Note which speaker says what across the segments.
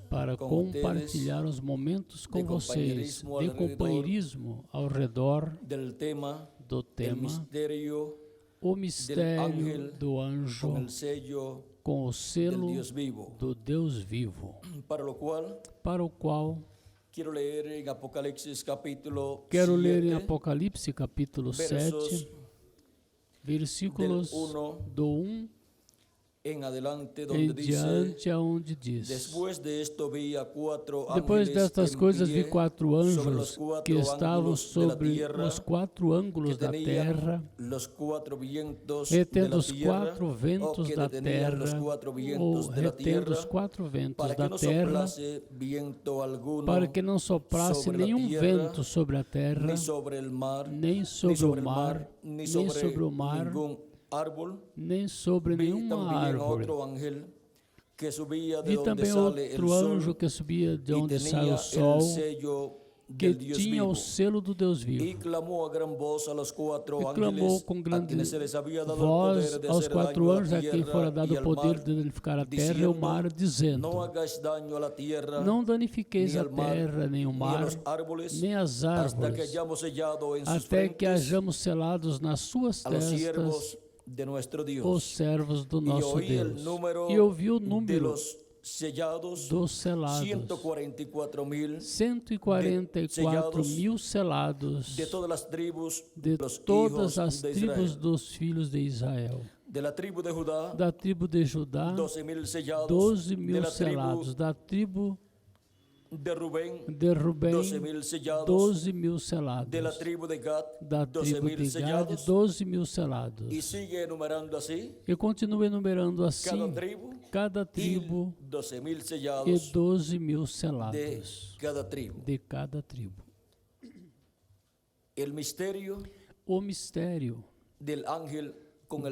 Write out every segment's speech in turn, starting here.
Speaker 1: para compartilhar os momentos com vocês de companheirismo ao redor do tema O Mistério do Anjo com o selo do Deus Vivo, para o qual quero ler em Apocalipse capítulo 7, versículos do 1 em diante, aonde diz: Depois destas coisas vi 4 anjos que estavam sobre os 4 ângulos da terra, retendo os 4 ventos da terra, ou retendo os 4 ventos da terra, para que não soprasse nenhum vento sobre a terra, nem sobre o mar, nem sobre o mar, nem sobre nenhuma árvore. Vi também outro anjo que subia de onde sai o sol, que tinha o selo do Deus Vivo, e clamou com grande voz aos 4 anjos a quem fora dado o poder de danificar a terra e o mar, dizendo: Não danifiqueis a terra, nem o mar, nem as árvores, até que hajamos selados nas suas testas os servos do nosso Deus. E eu vi o número dos selados, 144 mil selados, de todas as tribos dos filhos de Israel. Da tribo de Judá, 12 mil selados. Da tribo de Rubem, 12 mil selados. Da tribo de Gad, 12 mil selados. E continua enumerando assim, cada tribo, e 12 mil selados de cada tribo. O mistério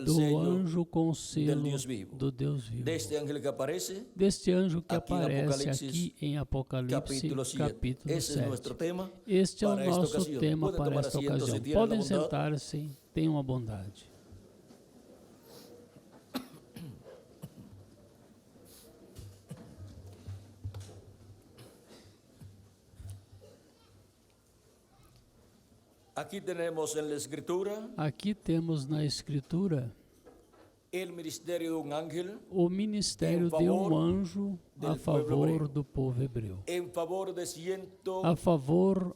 Speaker 1: do anjo com o selo do Deus Vivo. Deste anjo que aparece aqui em Apocalipse capítulo 7. Este é o nosso tema para esta ocasião. Podem sentar-se, tenham a bondade.
Speaker 2: Aqui temos na Escritura
Speaker 1: o ministério de um anjo a favor do povo hebreu, a favor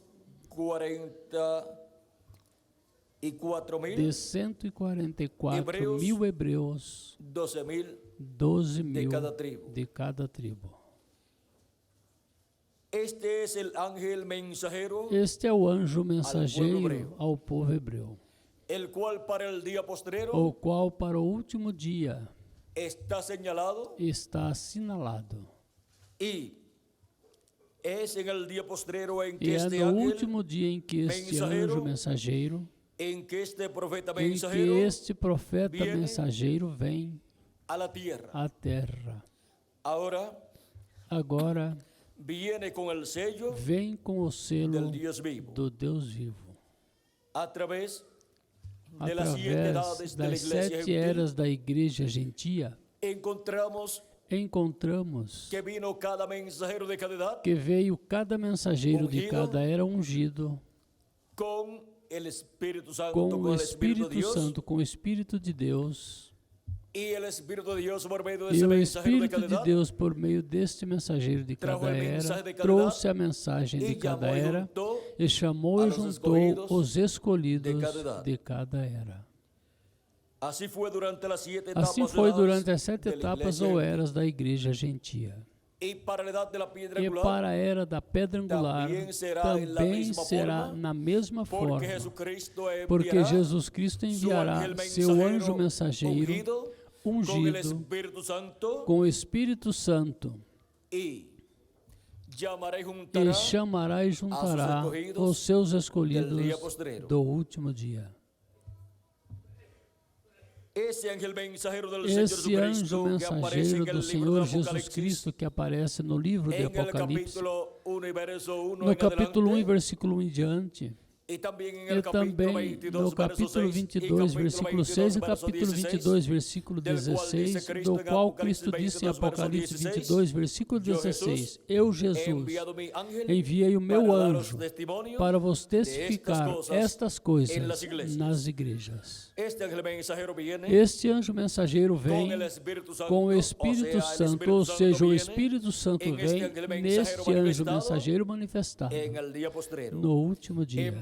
Speaker 1: de 144 mil hebreus, 12 mil de cada tribo. Este é o anjo mensageiro ao povo hebreu, o qual para o último dia está assinalado. E é no último dia em que este anjo mensageiro, em que este profeta mensageiro vem à terra. Agora vem com o selo do Deus Vivo. Através das 7 eras da igreja gentia, encontramos que veio cada mensageiro de cada era ungido com o Espírito Santo, com o Espírito de Deus. E o Espírito de Deus, por meio deste mensageiro de cada era, trouxe a mensagem de cada era e chamou e juntou os escolhidos de cada era. Assim foi durante as 7 etapas ou eras da igreja gentia. E para a era da pedra angular também será na mesma forma, porque Jesus Cristo enviará seu anjo mensageiro ungido com o Espírito Santo e chamará e juntará os seus escolhidos do último dia. Esse anjo mensageiro do Senhor Jesus Cristo que aparece no livro de Apocalipse, no capítulo 1, versículo 1 em diante,
Speaker 2: E também
Speaker 1: no capítulo 22, versículo 6 e capítulo 22, versículo 16, do qual Cristo disse em Apocalipse 22, versículo 16, eu, Jesus, enviei o meu anjo para vos testificar estas coisas nas igrejas. Este anjo mensageiro vem com o Espírito Santo, ou seja, o Espírito Santo vem neste anjo mensageiro manifestado no último dia,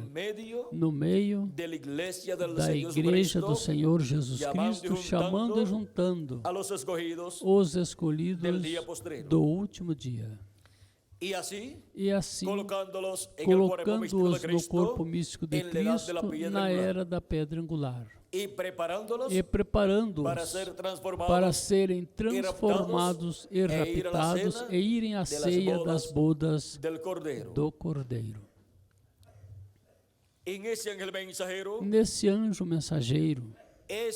Speaker 1: no meio da igreja do Senhor Jesus Cristo, chamando e juntando os escolhidos do último dia. E assim, colocando-os no corpo místico de Cristo na era da pedra angular. E preparando-os para serem transformados e raptados e irem à ceia das bodas do Cordeiro. Nesse anjo mensageiro é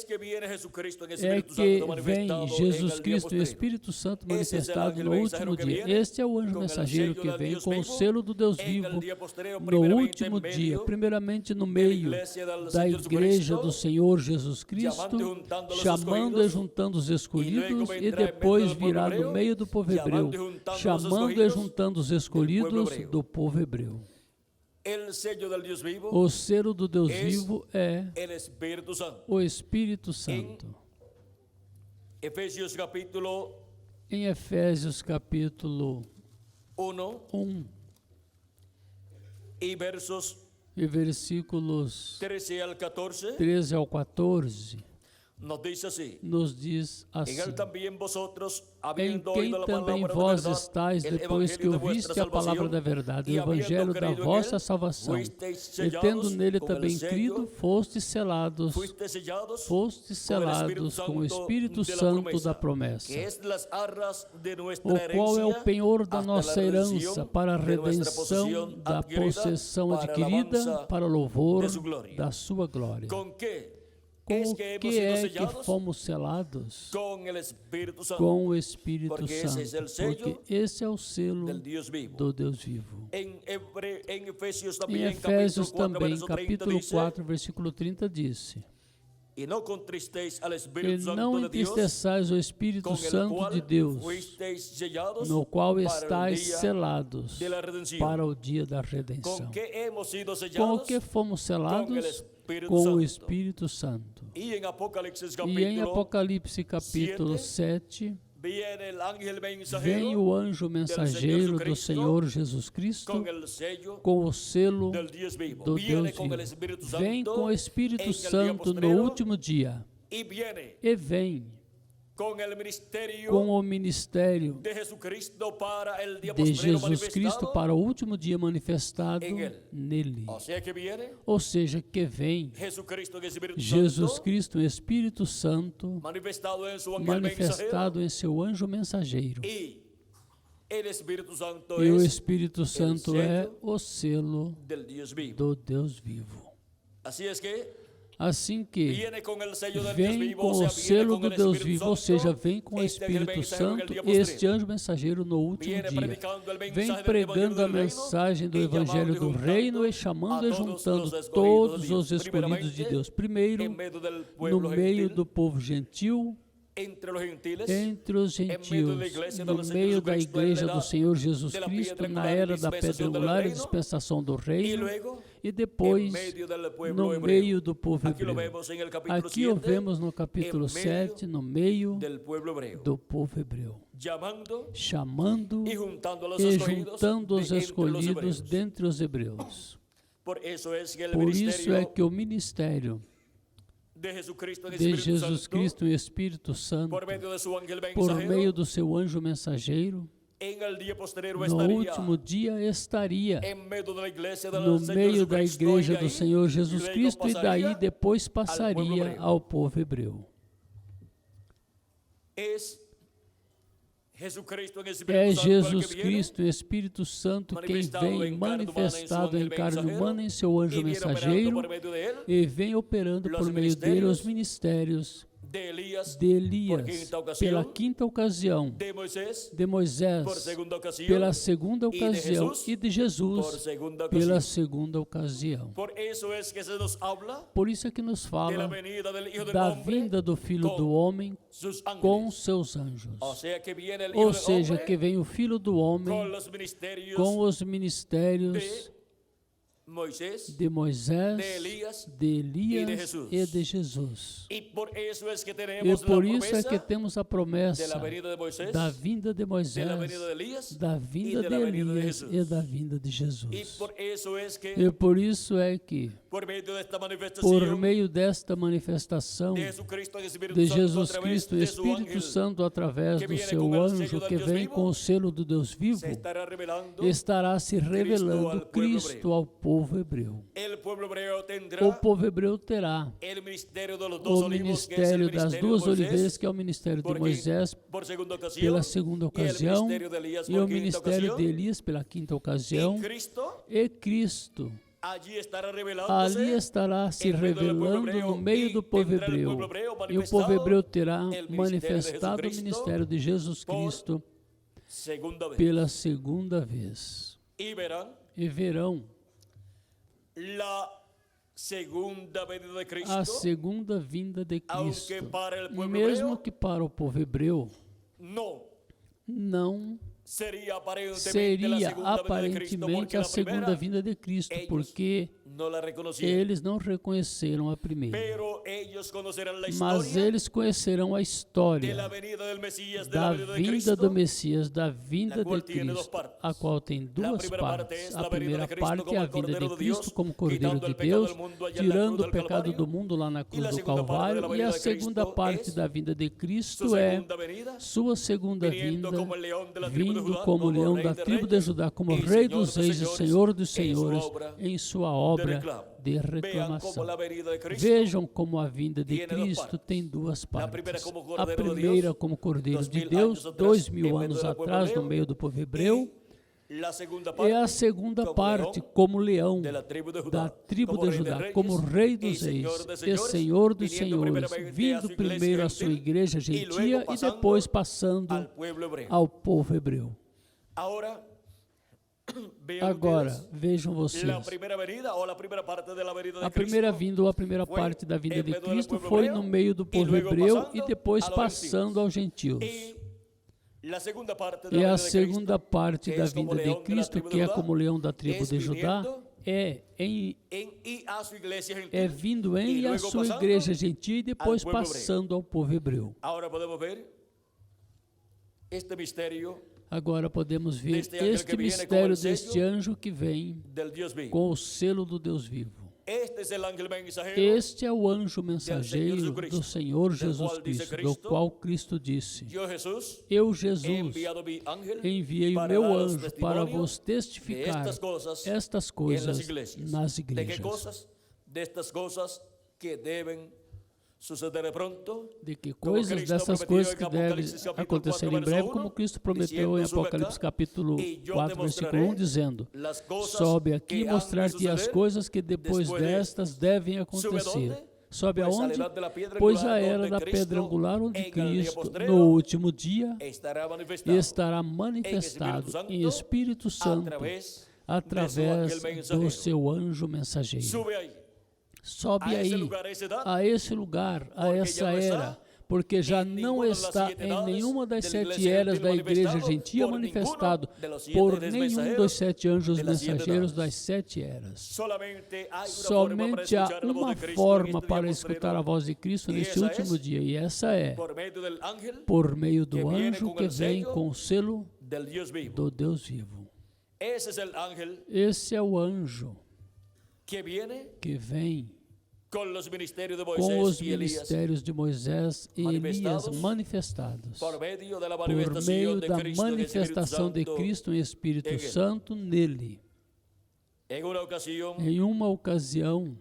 Speaker 1: que vem Jesus Cristo e o Espírito Santo manifestado no último dia. Este é o anjo mensageiro que vem com o selo do Deus vivo no último dia, primeiramente no meio da igreja do Senhor Jesus Cristo, chamando e juntando os escolhidos, e depois virá no meio do povo hebreu, chamando e juntando os escolhidos do povo hebreu. O selo do Deus vivo é o Espírito Santo. Em Efésios capítulo 1 e versículos 13 ao 14, nos diz assim: em quem também vós estáis, depois que ouvistes a palavra da verdade, o evangelho da vossa salvação, e tendo nele também crido, fostes selados com o Espírito Santo da promessa, o qual é o penhor da nossa herança para a redenção da possessão adquirida para o louvor da sua glória. Com o que é que fomos selados? Com o Espírito Santo, porque esse é o selo do Deus vivo. Em Efésios também, capítulo 4, versículo 30, disse: e não entristeçais o Espírito Santo de Deus, no qual estáis selados para o dia da redenção. Com o que fomos selados? Com o Espírito Santo. E em Apocalipse capítulo 7, vem o anjo mensageiro do Senhor Jesus Cristo com o selo do Deus vivo. Vem com o Espírito Santo no último dia. E vem com o ministério de Jesus Cristo para o último dia manifestado nele. Ou seja, que vem Jesus Cristo, o Espírito Santo, manifestado em seu anjo mensageiro. E o Espírito Santo é o selo do Deus vivo. Assim que vem com o selo do Deus vivo, ou seja, vem com o Espírito Santo, este anjo mensageiro no último dia. Vem pregando a mensagem do Evangelho do Reino e chamando e juntando todos os escolhidos de Deus. Primeiro, no meio do povo gentil, entre os gentios, no meio da igreja do Senhor Jesus Cristo, na era da pedra angular e dispensação do reino, e depois no meio do povo hebreu. Aqui o vemos no capítulo 7, no meio do povo hebreu, chamando e juntando os escolhidos dentre os hebreus. Por isso é que o ministério de Jesus Cristo e Espírito Santo, por meio do seu anjo mensageiro, no último dia estaria no meio da igreja do Senhor Jesus Cristo e daí depois passaria ao povo hebreu. É Jesus Cristo, o Espírito Santo, quem vem manifestado em carne humana em seu anjo mensageiro e vem operando por meio dele os ministérios
Speaker 2: de Elías,
Speaker 1: de Elias
Speaker 2: por quinta ocasión,
Speaker 1: pela quinta ocasião,
Speaker 2: de Moisés,
Speaker 1: por
Speaker 2: por segunda ocasión,
Speaker 1: pela segunda
Speaker 2: y de
Speaker 1: ocasião
Speaker 2: Jesús,
Speaker 1: e de
Speaker 2: por
Speaker 1: Jesus
Speaker 2: segunda
Speaker 1: pela
Speaker 2: ocasión.
Speaker 1: segunda ocasião.
Speaker 2: Por eso es que se nos habla
Speaker 1: Por isso é que nos
Speaker 2: de la
Speaker 1: fala
Speaker 2: venida del Hijo del
Speaker 1: da
Speaker 2: Hombre
Speaker 1: vinda do Filho
Speaker 2: com
Speaker 1: do Homem
Speaker 2: sus
Speaker 1: com
Speaker 2: ángeles.
Speaker 1: seus anjos.
Speaker 2: O sea que viene el Hijo
Speaker 1: Ou
Speaker 2: del
Speaker 1: seja,
Speaker 2: Hombre
Speaker 1: que vem o Filho do
Speaker 2: con
Speaker 1: Homem
Speaker 2: los ministerios
Speaker 1: com os ministérios
Speaker 2: de Moisés,
Speaker 1: de Moisés,
Speaker 2: de Elías
Speaker 1: de Elias
Speaker 2: Jesus.
Speaker 1: e de Jesus.
Speaker 2: y por eso es que
Speaker 1: E
Speaker 2: tenemos
Speaker 1: por
Speaker 2: la
Speaker 1: isso é
Speaker 2: promesa
Speaker 1: que temos a
Speaker 2: de
Speaker 1: promessa
Speaker 2: la venida de Moisés,
Speaker 1: da vinda de
Speaker 2: de
Speaker 1: Moisés,
Speaker 2: la venida de Elías
Speaker 1: da
Speaker 2: y
Speaker 1: vinda
Speaker 2: de
Speaker 1: de
Speaker 2: la venida de
Speaker 1: Elias
Speaker 2: Jesús.
Speaker 1: e da vinda de
Speaker 2: Y
Speaker 1: Jesus.
Speaker 2: por eso es que
Speaker 1: E por isso é que,
Speaker 2: por medio de esta
Speaker 1: por
Speaker 2: manifestación
Speaker 1: meio desta manifestação
Speaker 2: de Jesucristo en Espíritu
Speaker 1: de
Speaker 2: Santo
Speaker 1: Jesus
Speaker 2: a través
Speaker 1: Cristo,
Speaker 2: de su
Speaker 1: Espírito
Speaker 2: ángel,
Speaker 1: Santo, através
Speaker 2: que
Speaker 1: do
Speaker 2: viene
Speaker 1: seu
Speaker 2: com el
Speaker 1: anjo
Speaker 2: sello
Speaker 1: que
Speaker 2: del
Speaker 1: vem
Speaker 2: Deus vivo,
Speaker 1: com o selo do Deus vivo,
Speaker 2: se estará revelando.
Speaker 1: estará se revelando
Speaker 2: al pueblo
Speaker 1: Cristo ao povo hebreu.
Speaker 2: El pueblo hebreo tendrá
Speaker 1: O povo hebreu terá
Speaker 2: el ministerio de los dos
Speaker 1: o
Speaker 2: olivos, que es el
Speaker 1: ministério das
Speaker 2: ministerio
Speaker 1: duas
Speaker 2: de Moisés,
Speaker 1: oliveiras, que é o ministério de
Speaker 2: por
Speaker 1: Moisés
Speaker 2: por segunda ocasión,
Speaker 1: pela segunda ocasião
Speaker 2: y el ministerio de Elías
Speaker 1: e
Speaker 2: por
Speaker 1: o
Speaker 2: quinta
Speaker 1: ministério
Speaker 2: ocasión,
Speaker 1: de Elias pela quinta ocasião.
Speaker 2: y Cristo
Speaker 1: E Cristo
Speaker 2: allí estará revelándose
Speaker 1: ali estará se
Speaker 2: en medio del pueblo
Speaker 1: revelando
Speaker 2: hebreo,
Speaker 1: no meio
Speaker 2: y
Speaker 1: do povo
Speaker 2: tendrá el
Speaker 1: hebreu.
Speaker 2: pueblo hebreo
Speaker 1: E o povo hebreu terá
Speaker 2: el ministerio de
Speaker 1: manifestado o
Speaker 2: Jesucristo
Speaker 1: ministério de Jesus
Speaker 2: por
Speaker 1: Cristo
Speaker 2: segunda vez.
Speaker 1: pela segunda vez.
Speaker 2: Y verán
Speaker 1: E verão
Speaker 2: la segunda venida de Cristo,
Speaker 1: a segunda vinda de
Speaker 2: aunque
Speaker 1: Cristo.
Speaker 2: para el pueblo
Speaker 1: Mesmo
Speaker 2: hebreo
Speaker 1: que para o povo hebreu
Speaker 2: no
Speaker 1: não
Speaker 2: sería aparentemente la
Speaker 1: seria
Speaker 2: segunda venida de Cristo, porque
Speaker 1: aparentemente a
Speaker 2: la
Speaker 1: segunda
Speaker 2: primera
Speaker 1: vinda de Cristo,
Speaker 2: ellos
Speaker 1: porque
Speaker 2: no la reconocieron.
Speaker 1: eles não reconheceram a primeira.
Speaker 2: Pero ellos conocerán la
Speaker 1: Mas
Speaker 2: historia
Speaker 1: eles conhecerão a
Speaker 2: de
Speaker 1: história
Speaker 2: la venida del Mesías, de la
Speaker 1: da
Speaker 2: venida de
Speaker 1: vinda
Speaker 2: Cristo.
Speaker 1: do Messias, da vinda
Speaker 2: la
Speaker 1: de
Speaker 2: cual tiene dos
Speaker 1: Cristo,
Speaker 2: partes.
Speaker 1: a qual tem duas
Speaker 2: primera parte
Speaker 1: partes.
Speaker 2: es
Speaker 1: A
Speaker 2: la venida
Speaker 1: primeira
Speaker 2: de Cristo
Speaker 1: parte
Speaker 2: como
Speaker 1: é a
Speaker 2: el
Speaker 1: vinda
Speaker 2: Cordero
Speaker 1: de
Speaker 2: de Dios,
Speaker 1: Cristo como Cordeiro
Speaker 2: quitando
Speaker 1: de
Speaker 2: el pecado
Speaker 1: Deus,
Speaker 2: del mundo allá en la
Speaker 1: tirando
Speaker 2: cruz
Speaker 1: o
Speaker 2: del
Speaker 1: pecado
Speaker 2: Calvario.
Speaker 1: do mundo lá na cruz
Speaker 2: la
Speaker 1: do
Speaker 2: segunda parte de la
Speaker 1: Calvário. E
Speaker 2: venida
Speaker 1: a
Speaker 2: de
Speaker 1: segunda
Speaker 2: Cristo
Speaker 1: parte
Speaker 2: es
Speaker 1: da vinda de
Speaker 2: su
Speaker 1: Cristo é
Speaker 2: segunda venida,
Speaker 1: sua segunda
Speaker 2: viniendo
Speaker 1: vinda,
Speaker 2: como el león de la tribu de
Speaker 1: vindo
Speaker 2: Judá,
Speaker 1: como leão
Speaker 2: rey
Speaker 1: da
Speaker 2: de
Speaker 1: tribo de
Speaker 2: reyes
Speaker 1: Judá, como
Speaker 2: y
Speaker 1: Rei
Speaker 2: Señor
Speaker 1: dos
Speaker 2: de
Speaker 1: reis e
Speaker 2: señores,
Speaker 1: Senhor dos
Speaker 2: en su
Speaker 1: senhores,
Speaker 2: obra
Speaker 1: em sua
Speaker 2: de
Speaker 1: obra
Speaker 2: reclamo.
Speaker 1: de
Speaker 2: Vean
Speaker 1: reclamação.
Speaker 2: como la venida de Cristo
Speaker 1: Vejam como a vinda de
Speaker 2: tiene dos
Speaker 1: Cristo
Speaker 2: partes.
Speaker 1: tem duas
Speaker 2: La primera
Speaker 1: partes.
Speaker 2: como
Speaker 1: A
Speaker 2: Cordeiro de
Speaker 1: primeira
Speaker 2: Deus,
Speaker 1: como Cordeiro de
Speaker 2: 2000
Speaker 1: Deus,
Speaker 2: anos atrás,
Speaker 1: 2000
Speaker 2: en medio
Speaker 1: anos
Speaker 2: del pueblo
Speaker 1: atrás, no
Speaker 2: hebreu,
Speaker 1: meio do povo hebreu.
Speaker 2: y la segunda
Speaker 1: E
Speaker 2: parte
Speaker 1: a segunda
Speaker 2: como
Speaker 1: parte
Speaker 2: león
Speaker 1: como leão
Speaker 2: de la tribu de
Speaker 1: da
Speaker 2: Judá,
Speaker 1: tribo
Speaker 2: como
Speaker 1: de
Speaker 2: rey de
Speaker 1: Judá,
Speaker 2: reyes
Speaker 1: como Rei
Speaker 2: y
Speaker 1: dos
Speaker 2: Señor
Speaker 1: reis
Speaker 2: de
Speaker 1: e
Speaker 2: señores,
Speaker 1: Senhor dos
Speaker 2: viniendo
Speaker 1: senhores,
Speaker 2: primeramente a
Speaker 1: vindo
Speaker 2: su
Speaker 1: primeiro
Speaker 2: iglesia
Speaker 1: à sua
Speaker 2: gentil
Speaker 1: igreja
Speaker 2: y
Speaker 1: gentia
Speaker 2: luego
Speaker 1: e
Speaker 2: pasando
Speaker 1: depois passando
Speaker 2: al pueblo hebreo.
Speaker 1: ao povo hebreu.
Speaker 2: Ahora, vean
Speaker 1: Agora,
Speaker 2: ustedes
Speaker 1: vejam vocês.
Speaker 2: la primera venida o la primera parte de la venida de
Speaker 1: A primeira
Speaker 2: Cristo.
Speaker 1: vinda ou a primeira
Speaker 2: foi
Speaker 1: parte da vinda
Speaker 2: em
Speaker 1: de
Speaker 2: meio do
Speaker 1: Cristo
Speaker 2: povo
Speaker 1: foi
Speaker 2: hebreu
Speaker 1: no meio do
Speaker 2: e
Speaker 1: povo
Speaker 2: luego
Speaker 1: hebreu
Speaker 2: passando
Speaker 1: e depois
Speaker 2: a los
Speaker 1: passando aos gentios.
Speaker 2: Y la segunda parte de
Speaker 1: E
Speaker 2: la
Speaker 1: a
Speaker 2: venida de
Speaker 1: segunda
Speaker 2: Cristo,
Speaker 1: parte
Speaker 2: que
Speaker 1: da
Speaker 2: es como
Speaker 1: vinda de
Speaker 2: león de la
Speaker 1: Cristo,
Speaker 2: tribu de
Speaker 1: que é
Speaker 2: Judá,
Speaker 1: como leão da tribo
Speaker 2: es
Speaker 1: de Judá,
Speaker 2: viniendo y a su iglesia gentil.
Speaker 1: é vindo em
Speaker 2: y
Speaker 1: e a
Speaker 2: luego
Speaker 1: sua
Speaker 2: pasando
Speaker 1: igreja gentia e depois
Speaker 2: al pueblo
Speaker 1: passando ao povo hebreu.
Speaker 2: Ahora podemos ver este misterio
Speaker 1: Agora podemos ver
Speaker 2: Deste ángel
Speaker 1: este
Speaker 2: que viene
Speaker 1: mistério
Speaker 2: com o sello
Speaker 1: deste anjo que vem
Speaker 2: del Dios vivo.
Speaker 1: com o selo do Deus vivo.
Speaker 2: Este es el ángel mensajero
Speaker 1: Este é o anjo mensageiro
Speaker 2: Jesucristo,
Speaker 1: do Senhor
Speaker 2: del
Speaker 1: Jesus
Speaker 2: qual dice
Speaker 1: Cristo, do
Speaker 2: Cristo,
Speaker 1: qual Cristo disse:
Speaker 2: Yo Jesús
Speaker 1: Eu,
Speaker 2: he
Speaker 1: Jesus,
Speaker 2: enviado mi ángel
Speaker 1: enviei o
Speaker 2: para
Speaker 1: meu
Speaker 2: daros
Speaker 1: anjo para
Speaker 2: testimonio
Speaker 1: vos
Speaker 2: de
Speaker 1: testificar
Speaker 2: estas cosas
Speaker 1: estas
Speaker 2: en las
Speaker 1: coisas
Speaker 2: iglesias.
Speaker 1: nas
Speaker 2: ¿De qué
Speaker 1: igrejas.
Speaker 2: cosas? De estas cosas que deben suceder pronto.
Speaker 1: De que
Speaker 2: Como
Speaker 1: coisas
Speaker 2: Cristo
Speaker 1: dessas
Speaker 2: prometió
Speaker 1: coisas
Speaker 2: en
Speaker 1: que devem
Speaker 2: Apocalipsis capítulo
Speaker 1: acontecer
Speaker 2: 4,
Speaker 1: em breve,
Speaker 2: verso
Speaker 1: como
Speaker 2: 1,
Speaker 1: Cristo prometeu
Speaker 2: dizendo,
Speaker 1: em
Speaker 2: "Sube
Speaker 1: Apocalipse
Speaker 2: acá,
Speaker 1: capítulo
Speaker 2: e eu
Speaker 1: 4,
Speaker 2: te
Speaker 1: versículo
Speaker 2: mostrarei
Speaker 1: 1, dizendo:
Speaker 2: las cosas
Speaker 1: Sobe aqui e
Speaker 2: que han de
Speaker 1: mostrar-te as
Speaker 2: suceder
Speaker 1: coisas que depois
Speaker 2: después
Speaker 1: destas devem
Speaker 2: Sube
Speaker 1: acontecer.
Speaker 2: aonde?
Speaker 1: Sobe
Speaker 2: Pues a la
Speaker 1: aonde?
Speaker 2: edad de la piedra
Speaker 1: Pois
Speaker 2: angular,
Speaker 1: a era
Speaker 2: donde
Speaker 1: da
Speaker 2: Cristo,
Speaker 1: pedra angular, onde
Speaker 2: en el día
Speaker 1: Cristo,
Speaker 2: postrero,
Speaker 1: no último dia,
Speaker 2: estará manifestado
Speaker 1: estará manifestado em Espírito Santo através do seu anjo mensageiro.
Speaker 2: Sube ahí,
Speaker 1: Sobe
Speaker 2: a ese
Speaker 1: aí,
Speaker 2: lugar, a esa edad,
Speaker 1: a esse lugar, a
Speaker 2: porque
Speaker 1: essa
Speaker 2: já não
Speaker 1: era,
Speaker 2: está
Speaker 1: porque já
Speaker 2: em
Speaker 1: não
Speaker 2: nenhuma das
Speaker 1: está
Speaker 2: sete
Speaker 1: em
Speaker 2: edades
Speaker 1: nenhuma das
Speaker 2: da
Speaker 1: 7
Speaker 2: igreja
Speaker 1: eras
Speaker 2: gentil
Speaker 1: da igreja
Speaker 2: manifestado
Speaker 1: gentia
Speaker 2: por
Speaker 1: manifestado
Speaker 2: ninguno de los siete
Speaker 1: por
Speaker 2: anjos
Speaker 1: nenhum
Speaker 2: mensajeros
Speaker 1: dos 7 anjos
Speaker 2: de las siete
Speaker 1: mensageiros
Speaker 2: edades.
Speaker 1: das 7 eras.
Speaker 2: solamente hay una forma para
Speaker 1: Somente há
Speaker 2: escuchar la voz
Speaker 1: uma
Speaker 2: de Cristo en
Speaker 1: forma
Speaker 2: este día
Speaker 1: para
Speaker 2: postrero,
Speaker 1: escutar a voz de Cristo
Speaker 2: E
Speaker 1: neste
Speaker 2: essa
Speaker 1: último
Speaker 2: é
Speaker 1: dia, e essa é
Speaker 2: por medio del ángel
Speaker 1: por meio do
Speaker 2: que viene
Speaker 1: anjo
Speaker 2: com
Speaker 1: que
Speaker 2: el
Speaker 1: vem
Speaker 2: sello
Speaker 1: com o selo
Speaker 2: del Dios vivo.
Speaker 1: do Deus vivo.
Speaker 2: Ese es el ángel
Speaker 1: Esse é o anjo
Speaker 2: que viene
Speaker 1: que vem
Speaker 2: con los ministerios de
Speaker 1: com
Speaker 2: Moisés
Speaker 1: os
Speaker 2: y Elías
Speaker 1: ministérios de Moisés e Elias
Speaker 2: manifestados
Speaker 1: manifestados
Speaker 2: por medio de la
Speaker 1: por
Speaker 2: manifestación
Speaker 1: meio
Speaker 2: de
Speaker 1: da
Speaker 2: Cristo en el Espíritu
Speaker 1: manifestação de
Speaker 2: Santo.
Speaker 1: Cristo em Espírito
Speaker 2: em ele.
Speaker 1: Santo nele.
Speaker 2: En una ocasión
Speaker 1: Em uma ocasião,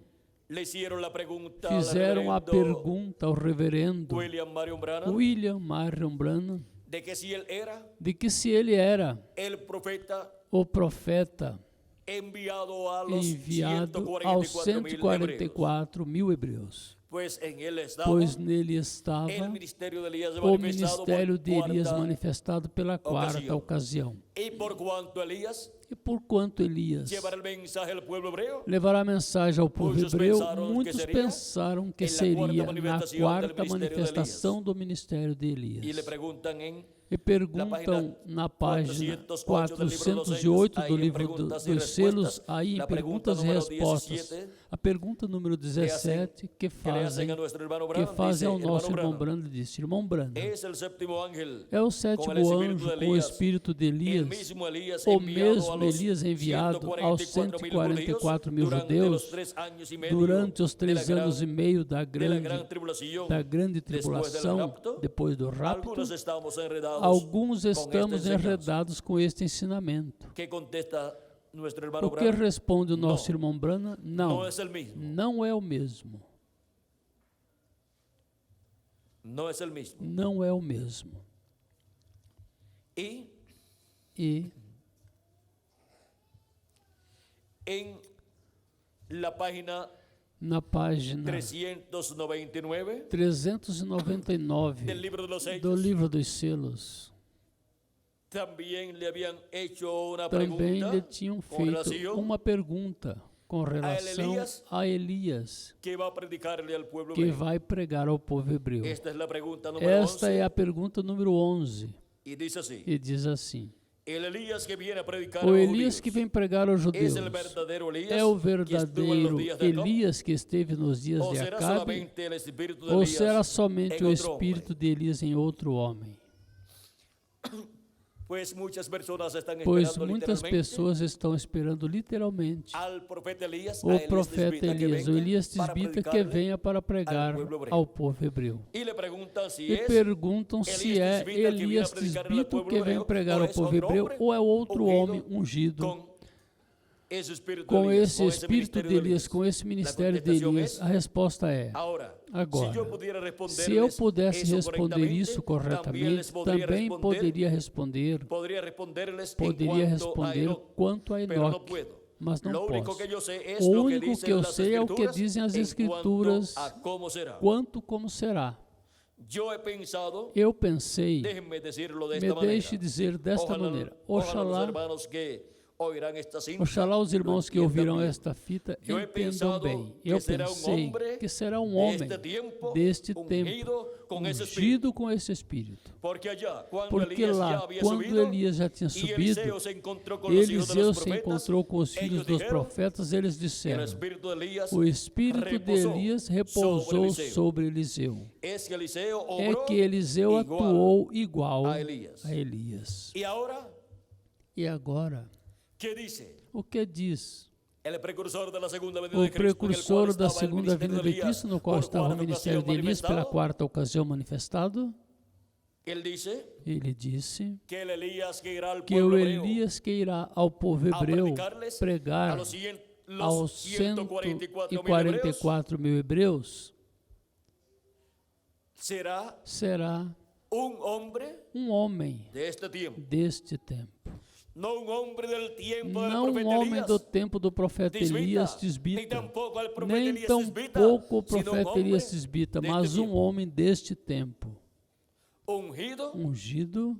Speaker 2: le hicieron la pregunta al
Speaker 1: fizeram a
Speaker 2: reverendo
Speaker 1: pergunta ao reverendo
Speaker 2: William Marion Branham
Speaker 1: William Marion Branham
Speaker 2: de que si él era
Speaker 1: de que se ele era
Speaker 2: el profeta
Speaker 1: o profeta
Speaker 2: enviado a los
Speaker 1: enviado aos
Speaker 2: 144.000 hebreos.
Speaker 1: 144 mil hebreus. pois nele estava
Speaker 2: el ministerio de Elías
Speaker 1: o
Speaker 2: manifestado
Speaker 1: ministério
Speaker 2: por
Speaker 1: de Elias
Speaker 2: cuarta
Speaker 1: manifestado pela quarta ocasião.
Speaker 2: Y por cuanto Elías
Speaker 1: E porquanto Elias
Speaker 2: llevará el mensaje al pueblo hebreo,
Speaker 1: levará a mensagem ao povo
Speaker 2: Muitos
Speaker 1: hebreu,
Speaker 2: pensaram que
Speaker 1: muitos
Speaker 2: seria
Speaker 1: pensaram que
Speaker 2: en la
Speaker 1: seria
Speaker 2: cuarta
Speaker 1: na
Speaker 2: manifestación del
Speaker 1: quarta
Speaker 2: ministerio de
Speaker 1: manifestação do ministério de
Speaker 2: y le
Speaker 1: Elias.
Speaker 2: preguntan en
Speaker 1: E perguntam na página 408 do livro dos selos, aí em perguntas e respostas, a pergunta número 17 que fazem ao nosso irmão Brando, disse: Irmão Brando,
Speaker 2: es el séptimo ángel,
Speaker 1: é o sétimo anjo com o espírito de
Speaker 2: el
Speaker 1: Elias,
Speaker 2: mismo Elías
Speaker 1: o
Speaker 2: enviado
Speaker 1: mesmo
Speaker 2: a los
Speaker 1: Elias enviado aos 144 mil
Speaker 2: durante
Speaker 1: judeus
Speaker 2: los 3 años y medio
Speaker 1: durante os
Speaker 2: de la
Speaker 1: 3
Speaker 2: gran-
Speaker 1: anos e meio da
Speaker 2: de la gran
Speaker 1: grande
Speaker 2: tribulación.
Speaker 1: tribulação, depois do rapto.
Speaker 2: Algunos estamos enredados
Speaker 1: Alguns
Speaker 2: con
Speaker 1: estamos
Speaker 2: esta enseñanza.
Speaker 1: enredados com este ensinamento.
Speaker 2: ¿Qué contesta nuestro hermano
Speaker 1: O que
Speaker 2: Branham?
Speaker 1: responde o nosso
Speaker 2: No.
Speaker 1: irmão Brana?
Speaker 2: No
Speaker 1: Não,
Speaker 2: es el mismo,
Speaker 1: não é o mesmo.
Speaker 2: no es el mismo.
Speaker 1: Não é o mesmo.
Speaker 2: Y
Speaker 1: E
Speaker 2: en la página
Speaker 1: na página
Speaker 2: 399 del
Speaker 1: 399
Speaker 2: libro de los
Speaker 1: do
Speaker 2: Hechos,
Speaker 1: livro dos selos,
Speaker 2: también le habían hecho una
Speaker 1: também
Speaker 2: pregunta
Speaker 1: lhe tinham
Speaker 2: con
Speaker 1: feito
Speaker 2: relación
Speaker 1: uma pergunta com relação
Speaker 2: Elias,
Speaker 1: a Elias,
Speaker 2: que va a predicarle al pueblo
Speaker 1: que
Speaker 2: hebreo.
Speaker 1: vai pregar ao povo hebreu.
Speaker 2: Esta es la pregunta número
Speaker 1: Esta
Speaker 2: 11
Speaker 1: é a pergunta número 11
Speaker 2: y dice así:
Speaker 1: e diz assim:
Speaker 2: el Elías que viene a predicar
Speaker 1: o
Speaker 2: a los
Speaker 1: Elias
Speaker 2: judíos
Speaker 1: que vem pregar aos judeus
Speaker 2: es el verdadero Elías
Speaker 1: é o
Speaker 2: que estuvo en
Speaker 1: verdadeiro
Speaker 2: los días de Acab,
Speaker 1: Elias que esteve nos dias
Speaker 2: o
Speaker 1: de
Speaker 2: será
Speaker 1: Acabe,
Speaker 2: solamente el espíritu de
Speaker 1: ou
Speaker 2: Elías
Speaker 1: será somente
Speaker 2: en
Speaker 1: o
Speaker 2: otro
Speaker 1: espírito
Speaker 2: hombre?
Speaker 1: de Elias em outro homem?
Speaker 2: Pues muchas personas están
Speaker 1: Pois
Speaker 2: esperando
Speaker 1: muitas
Speaker 2: literalmente
Speaker 1: pessoas estão esperando literalmente
Speaker 2: al profeta Elías,
Speaker 1: o
Speaker 2: a Elías
Speaker 1: profeta
Speaker 2: Tisbita, que
Speaker 1: Elias, o
Speaker 2: venga
Speaker 1: Elias
Speaker 2: para
Speaker 1: Tisbita, que
Speaker 2: predicarle
Speaker 1: venha para pregar
Speaker 2: pueblo hebreu.
Speaker 1: ao povo hebreu.
Speaker 2: Y le preguntan si
Speaker 1: E
Speaker 2: es
Speaker 1: perguntam se
Speaker 2: Elias
Speaker 1: é
Speaker 2: Tisbita que viene a
Speaker 1: Elias
Speaker 2: predicar al
Speaker 1: Tisbita
Speaker 2: pueblo
Speaker 1: que vem
Speaker 2: hebreu,
Speaker 1: pregar
Speaker 2: ou
Speaker 1: ao
Speaker 2: es
Speaker 1: povo
Speaker 2: otro
Speaker 1: hebreu
Speaker 2: hombre
Speaker 1: ou é outro
Speaker 2: ungido
Speaker 1: homem ungido
Speaker 2: con ese espíritu de
Speaker 1: com
Speaker 2: Elías,
Speaker 1: esse
Speaker 2: con ese
Speaker 1: espírito
Speaker 2: ministerio
Speaker 1: de
Speaker 2: de
Speaker 1: Elias,
Speaker 2: Elías.
Speaker 1: com esse ministério de
Speaker 2: contestación
Speaker 1: Elias?
Speaker 2: es,
Speaker 1: A resposta é:
Speaker 2: Ahora,
Speaker 1: agora,
Speaker 2: si yo pudiera responderles
Speaker 1: se eu pudesse
Speaker 2: eso
Speaker 1: responder isso
Speaker 2: también
Speaker 1: corretamente,
Speaker 2: les podría
Speaker 1: também
Speaker 2: responder,
Speaker 1: poderia responder,
Speaker 2: podría responderles en
Speaker 1: poderia
Speaker 2: cuanto a
Speaker 1: responder
Speaker 2: Enoc,
Speaker 1: quanto a
Speaker 2: pero no
Speaker 1: Enoque,
Speaker 2: puedo.
Speaker 1: mas não
Speaker 2: Lo único
Speaker 1: posso.
Speaker 2: que yo sé es
Speaker 1: O
Speaker 2: lo que
Speaker 1: único
Speaker 2: dicen
Speaker 1: que eu
Speaker 2: las
Speaker 1: sei é o que
Speaker 2: escrituras
Speaker 1: dizem as
Speaker 2: en
Speaker 1: Escrituras
Speaker 2: cuanto a cómo será.
Speaker 1: quanto como será.
Speaker 2: Yo he pensado,
Speaker 1: Eu pensei,
Speaker 2: déjenme decirlo de
Speaker 1: me
Speaker 2: esta manera.
Speaker 1: deixe dizer desta maneira,
Speaker 2: Ojalá los
Speaker 1: oxalá,
Speaker 2: hermanos que oirán esta cinta
Speaker 1: oxalá os irmãos que
Speaker 2: lo
Speaker 1: ouvirão
Speaker 2: entiendan
Speaker 1: esta fita
Speaker 2: Eu he
Speaker 1: entendam
Speaker 2: pensado
Speaker 1: bem.
Speaker 2: que
Speaker 1: Eu
Speaker 2: será
Speaker 1: pensei
Speaker 2: hombre
Speaker 1: que será um homem deste tempo,
Speaker 2: com esse
Speaker 1: ungido com esse Espírito.
Speaker 2: Porque allá, quando
Speaker 1: Porque
Speaker 2: Elías já
Speaker 1: lá,
Speaker 2: havia
Speaker 1: quando
Speaker 2: subido,
Speaker 1: Elias já tinha
Speaker 2: e
Speaker 1: subido,
Speaker 2: Eliseu se encontrou com os filhos
Speaker 1: Eliseu
Speaker 2: dos
Speaker 1: se
Speaker 2: profetas,
Speaker 1: encontrou com os filhos
Speaker 2: eles
Speaker 1: dos
Speaker 2: dijeron,
Speaker 1: profetas, eles
Speaker 2: o
Speaker 1: disseram:
Speaker 2: espírito de Elías
Speaker 1: o Espírito de
Speaker 2: repousou
Speaker 1: Elias
Speaker 2: sobre
Speaker 1: repousou
Speaker 2: Eliseu.
Speaker 1: sobre Eliseu.
Speaker 2: Es que Eliseu
Speaker 1: É
Speaker 2: obrou
Speaker 1: que Eliseu
Speaker 2: igual
Speaker 1: atuou igual
Speaker 2: a Elias.
Speaker 1: a Elias.
Speaker 2: E agora,
Speaker 1: E agora,
Speaker 2: ¿qué dice?
Speaker 1: o que diz?
Speaker 2: El precursor de la segunda venida
Speaker 1: O
Speaker 2: de Cristo, en el cual
Speaker 1: precursor da
Speaker 2: estaba el
Speaker 1: segunda
Speaker 2: ministerio
Speaker 1: vinda
Speaker 2: de
Speaker 1: de
Speaker 2: Elías,
Speaker 1: Cristo, no qual
Speaker 2: por
Speaker 1: estava o
Speaker 2: cuarta
Speaker 1: ministério de
Speaker 2: ocasión
Speaker 1: Elias pela
Speaker 2: manifestado,
Speaker 1: quarta ocasião manifestado,
Speaker 2: él dice
Speaker 1: ele disse
Speaker 2: que el Elías que irá al
Speaker 1: que o
Speaker 2: pueblo hebreo
Speaker 1: Elias que irá ao povo
Speaker 2: a
Speaker 1: hebreu
Speaker 2: predicarles
Speaker 1: pregar
Speaker 2: a los
Speaker 1: aos 144 mil hebreus será
Speaker 2: un hombre
Speaker 1: homem
Speaker 2: de este tiempo,
Speaker 1: deste tempo.
Speaker 2: no un hombre del tiempo del
Speaker 1: Não
Speaker 2: profeta
Speaker 1: homem
Speaker 2: Elías,
Speaker 1: do tempo do profeta Elias
Speaker 2: ni
Speaker 1: Tisbita,
Speaker 2: tampoco el profeta
Speaker 1: nem
Speaker 2: Elías Tisbita,
Speaker 1: tampouco o
Speaker 2: sino un
Speaker 1: profeta
Speaker 2: hombre
Speaker 1: Elias Tisbita,
Speaker 2: de
Speaker 1: mas
Speaker 2: este
Speaker 1: um
Speaker 2: tiempo,
Speaker 1: homem deste tempo,
Speaker 2: ungido
Speaker 1: ungido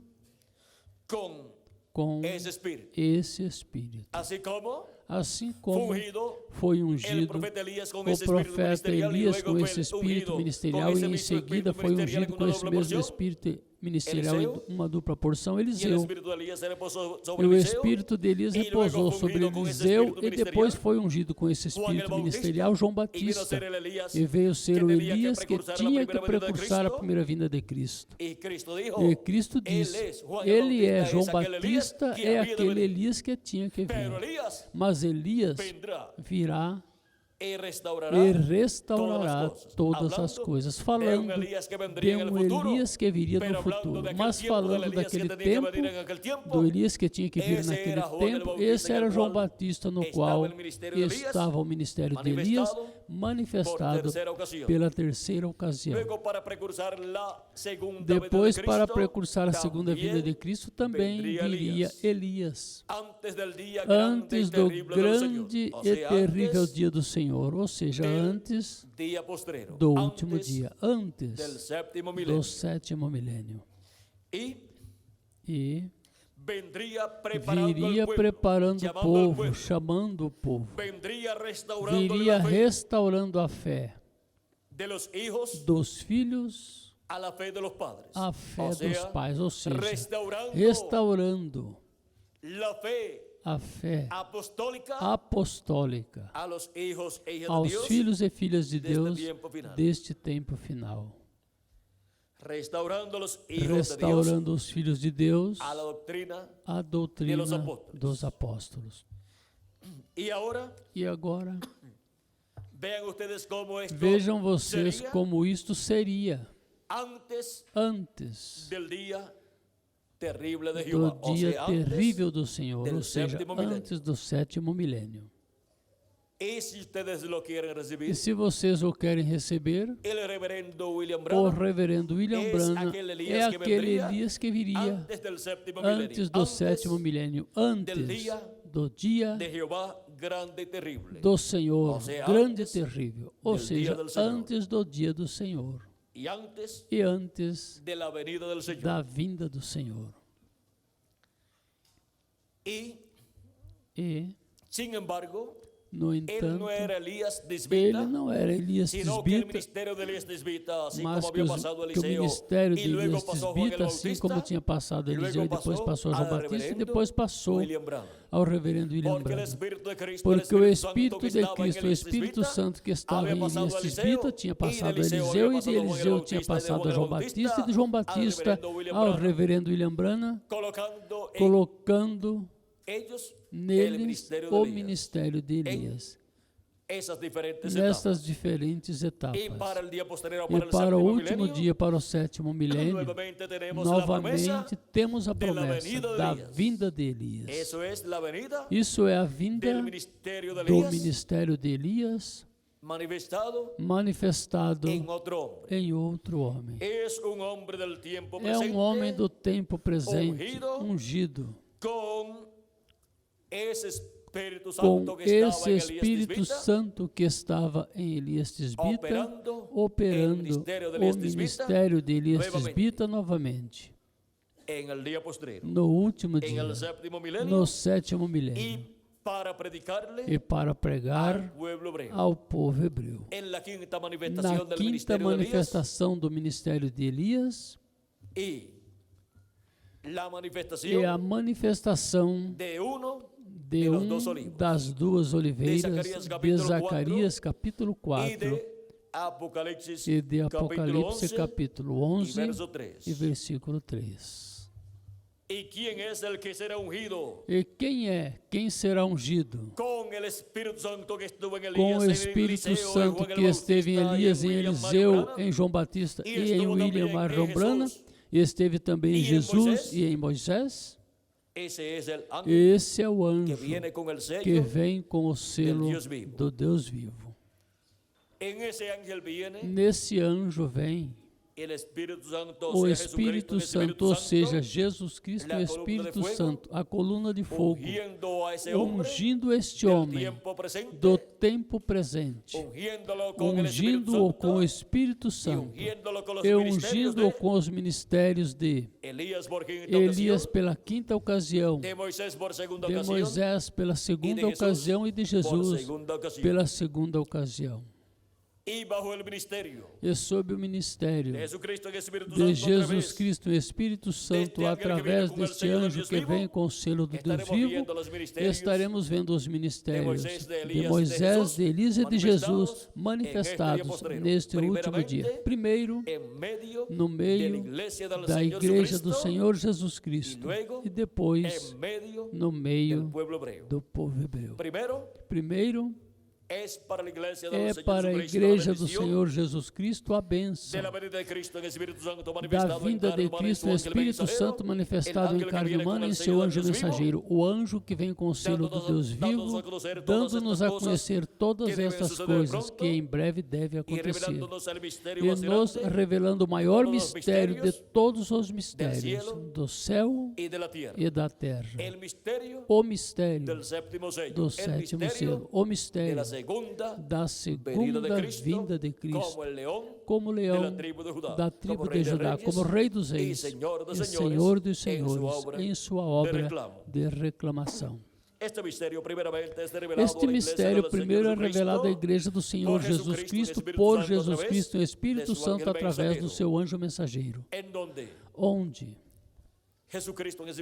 Speaker 2: con
Speaker 1: com
Speaker 2: ese espíritu,
Speaker 1: esse Espírito.
Speaker 2: así como
Speaker 1: Assim
Speaker 2: fue
Speaker 1: como
Speaker 2: ungido
Speaker 1: foi
Speaker 2: el
Speaker 1: ungido
Speaker 2: profeta Elías con
Speaker 1: o
Speaker 2: ese espíritu
Speaker 1: profeta
Speaker 2: ministerial, y
Speaker 1: Elias
Speaker 2: luego
Speaker 1: com
Speaker 2: fue
Speaker 1: esse espírito
Speaker 2: ungido
Speaker 1: ministerial
Speaker 2: con ese
Speaker 1: e em
Speaker 2: mismo
Speaker 1: seguida
Speaker 2: espíritu
Speaker 1: foi
Speaker 2: ministerial
Speaker 1: ungido
Speaker 2: en
Speaker 1: com
Speaker 2: una
Speaker 1: esse
Speaker 2: doble
Speaker 1: mesmo
Speaker 2: porción,
Speaker 1: espírito ministerial
Speaker 2: Eliseu,
Speaker 1: em uma dupla porção,
Speaker 2: y el
Speaker 1: Eliseu.
Speaker 2: espíritu de Elías se reposó
Speaker 1: E
Speaker 2: sobre
Speaker 1: o
Speaker 2: Eliseu,
Speaker 1: espírito de Elias
Speaker 2: e luego
Speaker 1: repousou
Speaker 2: foi
Speaker 1: sobre
Speaker 2: ungido com esse
Speaker 1: Eliseu
Speaker 2: espírito
Speaker 1: e depois
Speaker 2: ministerial,
Speaker 1: foi ungido com esse
Speaker 2: Juan el
Speaker 1: espírito
Speaker 2: Bautista,
Speaker 1: ministerial João
Speaker 2: y vino a
Speaker 1: Batista.
Speaker 2: ser el Elías
Speaker 1: E veio ser
Speaker 2: que
Speaker 1: o
Speaker 2: tenía
Speaker 1: Elias que
Speaker 2: precursar la
Speaker 1: tinha que
Speaker 2: primera venida de
Speaker 1: precursar a
Speaker 2: Cristo,
Speaker 1: primeira vinda de Cristo.
Speaker 2: y Cristo dijo,
Speaker 1: E Cristo
Speaker 2: él
Speaker 1: disse:
Speaker 2: es Juan el
Speaker 1: Ele é
Speaker 2: Bautista,
Speaker 1: João
Speaker 2: es aquel Elías
Speaker 1: Batista,
Speaker 2: que
Speaker 1: é
Speaker 2: había de
Speaker 1: aquele
Speaker 2: venir.
Speaker 1: Elias que tinha que
Speaker 2: Pero
Speaker 1: vir.
Speaker 2: Elías
Speaker 1: Mas Elias
Speaker 2: vendrá
Speaker 1: virá
Speaker 2: e restaurará
Speaker 1: e restaurará todas as
Speaker 2: Hablando
Speaker 1: coisas,
Speaker 2: de
Speaker 1: falando
Speaker 2: un Elías que
Speaker 1: de
Speaker 2: vendría en el
Speaker 1: um
Speaker 2: futuro,
Speaker 1: Elias que viria
Speaker 2: pero
Speaker 1: no
Speaker 2: hablando
Speaker 1: futuro,
Speaker 2: de aquel
Speaker 1: mas
Speaker 2: tiempo, del
Speaker 1: falando
Speaker 2: Elías que
Speaker 1: daquele
Speaker 2: tenía que
Speaker 1: tempo,
Speaker 2: venir en aquel tiempo,
Speaker 1: do Elias que tinha que vir
Speaker 2: esse
Speaker 1: naquele
Speaker 2: era João el
Speaker 1: tempo,
Speaker 2: Bautista,
Speaker 1: esse
Speaker 2: en el
Speaker 1: era João
Speaker 2: cual
Speaker 1: Batista, no
Speaker 2: estava
Speaker 1: qual
Speaker 2: el ministerio de Elías,
Speaker 1: estava o ministério de Elias manifestado
Speaker 2: por terceira ocasião.
Speaker 1: pela terceira ocasião.
Speaker 2: Luego, para precursar la segunda
Speaker 1: Depois,
Speaker 2: venida de
Speaker 1: para
Speaker 2: Cristo,
Speaker 1: precursar a segunda
Speaker 2: también
Speaker 1: vinda de Cristo, também
Speaker 2: vendría
Speaker 1: viria Elias.
Speaker 2: antes del día grande
Speaker 1: Antes
Speaker 2: y
Speaker 1: do
Speaker 2: terrible del Señor.
Speaker 1: grande
Speaker 2: O
Speaker 1: e
Speaker 2: sea,
Speaker 1: terrível
Speaker 2: antes
Speaker 1: dia do
Speaker 2: de
Speaker 1: Senhor. Senhor, ou seja, antes
Speaker 2: día postrero,
Speaker 1: do último
Speaker 2: antes
Speaker 1: dia, antes
Speaker 2: del séptimo
Speaker 1: do
Speaker 2: milenio.
Speaker 1: sétimo milênio. E
Speaker 2: Vendría preparando
Speaker 1: viria
Speaker 2: al pueblo,
Speaker 1: preparando o
Speaker 2: llamando al
Speaker 1: povo,
Speaker 2: pueblo.
Speaker 1: chamando o povo.
Speaker 2: Vendría restaurando
Speaker 1: Viria
Speaker 2: la fe
Speaker 1: restaurando a fé
Speaker 2: de los hijos
Speaker 1: dos filhos
Speaker 2: a la fe de los padres.
Speaker 1: à fé
Speaker 2: O
Speaker 1: dos
Speaker 2: sea,
Speaker 1: pais, ou seja,
Speaker 2: restaurando
Speaker 1: restaurando
Speaker 2: la fe
Speaker 1: a fé
Speaker 2: apostólica
Speaker 1: apostólica
Speaker 2: a los hijos e hijas de
Speaker 1: aos
Speaker 2: Dios,
Speaker 1: filhos e filhas de
Speaker 2: deste
Speaker 1: Deus
Speaker 2: tiempo final.
Speaker 1: deste tempo final.
Speaker 2: Restaurando los hijos de Dios
Speaker 1: Restaurando os filhos de Deus
Speaker 2: a la doctrina.
Speaker 1: a doutrina
Speaker 2: los apóstoles.
Speaker 1: dos apóstolos.
Speaker 2: Y ahora,
Speaker 1: E agora,
Speaker 2: vean ustedes cómo esto
Speaker 1: vejam vocês
Speaker 2: sería
Speaker 1: como isto seria
Speaker 2: antes
Speaker 1: antes
Speaker 2: del día terrible de
Speaker 1: do
Speaker 2: Jehová. O
Speaker 1: dia
Speaker 2: sea, antes
Speaker 1: terrível do Senhor,
Speaker 2: del
Speaker 1: ou seja,
Speaker 2: séptimo milênio.
Speaker 1: antes do sétimo milênio.
Speaker 2: Y si ustedes lo quieren recibir,
Speaker 1: E se vocês o querem receber,
Speaker 2: el reverendo William
Speaker 1: o
Speaker 2: Branham
Speaker 1: reverendo William
Speaker 2: es
Speaker 1: Branham
Speaker 2: aquel Elías
Speaker 1: é
Speaker 2: que
Speaker 1: aquele
Speaker 2: vendría
Speaker 1: Elias que viria
Speaker 2: antes del séptimo
Speaker 1: antes
Speaker 2: milenio,
Speaker 1: do sétimo milênio, antes
Speaker 2: dia
Speaker 1: do dia
Speaker 2: de Jehová grande y terrible.
Speaker 1: do Senhor,
Speaker 2: Ou seja,
Speaker 1: grande e
Speaker 2: antes
Speaker 1: terrível, ou
Speaker 2: del
Speaker 1: seja,
Speaker 2: dia del Senhor.
Speaker 1: antes do dia do Senhor
Speaker 2: Y antes
Speaker 1: e antes
Speaker 2: de la venida del Señor.
Speaker 1: da vinda do Senhor.
Speaker 2: Y,
Speaker 1: E,
Speaker 2: sin embargo,
Speaker 1: no
Speaker 2: él
Speaker 1: entanto,
Speaker 2: no era Elías
Speaker 1: ele
Speaker 2: Tisbita,
Speaker 1: não era Elias
Speaker 2: sino que el
Speaker 1: Tisbita,
Speaker 2: ministerio de Elías Tisbita, así
Speaker 1: mas
Speaker 2: como
Speaker 1: que,
Speaker 2: había pasado
Speaker 1: que o
Speaker 2: Eliseo,
Speaker 1: ministério de
Speaker 2: y luego
Speaker 1: Elias
Speaker 2: pasó Juan el
Speaker 1: Tisbita, assim como
Speaker 2: Bautista,
Speaker 1: tinha passado
Speaker 2: y
Speaker 1: Eliseu
Speaker 2: luego
Speaker 1: e depois
Speaker 2: pasó
Speaker 1: passou João
Speaker 2: al
Speaker 1: Batista e
Speaker 2: reverendo
Speaker 1: depois passou
Speaker 2: William Branham.
Speaker 1: ao reverendo William
Speaker 2: Porque el
Speaker 1: Branham.
Speaker 2: Espíritu de Cristo,
Speaker 1: Porque o Espírito
Speaker 2: que
Speaker 1: de
Speaker 2: estaba en
Speaker 1: Cristo, o
Speaker 2: Elías
Speaker 1: Espírito
Speaker 2: Tisbita,
Speaker 1: Santo que estava
Speaker 2: había
Speaker 1: em
Speaker 2: pasado
Speaker 1: Elias
Speaker 2: a
Speaker 1: Tisbita tinha
Speaker 2: y de
Speaker 1: passado a
Speaker 2: Eliseo
Speaker 1: Eliseu
Speaker 2: había
Speaker 1: e de
Speaker 2: pasado a Juan el
Speaker 1: Eliseu tinha
Speaker 2: Bautista,
Speaker 1: passado a
Speaker 2: Juan el
Speaker 1: João Batista e de João
Speaker 2: Bautista
Speaker 1: Batista
Speaker 2: al reverendo William
Speaker 1: ao
Speaker 2: Branham,
Speaker 1: reverendo William Branham,
Speaker 2: colocando en
Speaker 1: colocando
Speaker 2: ellos el
Speaker 1: neles
Speaker 2: ministerio de
Speaker 1: o
Speaker 2: Elías.
Speaker 1: ministério de Elias,
Speaker 2: Esas diferentes
Speaker 1: nessas
Speaker 2: etapas.
Speaker 1: diferentes etapas.
Speaker 2: Y para el día posterior,
Speaker 1: E
Speaker 2: para el
Speaker 1: para o
Speaker 2: séptimo
Speaker 1: último
Speaker 2: milenio,
Speaker 1: dia, para o sétimo milênio,
Speaker 2: nuevamente tenemos la promesa.
Speaker 1: novamente temos a
Speaker 2: de la
Speaker 1: promessa
Speaker 2: venida de
Speaker 1: da
Speaker 2: Elias.
Speaker 1: vinda de Elias.
Speaker 2: Eso es la venida
Speaker 1: Isso é a vinda
Speaker 2: del ministerio de
Speaker 1: do
Speaker 2: Elías
Speaker 1: ministério de Elias
Speaker 2: manifestado
Speaker 1: manifestado
Speaker 2: en otro hombre.
Speaker 1: em outro homem.
Speaker 2: Es un hombre del tiempo
Speaker 1: É
Speaker 2: presente
Speaker 1: um homem do tempo presente,
Speaker 2: ungido
Speaker 1: ungido,
Speaker 2: con ese Espíritu
Speaker 1: com
Speaker 2: Santo que estaba
Speaker 1: esse
Speaker 2: en Elías
Speaker 1: Espírito
Speaker 2: Tisbita,
Speaker 1: Santo que estava em Elias Tisbita,
Speaker 2: operando
Speaker 1: operando
Speaker 2: el ministerio de
Speaker 1: o
Speaker 2: Elias Tisbita
Speaker 1: ministério de Elias
Speaker 2: nuevamente.
Speaker 1: Tisbita novamente,
Speaker 2: en el día postrero,
Speaker 1: no último
Speaker 2: en
Speaker 1: dia,
Speaker 2: el séptimo milenio,
Speaker 1: no sétimo milênio,
Speaker 2: y para predicarle
Speaker 1: e para
Speaker 2: al
Speaker 1: pregar
Speaker 2: pueblo hebreo.
Speaker 1: ao povo hebreu.
Speaker 2: En la quinta
Speaker 1: Na
Speaker 2: manifestación del
Speaker 1: quinta
Speaker 2: ministerio de Elías
Speaker 1: manifestação do ministério de Elias,
Speaker 2: y la
Speaker 1: é a
Speaker 2: manifestación
Speaker 1: manifestação
Speaker 2: de uno
Speaker 1: de
Speaker 2: los dos olivos.
Speaker 1: das duas oliveiras
Speaker 2: Zacarias
Speaker 1: de
Speaker 2: capítulo
Speaker 1: Zacarias capítulo
Speaker 2: y
Speaker 1: 4
Speaker 2: de Apocalipsis
Speaker 1: e de
Speaker 2: capítulo
Speaker 1: Apocalipse
Speaker 2: 11
Speaker 1: capítulo
Speaker 2: y
Speaker 1: 11
Speaker 2: verso 3.
Speaker 1: e versículo 3.
Speaker 2: ¿Y quién es el que será ungido
Speaker 1: E quem será ungido?
Speaker 2: con el Espíritu Santo que estuvo en
Speaker 1: Com
Speaker 2: Elías,
Speaker 1: o
Speaker 2: en
Speaker 1: Espírito
Speaker 2: Eliseo, en
Speaker 1: Santo
Speaker 2: Juan el
Speaker 1: que esteve em
Speaker 2: Bautista, y
Speaker 1: Elias,
Speaker 2: en
Speaker 1: em
Speaker 2: William
Speaker 1: Eliseu,
Speaker 2: Marion Branham,
Speaker 1: em João Batista
Speaker 2: e
Speaker 1: e em
Speaker 2: estuvo
Speaker 1: William
Speaker 2: também
Speaker 1: Marion
Speaker 2: em
Speaker 1: Branham,
Speaker 2: Jesus,
Speaker 1: e esteve também em
Speaker 2: e em
Speaker 1: Jesus
Speaker 2: Moisés.
Speaker 1: e em Moisés?
Speaker 2: Ese es el ángel
Speaker 1: Esse é o
Speaker 2: que
Speaker 1: anjo
Speaker 2: viene con el sello.
Speaker 1: que vem com o selo
Speaker 2: Deus vivo.
Speaker 1: do Deus vivo.
Speaker 2: En ese ángel viene
Speaker 1: Nesse anjo vem
Speaker 2: el Espíritu Santo,
Speaker 1: o
Speaker 2: sea
Speaker 1: Espírito
Speaker 2: Jesucristo, el
Speaker 1: Santo,
Speaker 2: Espíritu
Speaker 1: ou
Speaker 2: Santo,
Speaker 1: seja, Jesus Cristo e o
Speaker 2: la columna de
Speaker 1: Espírito
Speaker 2: fuego,
Speaker 1: Santo, a coluna de fogo,
Speaker 2: ungiendo a ese hombre
Speaker 1: ungindo este
Speaker 2: del
Speaker 1: homem
Speaker 2: tiempo presente,
Speaker 1: do tempo presente,
Speaker 2: ungiéndolo con el Espíritu
Speaker 1: ungindo-o
Speaker 2: Santo,
Speaker 1: com o Espírito
Speaker 2: y
Speaker 1: Santo
Speaker 2: ungiéndolo con los
Speaker 1: e
Speaker 2: ministerios
Speaker 1: ungindo-o
Speaker 2: de
Speaker 1: com os ministérios de
Speaker 2: Elías por quinta
Speaker 1: Elias
Speaker 2: ocasión,
Speaker 1: pela quinta ocasião,
Speaker 2: de Moisés por segunda
Speaker 1: de
Speaker 2: ocasión,
Speaker 1: Moisés pela segunda
Speaker 2: Jesus
Speaker 1: ocasião e de
Speaker 2: por
Speaker 1: Jesus
Speaker 2: segunda ocasión.
Speaker 1: pela segunda ocasião.
Speaker 2: Y bajo el ministerio
Speaker 1: E sob o ministério
Speaker 2: de Jesucristo en Espíritu
Speaker 1: de
Speaker 2: Santo otra
Speaker 1: Jesus
Speaker 2: vez,
Speaker 1: Cristo e Espírito Santo,
Speaker 2: ángel que
Speaker 1: através
Speaker 2: viene com o
Speaker 1: deste
Speaker 2: selo do
Speaker 1: anjo
Speaker 2: Deus
Speaker 1: que
Speaker 2: vivo,
Speaker 1: vem com o selo do Deus
Speaker 2: estaremos
Speaker 1: vivo,
Speaker 2: viendo los ministerios
Speaker 1: estaremos vendo os ministérios
Speaker 2: Moisés, de Elias
Speaker 1: de
Speaker 2: e de
Speaker 1: Moisés,
Speaker 2: Jesus
Speaker 1: de Elias e de Jesus
Speaker 2: manifestados
Speaker 1: manifestados
Speaker 2: postrero.
Speaker 1: neste último dia.
Speaker 2: Primeiramente,
Speaker 1: Primeiro,
Speaker 2: en medio
Speaker 1: no meio
Speaker 2: iglesia del
Speaker 1: da
Speaker 2: Señor
Speaker 1: Igreja do
Speaker 2: Jesucristo,
Speaker 1: Senhor Jesus Cristo,
Speaker 2: luego,
Speaker 1: e depois
Speaker 2: en medio
Speaker 1: no
Speaker 2: del
Speaker 1: meio
Speaker 2: pueblo hebreo.
Speaker 1: do povo hebreu.
Speaker 2: Primero,
Speaker 1: Primeiro,
Speaker 2: es para la iglesia del
Speaker 1: é
Speaker 2: Señor
Speaker 1: para a
Speaker 2: Jesucristo
Speaker 1: Igreja
Speaker 2: la
Speaker 1: do
Speaker 2: bendición
Speaker 1: Senhor Jesus Cristo a
Speaker 2: de
Speaker 1: bênção
Speaker 2: la venida de Cristo en Espíritu Santo
Speaker 1: da
Speaker 2: manifestado en
Speaker 1: vinda
Speaker 2: carne
Speaker 1: de
Speaker 2: humana en
Speaker 1: Cristo,
Speaker 2: su
Speaker 1: o
Speaker 2: ángel
Speaker 1: Espírito
Speaker 2: mensajero,
Speaker 1: Santo manifestado
Speaker 2: el
Speaker 1: em
Speaker 2: ángel que
Speaker 1: carne
Speaker 2: viene
Speaker 1: humana
Speaker 2: con
Speaker 1: em
Speaker 2: el
Speaker 1: seu
Speaker 2: sello del
Speaker 1: anjo
Speaker 2: Dios vivo,
Speaker 1: mensageiro, o anjo que vem com o selo do Deus vivo, dando-nos a conhecer todas estas coisas que em breve deve
Speaker 2: y
Speaker 1: acontecer,
Speaker 2: revelándonos el misterio
Speaker 1: e
Speaker 2: más
Speaker 1: nos
Speaker 2: grande
Speaker 1: revelando o maior
Speaker 2: todos os
Speaker 1: mistério de
Speaker 2: mistérios
Speaker 1: todos os mistérios
Speaker 2: cielo
Speaker 1: do céu
Speaker 2: y de la tierra.
Speaker 1: e da terra.
Speaker 2: El misterio
Speaker 1: O mistério
Speaker 2: del séptimo sello,
Speaker 1: do
Speaker 2: el
Speaker 1: sétimo
Speaker 2: misterio
Speaker 1: selo, o
Speaker 2: de
Speaker 1: mistério
Speaker 2: la
Speaker 1: da segunda vinda de Cristo, como leão da tribo de Judá, como Rei dos Reis e Senhor dos Senhores, em sua obra de reclamação. Este mistério primeiro é revelado à Igreja do Senhor Jesus Cristo por Jesus Cristo e o Espírito Santo através do seu anjo mensageiro, onde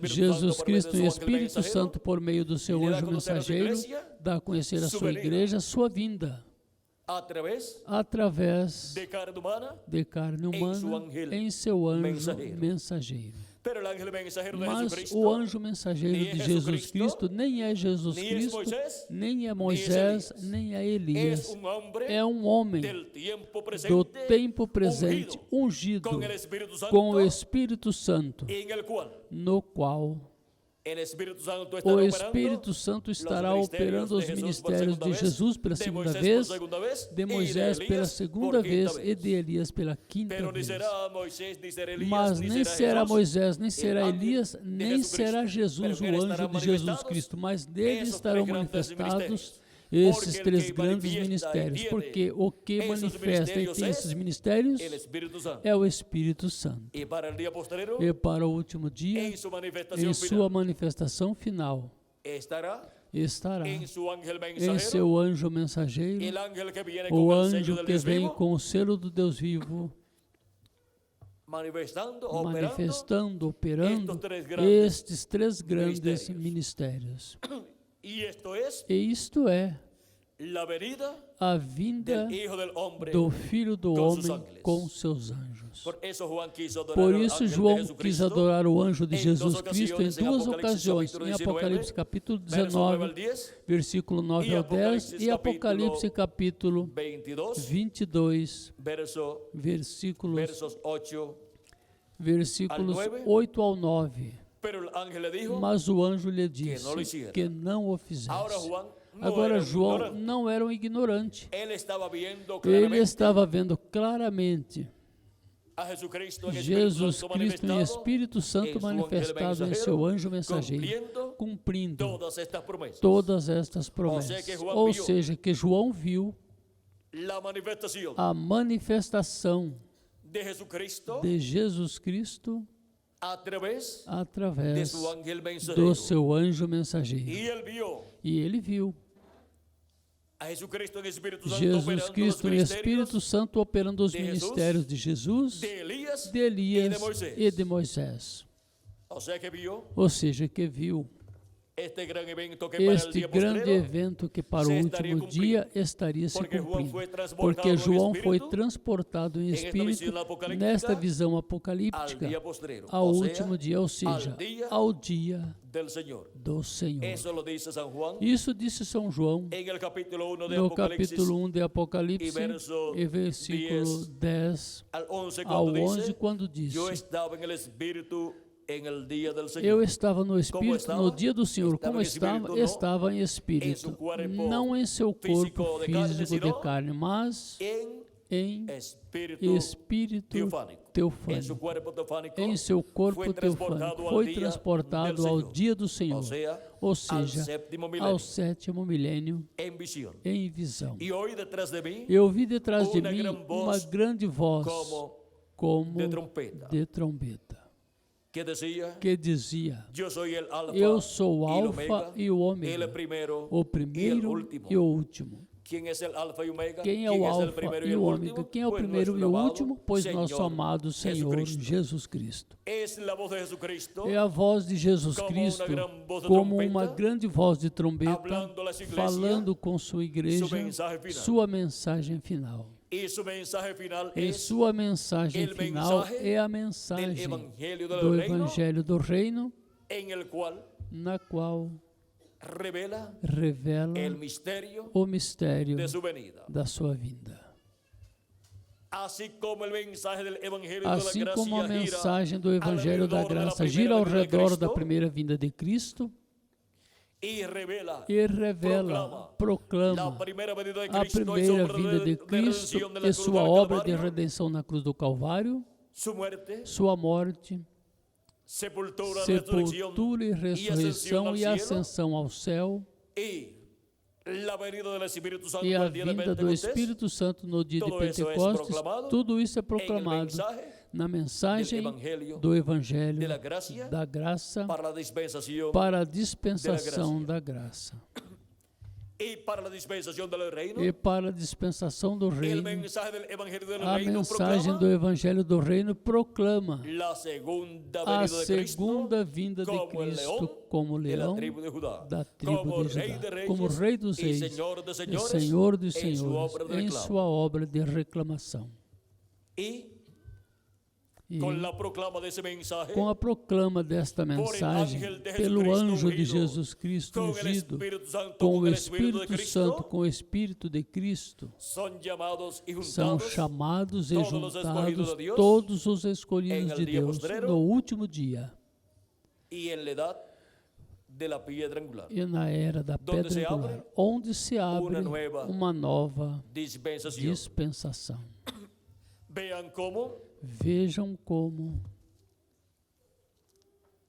Speaker 1: Jesus Cristo e o Espírito Santo, por meio do seu anjo mensageiro, dá a conhecer a sua igreja sua vinda, através de carne humana em seu anjo mensageiro. Mas o anjo mensageiro de Jesus Cristo nem é Jesus Cristo, nem é Moisés, nem é Elias. É um homem do tempo presente, ungido com o Espírito Santo, no qual o Espírito Santo estará operando os ministérios de Jesus pela segunda vez, de Moisés pela segunda vez e de Elias pela quinta vez. Mas nem será Moisés, nem será Elias, nem será Jesus, o anjo de Jesus Cristo, mas nele estarão manifestados esses três grandes ministérios, porque o que manifesta e tem esses ministérios é o Espírito Santo. E para o último dia, em sua manifestação final, estará em seu anjo mensageiro, o anjo que vem com o selo do Deus vivo, manifestando, operando estes três grandes ministérios. E isto é a vinda do Filho do Homem com seus anjos. Por isso João quis adorar o anjo de Jesus Cristo em duas ocasiões, em Apocalipse capítulo 19, versículo 9 ao 10, e Apocalipse capítulo 22, versículos 8 ao 9. Mas o anjo lhe disse que não o fizesse. Agora João não era um ignorante. Ele estava vendo claramente Jesus Cristo em Espírito Santo manifestado em seu anjo mensageiro, cumprindo todas estas promessas. Ou seja, que João viu a manifestação de Jesus Cristo através do seu anjo mensageiro. E ele viu Jesus Cristo em Espírito Santo operando os ministérios de Jesus, de Elias e de Moisés. Ou seja, que viu este grande evento que para o último dia estaria se cumprindo, porque João foi transportado em espírito nesta visão apocalíptica ao último dia, ou seja, ao dia do Senhor. Isso disse São João no capítulo 1 de Apocalipse, e versículo 10 ao 11, quando disse: eu estava no Espírito no dia do Senhor. Como estava? Estava em Espírito, não em seu corpo físico de carne, mas em Espírito teofânico. Em seu corpo teofânico. Foi transportado ao dia do Senhor, ou seja, ao sétimo milênio, em visão. Eu ouvi detrás de mim uma grande voz, como de trombeta, que dizia: eu sou o Alfa e o Ômega, o primeiro e o último. Quem é o Alfa e o Ômega? Quem é o primeiro e o último? Pois nosso amado Senhor Jesus Cristo. É a voz de Jesus Cristo, como uma grande voz de trombeta, falando com sua igreja sua mensagem final. E sua mensagem final é a mensagem do Evangelho do Reino, na qual revela o mistério da sua vinda. Assim como a mensagem do Evangelho da Graça gira ao redor da primeira vinda de Cristo, e revela, proclama a primeira vinda de Cristo e sua obra de redenção na cruz do Calvário, sua morte, sepultura e ressurreição e ascensão ao céu, e
Speaker 2: la venida del Espíritu Santo
Speaker 1: e
Speaker 2: en
Speaker 1: a
Speaker 2: el día de
Speaker 1: vinda do
Speaker 2: Pentecostés,
Speaker 1: Espírito Santo no dia de
Speaker 2: Todo isso é
Speaker 1: Pentecostes,
Speaker 2: proclamado
Speaker 1: tudo isso é
Speaker 2: en el
Speaker 1: proclamado
Speaker 2: mensaje
Speaker 1: na mensagem
Speaker 2: del Evangelio
Speaker 1: do Evangelho
Speaker 2: de la gracia
Speaker 1: da graça
Speaker 2: para la dispensación
Speaker 1: para a dispensação
Speaker 2: gracia.
Speaker 1: da graça
Speaker 2: y para la dispensación del reino.
Speaker 1: e para a dispensação do
Speaker 2: El
Speaker 1: reino.
Speaker 2: mensaje del Evangelio del
Speaker 1: A
Speaker 2: reino
Speaker 1: mensagem
Speaker 2: proclama
Speaker 1: do Evangelho do Reino proclama
Speaker 2: la segunda
Speaker 1: a
Speaker 2: venida de Cristo
Speaker 1: segunda vinda de
Speaker 2: como el
Speaker 1: Cristo
Speaker 2: león
Speaker 1: como
Speaker 2: de la
Speaker 1: leão
Speaker 2: tribu de Judá,
Speaker 1: da tribo
Speaker 2: como
Speaker 1: de
Speaker 2: rey de
Speaker 1: Judá,
Speaker 2: reyes
Speaker 1: como Rei dos
Speaker 2: y
Speaker 1: Reis
Speaker 2: Señor de
Speaker 1: e
Speaker 2: señores
Speaker 1: Senhor dos
Speaker 2: en su
Speaker 1: Senhores,
Speaker 2: obra de
Speaker 1: em
Speaker 2: reclamo.
Speaker 1: sua obra de reclamação.
Speaker 2: Y
Speaker 1: E
Speaker 2: con la proclama de ese mensaje,
Speaker 1: com a proclama desta mensagem,
Speaker 2: ángel de
Speaker 1: pelo
Speaker 2: Jesucristo
Speaker 1: anjo de
Speaker 2: ungido,
Speaker 1: Jesus Cristo
Speaker 2: con el
Speaker 1: ungido,
Speaker 2: Espíritu Santo,
Speaker 1: com
Speaker 2: con
Speaker 1: o
Speaker 2: el Espíritu de
Speaker 1: Espírito
Speaker 2: Cristo,
Speaker 1: Santo, com o Espírito de Cristo,
Speaker 2: son llamados y
Speaker 1: são
Speaker 2: juntados
Speaker 1: chamados e
Speaker 2: todos os escolhidos
Speaker 1: juntados
Speaker 2: de Deus,
Speaker 1: todos os
Speaker 2: em
Speaker 1: escolhidos
Speaker 2: el
Speaker 1: de
Speaker 2: dia
Speaker 1: Deus
Speaker 2: postrero,
Speaker 1: no último dia
Speaker 2: y en la edad de la piedra angular.
Speaker 1: e na era da
Speaker 2: Donde
Speaker 1: pedra
Speaker 2: se
Speaker 1: angular,
Speaker 2: abre
Speaker 1: onde se abre
Speaker 2: uma nova
Speaker 1: uma nova
Speaker 2: Dispensación.
Speaker 1: dispensação.
Speaker 2: Vean cómo
Speaker 1: Vejam como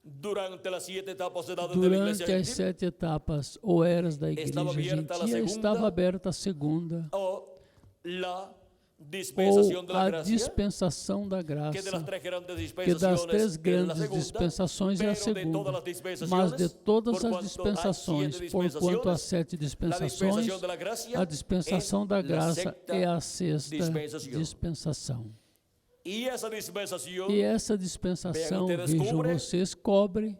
Speaker 2: durante las 7 etapas de edades de la iglesia
Speaker 1: durante as
Speaker 2: gentil,
Speaker 1: 7 etapas ou eras da
Speaker 2: Estava
Speaker 1: igreja
Speaker 2: aberta a
Speaker 1: gentia
Speaker 2: segunda,
Speaker 1: estava aberta a segunda
Speaker 2: o la dispensación
Speaker 1: ou
Speaker 2: de la
Speaker 1: a
Speaker 2: gracia,
Speaker 1: dispensação da
Speaker 2: que de las
Speaker 1: graça,
Speaker 2: tres grandes
Speaker 1: que das três
Speaker 2: dispensaciones es la
Speaker 1: grandes
Speaker 2: segunda,
Speaker 1: dispensações é a
Speaker 2: pero de todas
Speaker 1: segunda,
Speaker 2: las dispensaciones,
Speaker 1: mas de todas
Speaker 2: por
Speaker 1: as
Speaker 2: cuanto
Speaker 1: dispensações,
Speaker 2: hay 7
Speaker 1: por quanto há
Speaker 2: dispensaciones,
Speaker 1: 7
Speaker 2: la
Speaker 1: dispensações,
Speaker 2: dispensación de la gracia
Speaker 1: a dispensação
Speaker 2: es
Speaker 1: da
Speaker 2: la
Speaker 1: graça
Speaker 2: sexta
Speaker 1: é a sexta
Speaker 2: dispensación.
Speaker 1: dispensação.
Speaker 2: Y esa dispensación,
Speaker 1: E essa dispensação,
Speaker 2: Vean, ustedes
Speaker 1: vejam
Speaker 2: cobre
Speaker 1: vocês, cobre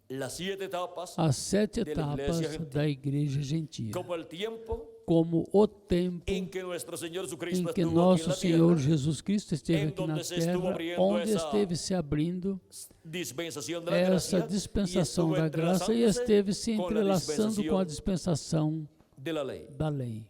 Speaker 2: las 7 etapas,
Speaker 1: as 7
Speaker 2: de la iglesia
Speaker 1: etapas
Speaker 2: gentil.
Speaker 1: da igreja gentia,
Speaker 2: como el tiempo
Speaker 1: como o tempo
Speaker 2: en que nuestro Señor
Speaker 1: em
Speaker 2: Jesucristo
Speaker 1: que
Speaker 2: estuvo aquí en
Speaker 1: nosso
Speaker 2: la
Speaker 1: Senhor
Speaker 2: tierra,
Speaker 1: Jesus Cristo esteve
Speaker 2: em
Speaker 1: aqui na
Speaker 2: donde se estuvo
Speaker 1: terra,
Speaker 2: abrindo
Speaker 1: onde
Speaker 2: essa
Speaker 1: esteve se abrindo
Speaker 2: dispensación de la
Speaker 1: essa
Speaker 2: gracia,
Speaker 1: dispensação
Speaker 2: y estuvo
Speaker 1: da graça e
Speaker 2: entrelazándose
Speaker 1: esteve se
Speaker 2: con la
Speaker 1: entrelaçando com a
Speaker 2: dispensación
Speaker 1: dispensação
Speaker 2: de la ley.
Speaker 1: da lei.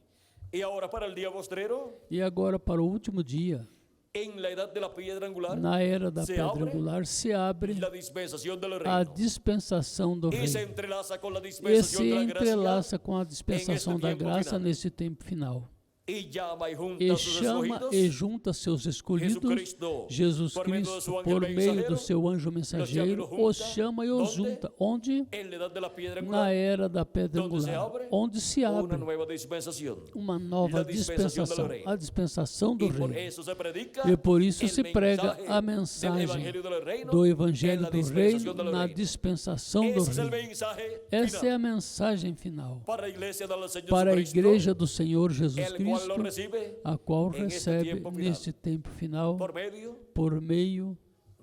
Speaker 2: Y ahora para el día postrero,
Speaker 1: E agora, para o último dia,
Speaker 2: en la edad de la piedra angular,
Speaker 1: na era da
Speaker 2: se
Speaker 1: pedra
Speaker 2: abre
Speaker 1: angular, se abre
Speaker 2: la dispensación del
Speaker 1: a
Speaker 2: reino.
Speaker 1: dispensação do
Speaker 2: Y se
Speaker 1: reino.
Speaker 2: entrelaza con la
Speaker 1: E
Speaker 2: dispensación
Speaker 1: se
Speaker 2: de la gracia
Speaker 1: entrelaça com a dispensação da
Speaker 2: tempo
Speaker 1: graça
Speaker 2: final.
Speaker 1: nesse tempo final.
Speaker 2: y llama y junta
Speaker 1: E
Speaker 2: a sus
Speaker 1: chama
Speaker 2: escogidos.
Speaker 1: e junta seus escolhidos,
Speaker 2: Jesucristo,
Speaker 1: Jesus
Speaker 2: por meio do
Speaker 1: Cristo,
Speaker 2: seu anjo
Speaker 1: por meio
Speaker 2: mensageiro,
Speaker 1: do seu anjo mensageiro, os chama e os junta. Onde?
Speaker 2: En la edad de la piedra
Speaker 1: Na
Speaker 2: angular,
Speaker 1: era da pedra
Speaker 2: donde se
Speaker 1: angular,
Speaker 2: abre
Speaker 1: onde se
Speaker 2: una
Speaker 1: abre
Speaker 2: nueva dispensación.
Speaker 1: uma nova
Speaker 2: La dispensación
Speaker 1: dispensação,
Speaker 2: del reino.
Speaker 1: a dispensação do
Speaker 2: Y por
Speaker 1: reino.
Speaker 2: eso se predica
Speaker 1: E por isso
Speaker 2: el
Speaker 1: se prega
Speaker 2: mensaje
Speaker 1: a
Speaker 2: del
Speaker 1: mensagem
Speaker 2: evangelio del reino
Speaker 1: do
Speaker 2: en
Speaker 1: Evangelho
Speaker 2: la
Speaker 1: do
Speaker 2: dispensación
Speaker 1: Reino
Speaker 2: del
Speaker 1: na
Speaker 2: reino.
Speaker 1: dispensação do
Speaker 2: Ese es el
Speaker 1: Reino.
Speaker 2: mensaje
Speaker 1: Essa é
Speaker 2: final
Speaker 1: a mensagem final
Speaker 2: para a iglesia del Señor
Speaker 1: para a
Speaker 2: Jesucristo,
Speaker 1: Igreja do Senhor Jesus
Speaker 2: el cual lo
Speaker 1: Cristo,
Speaker 2: recibe
Speaker 1: a qual
Speaker 2: en este
Speaker 1: recebe
Speaker 2: tiempo final.
Speaker 1: neste tempo final
Speaker 2: por medio
Speaker 1: por meio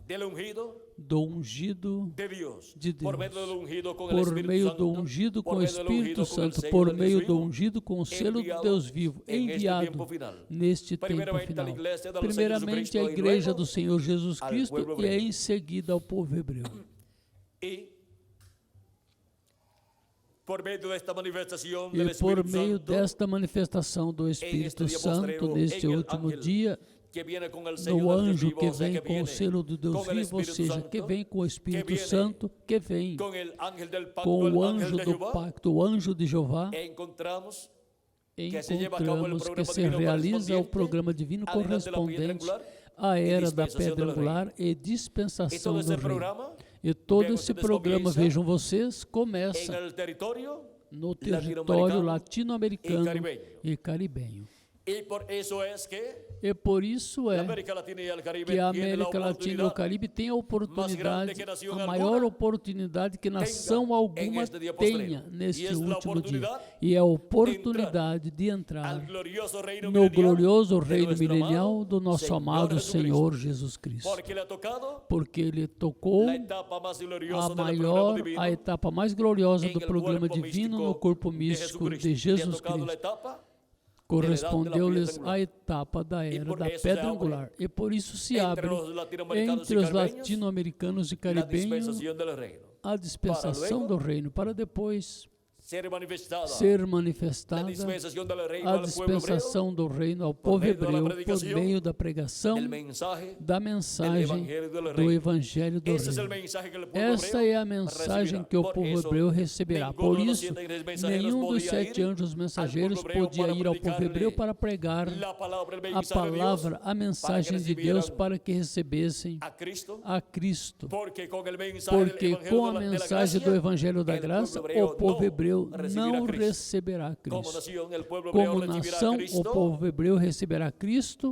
Speaker 2: del ungido
Speaker 1: do ungido
Speaker 2: de Dios,
Speaker 1: de
Speaker 2: por
Speaker 1: Deus,
Speaker 2: medio del ungido con el
Speaker 1: por
Speaker 2: Espíritu
Speaker 1: meio
Speaker 2: Santo,
Speaker 1: do ungido com
Speaker 2: por
Speaker 1: o
Speaker 2: medio del
Speaker 1: Espírito
Speaker 2: ungido con el
Speaker 1: Santo,
Speaker 2: sello
Speaker 1: por
Speaker 2: del
Speaker 1: meio
Speaker 2: Dios
Speaker 1: do
Speaker 2: vivo,
Speaker 1: ungido com o selo do
Speaker 2: enviado
Speaker 1: Deus vivo,
Speaker 2: en este
Speaker 1: enviado
Speaker 2: tiempo final.
Speaker 1: neste tempo
Speaker 2: Primeiramente a
Speaker 1: final.
Speaker 2: igreja do Senhor
Speaker 1: Primeiramente a
Speaker 2: Jesucristo, e
Speaker 1: Igreja
Speaker 2: luego
Speaker 1: do Senhor Jesus
Speaker 2: al
Speaker 1: Cristo
Speaker 2: pueblo
Speaker 1: e
Speaker 2: hebreu.
Speaker 1: em seguida ao povo hebreu.
Speaker 2: Y por medio de esta manifestación
Speaker 1: E
Speaker 2: del
Speaker 1: por
Speaker 2: Espíritu
Speaker 1: meio
Speaker 2: Santo,
Speaker 1: desta manifestação do Espírito
Speaker 2: dia
Speaker 1: Santo
Speaker 2: postrero,
Speaker 1: neste
Speaker 2: en el
Speaker 1: último
Speaker 2: ángel
Speaker 1: dia,
Speaker 2: que viene con el sello
Speaker 1: no
Speaker 2: del Dios
Speaker 1: anjo
Speaker 2: vivo,
Speaker 1: que
Speaker 2: o sea,
Speaker 1: vem
Speaker 2: que
Speaker 1: com o
Speaker 2: viene
Speaker 1: selo do Deus
Speaker 2: con el
Speaker 1: vivo, ou
Speaker 2: Espíritu
Speaker 1: seja,
Speaker 2: Santo,
Speaker 1: que vem com o Espírito
Speaker 2: viene
Speaker 1: Santo, que vem
Speaker 2: con el ángel del pacto,
Speaker 1: com
Speaker 2: el
Speaker 1: o
Speaker 2: ángel
Speaker 1: anjo
Speaker 2: de
Speaker 1: do
Speaker 2: Jehová,
Speaker 1: pacto, o anjo de Jeová,
Speaker 2: encontramos que se lleva a cabo el
Speaker 1: encontramos que
Speaker 2: programa
Speaker 1: se
Speaker 2: divino
Speaker 1: realiza o
Speaker 2: correspondiente
Speaker 1: programa divino
Speaker 2: à edad de la piedra
Speaker 1: correspondente
Speaker 2: angular
Speaker 1: à
Speaker 2: e
Speaker 1: era da
Speaker 2: dispensação
Speaker 1: pedra
Speaker 2: do
Speaker 1: angular e
Speaker 2: e
Speaker 1: dispensação
Speaker 2: todo
Speaker 1: do
Speaker 2: esse
Speaker 1: reino.
Speaker 2: programa
Speaker 1: E todo
Speaker 2: Vean
Speaker 1: esse
Speaker 2: ustedes,
Speaker 1: programa,
Speaker 2: comienza
Speaker 1: vejam vocês,
Speaker 2: en
Speaker 1: começa
Speaker 2: el territorio
Speaker 1: no território latino-americano
Speaker 2: caribenho.
Speaker 1: e caribenho.
Speaker 2: y por eso es que
Speaker 1: E por isso
Speaker 2: la
Speaker 1: é
Speaker 2: América Latina y el Caribe
Speaker 1: que a
Speaker 2: tiene la
Speaker 1: América Latina e o
Speaker 2: oportunidad
Speaker 1: Caribe tem a oportunidade,
Speaker 2: que nação
Speaker 1: a
Speaker 2: alguma
Speaker 1: maior oportunidade que nação alguma
Speaker 2: este dia
Speaker 1: tenha
Speaker 2: postrero.
Speaker 1: neste
Speaker 2: E esta
Speaker 1: último dia.
Speaker 2: oportunidade
Speaker 1: E é a oportunidade de
Speaker 2: al
Speaker 1: entrar
Speaker 2: glorioso reino
Speaker 1: no
Speaker 2: milenial
Speaker 1: glorioso
Speaker 2: de
Speaker 1: reino
Speaker 2: nuestro
Speaker 1: milenial
Speaker 2: amado
Speaker 1: do nosso
Speaker 2: Senhor
Speaker 1: amado
Speaker 2: Jesucristo.
Speaker 1: Senhor Jesus Cristo.
Speaker 2: Porque le ha tocado
Speaker 1: Porque ele tocou
Speaker 2: la etapa más
Speaker 1: a
Speaker 2: gloriosa del programa
Speaker 1: maior,
Speaker 2: divino
Speaker 1: a etapa mais gloriosa
Speaker 2: en
Speaker 1: do
Speaker 2: el
Speaker 1: programa
Speaker 2: cuerpo
Speaker 1: divino
Speaker 2: místico
Speaker 1: no corpo
Speaker 2: de
Speaker 1: místico
Speaker 2: Jesucristo.
Speaker 1: de
Speaker 2: Le ha
Speaker 1: Jesus
Speaker 2: tocado la
Speaker 1: Cristo.
Speaker 2: etapa
Speaker 1: Correspondeu-lhes
Speaker 2: angular.
Speaker 1: a etapa da era
Speaker 2: por
Speaker 1: da
Speaker 2: isso se
Speaker 1: pedra
Speaker 2: abre
Speaker 1: angular. E por isso se
Speaker 2: entre
Speaker 1: abre
Speaker 2: los latino-americanos
Speaker 1: entre
Speaker 2: y
Speaker 1: os
Speaker 2: caribeños
Speaker 1: latino-americanos e
Speaker 2: la
Speaker 1: caribenhos
Speaker 2: dispensación del reino.
Speaker 1: a dispensação do reino, para depois
Speaker 2: Ser manifestada
Speaker 1: ser
Speaker 2: la
Speaker 1: manifestada
Speaker 2: dispensación del reino
Speaker 1: a
Speaker 2: al pueblo hebreo,
Speaker 1: dispensação do reino ao povo
Speaker 2: meio da
Speaker 1: hebreu por
Speaker 2: predicação,
Speaker 1: meio da pregação
Speaker 2: el mensaje
Speaker 1: da mensagem
Speaker 2: evangelho do
Speaker 1: do
Speaker 2: reino.
Speaker 1: Evangelho do
Speaker 2: Esse é o
Speaker 1: reino.
Speaker 2: mensaje que o povo
Speaker 1: Essa
Speaker 2: hebreu
Speaker 1: é a mensagem
Speaker 2: recibirá.
Speaker 1: que o
Speaker 2: Por
Speaker 1: povo
Speaker 2: isso,
Speaker 1: hebreu receberá.
Speaker 2: nenhum
Speaker 1: Por
Speaker 2: dos
Speaker 1: isso,
Speaker 2: sete mensageiros
Speaker 1: nenhum dos
Speaker 2: podia
Speaker 1: 7
Speaker 2: ir
Speaker 1: anjos mensageiros
Speaker 2: ao povo hebreu
Speaker 1: podia
Speaker 2: para
Speaker 1: ir ao povo
Speaker 2: predicar-lhe
Speaker 1: hebreu para pregar
Speaker 2: la palavra, el
Speaker 1: a
Speaker 2: mensaje de Dios,
Speaker 1: palavra, a mensagem de Deus
Speaker 2: recibieran
Speaker 1: para que recebessem
Speaker 2: a Cristo,
Speaker 1: a Cristo.
Speaker 2: porque com o mensaje
Speaker 1: Porque
Speaker 2: del
Speaker 1: com a
Speaker 2: evangelho de la
Speaker 1: mensagem do
Speaker 2: gracia,
Speaker 1: Evangelho da
Speaker 2: el
Speaker 1: Graça,
Speaker 2: pueblo hebreu
Speaker 1: o povo
Speaker 2: não
Speaker 1: hebreu hebreu não receberá
Speaker 2: Como
Speaker 1: Cristo.
Speaker 2: nación, el pueblo hebreo
Speaker 1: Como
Speaker 2: recibirá a
Speaker 1: nação, o
Speaker 2: Cristo
Speaker 1: povo hebreu receberá Cristo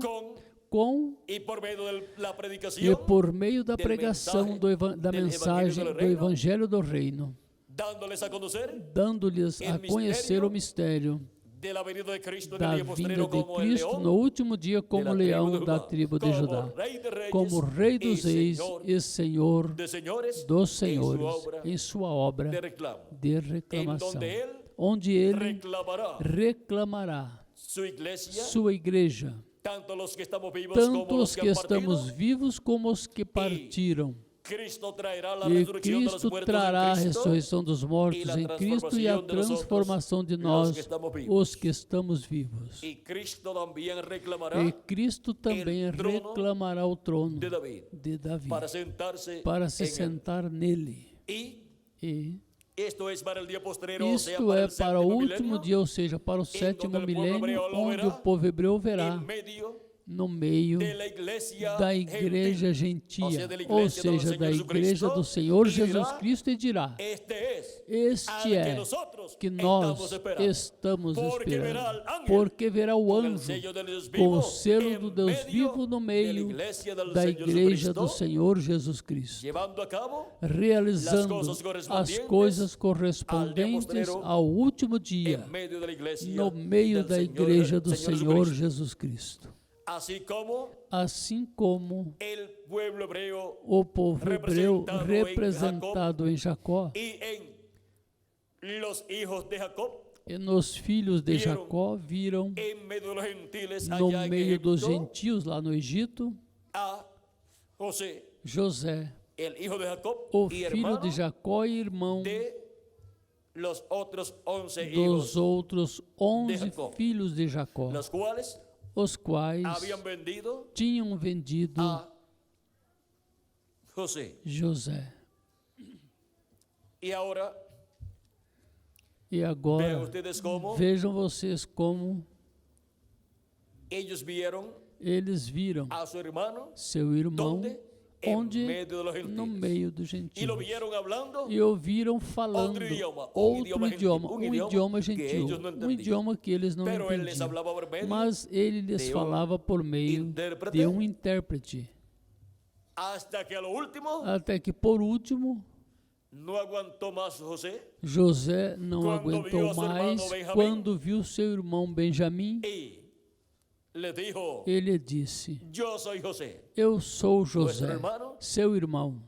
Speaker 1: com
Speaker 2: y por medio de la
Speaker 1: e
Speaker 2: predicación,
Speaker 1: por meio da
Speaker 2: del
Speaker 1: pregação
Speaker 2: mensaje,
Speaker 1: da
Speaker 2: del
Speaker 1: mensagem
Speaker 2: evangelio del
Speaker 1: do
Speaker 2: reino,
Speaker 1: Evangelho do Reino,
Speaker 2: dándoles a conocer
Speaker 1: dando-lhes a
Speaker 2: el
Speaker 1: conhecer o
Speaker 2: misterio
Speaker 1: mistério
Speaker 2: de la venida de Cristo en el
Speaker 1: da
Speaker 2: día
Speaker 1: vinda
Speaker 2: postrero
Speaker 1: de
Speaker 2: como el
Speaker 1: Cristo
Speaker 2: león
Speaker 1: no último dia como
Speaker 2: de la
Speaker 1: leão
Speaker 2: tribu de
Speaker 1: da
Speaker 2: Judá,
Speaker 1: tribo de
Speaker 2: como
Speaker 1: Judá,
Speaker 2: rey de reyes
Speaker 1: como Rei dos
Speaker 2: y
Speaker 1: reis
Speaker 2: Señor
Speaker 1: e Senhor
Speaker 2: de señores
Speaker 1: dos
Speaker 2: en su
Speaker 1: senhores,
Speaker 2: obra
Speaker 1: em sua obra
Speaker 2: de reclamo,
Speaker 1: de
Speaker 2: en
Speaker 1: reclamação,
Speaker 2: donde él
Speaker 1: onde ele
Speaker 2: reclamará
Speaker 1: reclamará
Speaker 2: su iglesia,
Speaker 1: sua igreja,
Speaker 2: tanto los que estamos vivos
Speaker 1: tanto
Speaker 2: como los
Speaker 1: os
Speaker 2: que
Speaker 1: que
Speaker 2: han
Speaker 1: estamos
Speaker 2: partido.
Speaker 1: vivos como os que partiram.
Speaker 2: Cristo traerá la
Speaker 1: E
Speaker 2: resurrección de los
Speaker 1: Cristo
Speaker 2: muertos
Speaker 1: trará a
Speaker 2: en Cristo,
Speaker 1: ressurreição dos mortos
Speaker 2: e la
Speaker 1: em Cristo e a
Speaker 2: transformación de nosotros,
Speaker 1: transformação de
Speaker 2: los
Speaker 1: nós,
Speaker 2: que estamos vivos.
Speaker 1: os que estamos vivos.
Speaker 2: y Cristo también reclamará
Speaker 1: E Cristo também
Speaker 2: el trono
Speaker 1: reclamará o trono
Speaker 2: de David
Speaker 1: de Davi
Speaker 2: para sentarse
Speaker 1: para se
Speaker 2: en él.
Speaker 1: sentar nele.
Speaker 2: Y
Speaker 1: E
Speaker 2: esto es para el día postrero, o sea,
Speaker 1: isto
Speaker 2: para
Speaker 1: é
Speaker 2: el
Speaker 1: para o
Speaker 2: séptimo
Speaker 1: último
Speaker 2: milenio,
Speaker 1: dia, ou seja, para o sétimo
Speaker 2: donde el pueblo
Speaker 1: milênio,
Speaker 2: hebreo lo
Speaker 1: onde
Speaker 2: verá
Speaker 1: o povo hebreu verá
Speaker 2: en medio
Speaker 1: no meio
Speaker 2: de la iglesia
Speaker 1: da igreja
Speaker 2: gentil,
Speaker 1: gentia,
Speaker 2: da
Speaker 1: ou
Speaker 2: iglesia do
Speaker 1: seja,
Speaker 2: Senhor
Speaker 1: da
Speaker 2: Jesus
Speaker 1: igreja
Speaker 2: Cristo,
Speaker 1: do Senhor
Speaker 2: e
Speaker 1: Jesus
Speaker 2: dirá,
Speaker 1: Cristo, e dirá:
Speaker 2: Este es
Speaker 1: Este
Speaker 2: al que
Speaker 1: é
Speaker 2: nosotros
Speaker 1: que nós
Speaker 2: estamos esperando.
Speaker 1: estamos
Speaker 2: Porque verá
Speaker 1: esperando,
Speaker 2: al ángel
Speaker 1: porque verá o
Speaker 2: con el
Speaker 1: anjo
Speaker 2: sello del Dios
Speaker 1: com
Speaker 2: vivo
Speaker 1: o selo
Speaker 2: en
Speaker 1: do Deus
Speaker 2: medio
Speaker 1: vivo no
Speaker 2: de la
Speaker 1: meio
Speaker 2: iglesia del
Speaker 1: da
Speaker 2: Señor
Speaker 1: igreja
Speaker 2: Jesucristo,
Speaker 1: do Senhor Jesus Cristo,
Speaker 2: llevando a cabo
Speaker 1: realizando as coisas correspondentes ao último dia,
Speaker 2: en medio de la iglesia
Speaker 1: no meio
Speaker 2: del
Speaker 1: da
Speaker 2: Señor-
Speaker 1: igreja do
Speaker 2: Señor
Speaker 1: Senhor
Speaker 2: Jesucristo.
Speaker 1: Jesus Cristo.
Speaker 2: Assim como
Speaker 1: El
Speaker 2: pueblo hebreo
Speaker 1: o povo hebreu
Speaker 2: representado em
Speaker 1: representado em Jacó
Speaker 2: y en los hijos de Jacob,
Speaker 1: e nos filhos de
Speaker 2: Vieram
Speaker 1: Jacó viram
Speaker 2: en medio de los gentiles
Speaker 1: no
Speaker 2: allá en
Speaker 1: meio dos
Speaker 2: Egipto,
Speaker 1: gentios lá no Egito
Speaker 2: a José,
Speaker 1: José,
Speaker 2: el hijo de Jacob
Speaker 1: o
Speaker 2: y
Speaker 1: filho
Speaker 2: hermano
Speaker 1: de Jacó e irmão
Speaker 2: de los otros 11
Speaker 1: dos
Speaker 2: hijos,
Speaker 1: outros 11
Speaker 2: Jacó,
Speaker 1: filhos de Jacó,
Speaker 2: los cuales
Speaker 1: os quais
Speaker 2: habían vendido
Speaker 1: tinham vendido
Speaker 2: a José.
Speaker 1: José.
Speaker 2: Y ahora
Speaker 1: E
Speaker 2: vean
Speaker 1: agora
Speaker 2: ustedes cómo
Speaker 1: vejam vocês como
Speaker 2: ellos vieron
Speaker 1: eles viram
Speaker 2: a su hermano
Speaker 1: seu irmão
Speaker 2: ¿Dónde? En
Speaker 1: onde
Speaker 2: medio de los gentiles.
Speaker 1: no meio dos
Speaker 2: y lo
Speaker 1: gentios.
Speaker 2: vieron hablando
Speaker 1: E ouviram falando
Speaker 2: outro idioma,
Speaker 1: um idioma
Speaker 2: que
Speaker 1: gentil,
Speaker 2: eles não
Speaker 1: um
Speaker 2: entendiam.
Speaker 1: idioma que eles não
Speaker 2: pero él les
Speaker 1: entendiam.
Speaker 2: hablaba por medio
Speaker 1: Mas ele lhes
Speaker 2: de
Speaker 1: falava por meio
Speaker 2: intérprete.
Speaker 1: de um intérprete,
Speaker 2: hasta que a lo último
Speaker 1: até que por último
Speaker 2: no aguantó más José
Speaker 1: José não
Speaker 2: Quando viu
Speaker 1: aguentou
Speaker 2: a seu
Speaker 1: mais
Speaker 2: irmão Benjamim,
Speaker 1: quando viu seu irmão Benjamim.
Speaker 2: y le dijo,
Speaker 1: Ele disse:
Speaker 2: yo soy José,
Speaker 1: eu sou José,
Speaker 2: Vuestro hermano,
Speaker 1: seu irmão,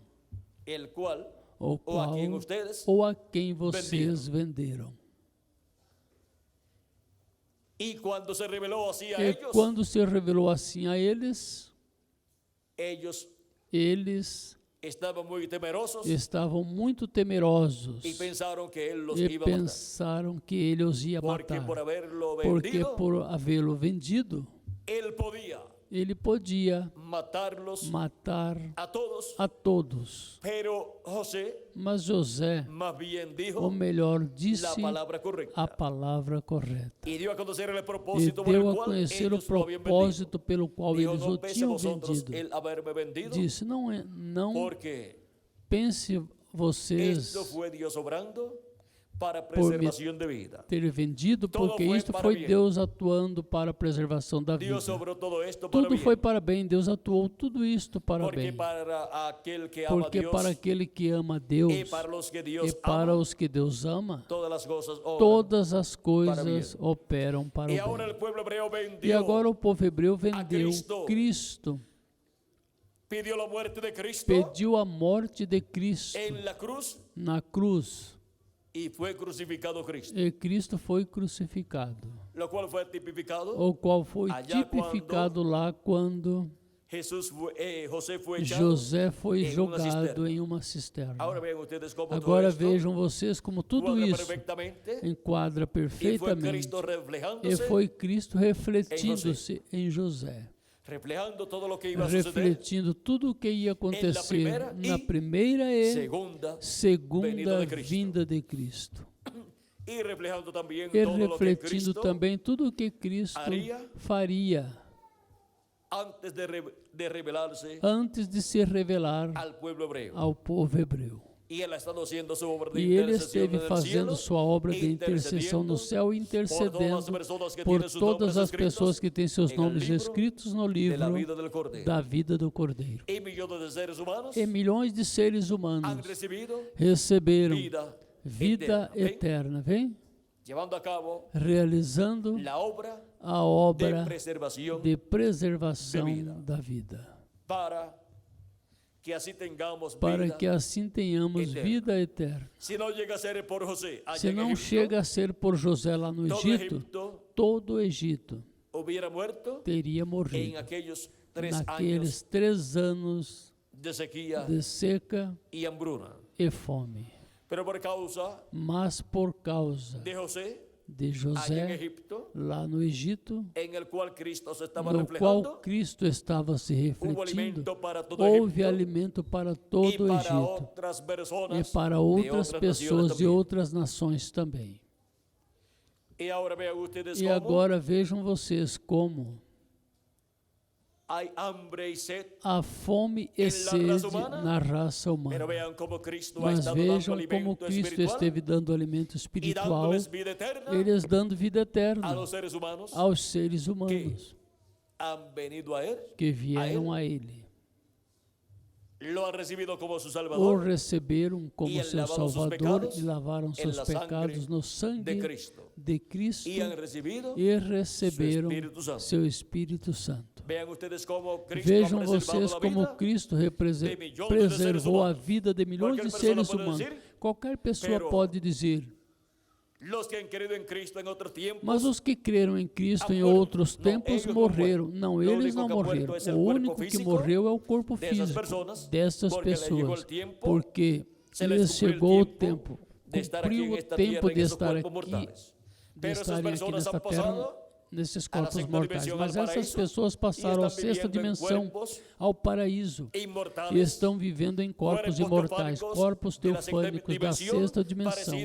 Speaker 2: el cual
Speaker 1: o
Speaker 2: o a
Speaker 1: qual
Speaker 2: quien ustedes
Speaker 1: ou a quem vocês venderam.
Speaker 2: y cuando se reveló así a
Speaker 1: E
Speaker 2: ellos,
Speaker 1: quando se revelou assim a eles,
Speaker 2: ellos
Speaker 1: eles
Speaker 2: estaban muy temerosos
Speaker 1: estavam muito temerosos
Speaker 2: y pensaron que él los
Speaker 1: e
Speaker 2: iba a matar,
Speaker 1: pensaram que ele os ia
Speaker 2: porque
Speaker 1: matar,
Speaker 2: por haberlo
Speaker 1: porque
Speaker 2: vendido
Speaker 1: por havê-lo vendido,
Speaker 2: él podía
Speaker 1: ele podia
Speaker 2: matarlos
Speaker 1: matar
Speaker 2: a todos,
Speaker 1: a todos.
Speaker 2: pero José
Speaker 1: Mas José,
Speaker 2: más bien
Speaker 1: ou
Speaker 2: dijo
Speaker 1: melhor,
Speaker 2: la
Speaker 1: disse
Speaker 2: palabra correcta
Speaker 1: a palavra correta.
Speaker 2: y dio a conocer el
Speaker 1: E
Speaker 2: propósito por
Speaker 1: deu
Speaker 2: el
Speaker 1: a
Speaker 2: cual
Speaker 1: conhecer o
Speaker 2: ellos lo habían vendido.
Speaker 1: propósito pelo qual
Speaker 2: Dijo,
Speaker 1: eles
Speaker 2: no
Speaker 1: o
Speaker 2: pense
Speaker 1: tinham
Speaker 2: vosotros
Speaker 1: vendido.
Speaker 2: el haberme vendido,
Speaker 1: Disse: não
Speaker 2: porque
Speaker 1: pense vocês
Speaker 2: esto fue Dios obrando para
Speaker 1: por me
Speaker 2: preservación de vida.
Speaker 1: ter vendido,
Speaker 2: Todo
Speaker 1: porque
Speaker 2: foi
Speaker 1: isto
Speaker 2: para
Speaker 1: foi
Speaker 2: bien.
Speaker 1: Deus atuando para a preservação da vida.
Speaker 2: Dios obró todo esto para
Speaker 1: Tudo
Speaker 2: bien,
Speaker 1: foi para bem, Deus atuou tudo isto para
Speaker 2: porque
Speaker 1: bem.
Speaker 2: para aquel que ama a
Speaker 1: Porque
Speaker 2: Dios
Speaker 1: para aquele que ama a Deus
Speaker 2: y para los que Dios
Speaker 1: e para
Speaker 2: ama,
Speaker 1: os que Deus ama,
Speaker 2: todas las cosas obran.
Speaker 1: todas as
Speaker 2: para
Speaker 1: coisas
Speaker 2: bien.
Speaker 1: operam para
Speaker 2: Y
Speaker 1: o
Speaker 2: ahora
Speaker 1: bem.
Speaker 2: el pueblo hebreo
Speaker 1: E
Speaker 2: vendió,
Speaker 1: agora o povo hebreu vendeu
Speaker 2: Cristo.
Speaker 1: Cristo,
Speaker 2: pidió la muerte de Cristo
Speaker 1: pediu a morte de Cristo
Speaker 2: en la cruz
Speaker 1: na cruz,
Speaker 2: y fue crucificado Cristo,
Speaker 1: e Cristo foi crucificado,
Speaker 2: lo cual fue tipificado.
Speaker 1: o qual foi
Speaker 2: Allá
Speaker 1: tipificado lá quando
Speaker 2: José fue echado.
Speaker 1: José foi
Speaker 2: em uma
Speaker 1: jogado
Speaker 2: cisterna.
Speaker 1: em uma cisterna.
Speaker 2: Ahora vean ustedes cómo todo
Speaker 1: Agora
Speaker 2: esto
Speaker 1: vejam vocês como tudo
Speaker 2: cuadra
Speaker 1: isso
Speaker 2: perfectamente
Speaker 1: enquadra
Speaker 2: y fue
Speaker 1: perfeitamente.
Speaker 2: Cristo
Speaker 1: E
Speaker 2: reflejándose,
Speaker 1: foi Cristo refletindo-se em José,
Speaker 2: reflejando todo lo que iba a suceder
Speaker 1: refletindo tudo o que ia acontecer
Speaker 2: primeira
Speaker 1: na
Speaker 2: e
Speaker 1: primeira e
Speaker 2: segunda
Speaker 1: segunda
Speaker 2: venida de Cristo.
Speaker 1: vinda de Cristo.
Speaker 2: y reflejando también
Speaker 1: E
Speaker 2: todo lo que
Speaker 1: refletindo
Speaker 2: Cristo
Speaker 1: também tudo o que Cristo faria
Speaker 2: antes de revelarse
Speaker 1: antes de se revelar
Speaker 2: al pueblo hebreo.
Speaker 1: ao povo hebreu.
Speaker 2: Y él ha estado haciendo su obra de
Speaker 1: E ele
Speaker 2: intercesión
Speaker 1: esteve
Speaker 2: en el
Speaker 1: fazendo
Speaker 2: cielo,
Speaker 1: sua obra de intercessão no céu, intercedendo por todas as pessoas que têm seus nomes escritos no livro
Speaker 2: de la vida del Cordero.
Speaker 1: da vida do Cordeiro.
Speaker 2: Y millones de seres humanos
Speaker 1: E milhões de seres
Speaker 2: han
Speaker 1: humanos
Speaker 2: recibido
Speaker 1: receberam
Speaker 2: vida
Speaker 1: vida eterna, vem?
Speaker 2: llevando a cabo
Speaker 1: Realizando
Speaker 2: la obra
Speaker 1: a
Speaker 2: de
Speaker 1: obra
Speaker 2: preservación
Speaker 1: de preservação
Speaker 2: de vida.
Speaker 1: da vida,
Speaker 2: para que así tengamos
Speaker 1: para
Speaker 2: vida.
Speaker 1: que assim tenhamos
Speaker 2: eterna.
Speaker 1: vida eterna.
Speaker 2: Si no llega a ser por José, allá
Speaker 1: Se
Speaker 2: en
Speaker 1: não
Speaker 2: Egipto,
Speaker 1: chega a ser por José lá no
Speaker 2: todo
Speaker 1: Egito,
Speaker 2: Egipto
Speaker 1: todo o Egito
Speaker 2: hubiera muerto
Speaker 1: teria
Speaker 2: en
Speaker 1: morrido
Speaker 2: aquellos 3
Speaker 1: naqueles
Speaker 2: años
Speaker 1: 3 anos
Speaker 2: de sequía
Speaker 1: de seca
Speaker 2: y hambruna.
Speaker 1: e fome.
Speaker 2: Pero por causa
Speaker 1: Mas por causa
Speaker 2: de José,
Speaker 1: de
Speaker 2: allá en
Speaker 1: José,
Speaker 2: Egipto,
Speaker 1: lá no Egito,
Speaker 2: en el cual Cristo se estaba
Speaker 1: no
Speaker 2: reflejando,
Speaker 1: qual Cristo estava se
Speaker 2: hubo
Speaker 1: refletindo,
Speaker 2: alimento para todo
Speaker 1: houve
Speaker 2: Egipto
Speaker 1: alimento para
Speaker 2: y
Speaker 1: todo o
Speaker 2: para
Speaker 1: Egito
Speaker 2: otras
Speaker 1: e
Speaker 2: personas
Speaker 1: para
Speaker 2: de
Speaker 1: outras
Speaker 2: otras
Speaker 1: pessoas
Speaker 2: naciones
Speaker 1: de
Speaker 2: también.
Speaker 1: outras nações também.
Speaker 2: Y ahora vean ustedes
Speaker 1: E
Speaker 2: cómo
Speaker 1: agora vejam vocês como
Speaker 2: hay hambre y sed,
Speaker 1: há fome e
Speaker 2: En la
Speaker 1: sede
Speaker 2: raça humana,
Speaker 1: na raça
Speaker 2: pero
Speaker 1: humana.
Speaker 2: vean cómo Cristo ha
Speaker 1: Mas
Speaker 2: estado dando
Speaker 1: vejam como
Speaker 2: alimento
Speaker 1: Cristo
Speaker 2: espiritual
Speaker 1: esteve dando alimento
Speaker 2: y
Speaker 1: espiritual,
Speaker 2: dándoles vida eterna
Speaker 1: eles dando vida
Speaker 2: a
Speaker 1: eterna
Speaker 2: los seres humanos
Speaker 1: aos seres humanos
Speaker 2: han venido a Él,
Speaker 1: que vieram a Ele.
Speaker 2: lo han recibido como su
Speaker 1: O
Speaker 2: Salvador
Speaker 1: receberam como
Speaker 2: E
Speaker 1: seu
Speaker 2: lavaram seus
Speaker 1: Salvador
Speaker 2: pecados
Speaker 1: e lavaram
Speaker 2: en
Speaker 1: seus
Speaker 2: la sangre
Speaker 1: pecados no
Speaker 2: de
Speaker 1: sangue
Speaker 2: Cristo
Speaker 1: de Cristo
Speaker 2: y han recibido.
Speaker 1: e receberam
Speaker 2: Espírito Santo.
Speaker 1: seu Espírito Santo.
Speaker 2: Vean ustedes cómo Cristo
Speaker 1: Vejam
Speaker 2: ha preservado
Speaker 1: vocês
Speaker 2: la
Speaker 1: como
Speaker 2: vida.
Speaker 1: Cristo
Speaker 2: de milhões de
Speaker 1: preservou a
Speaker 2: seres humanos.
Speaker 1: vida de milhões de
Speaker 2: Qualquer
Speaker 1: seres
Speaker 2: pessoa pode
Speaker 1: humanos.
Speaker 2: dizer,
Speaker 1: Qualquer pessoa
Speaker 2: pero
Speaker 1: pode dizer,
Speaker 2: Los que han creído en Cristo en otros tiempos,
Speaker 1: mas os que creram em Cristo em
Speaker 2: muerto.
Speaker 1: outros
Speaker 2: Não,
Speaker 1: tempos
Speaker 2: eles não
Speaker 1: morreram.
Speaker 2: muerto.
Speaker 1: Não,
Speaker 2: Lo
Speaker 1: eles
Speaker 2: único
Speaker 1: não
Speaker 2: que ha muerto
Speaker 1: morreram.
Speaker 2: es el
Speaker 1: O
Speaker 2: cuerpo
Speaker 1: único que
Speaker 2: físico
Speaker 1: morreu é o corpo
Speaker 2: de esas
Speaker 1: físico
Speaker 2: personas,
Speaker 1: dessas
Speaker 2: porque les llegó
Speaker 1: pessoas,
Speaker 2: el tiempo,
Speaker 1: porque
Speaker 2: se les
Speaker 1: lhes
Speaker 2: cumplió el
Speaker 1: chegou o
Speaker 2: tiempo
Speaker 1: tempo,
Speaker 2: de estar aquí en
Speaker 1: cumpriu o
Speaker 2: esta
Speaker 1: tempo
Speaker 2: tierra en
Speaker 1: de
Speaker 2: esos
Speaker 1: estar
Speaker 2: cuerpos
Speaker 1: aqui,
Speaker 2: mortales.
Speaker 1: de
Speaker 2: Pero esas
Speaker 1: estarem aqui
Speaker 2: personas
Speaker 1: nesta
Speaker 2: han
Speaker 1: terra,
Speaker 2: pasado
Speaker 1: nesses
Speaker 2: a la
Speaker 1: corpos
Speaker 2: sexta
Speaker 1: mortais.
Speaker 2: dimensão,
Speaker 1: Mas
Speaker 2: al
Speaker 1: essas
Speaker 2: paraíso,
Speaker 1: pessoas
Speaker 2: y
Speaker 1: passaram à
Speaker 2: están
Speaker 1: sexta
Speaker 2: viviendo en
Speaker 1: dimensão,
Speaker 2: cuerpos
Speaker 1: ao paraíso,
Speaker 2: inmortales,
Speaker 1: e estão vivendo em corpos
Speaker 2: cuerpos
Speaker 1: imortais,
Speaker 2: teofánicos
Speaker 1: corpos
Speaker 2: de la sexta
Speaker 1: teofânicos da
Speaker 2: dimensão,
Speaker 1: sexta dimensão,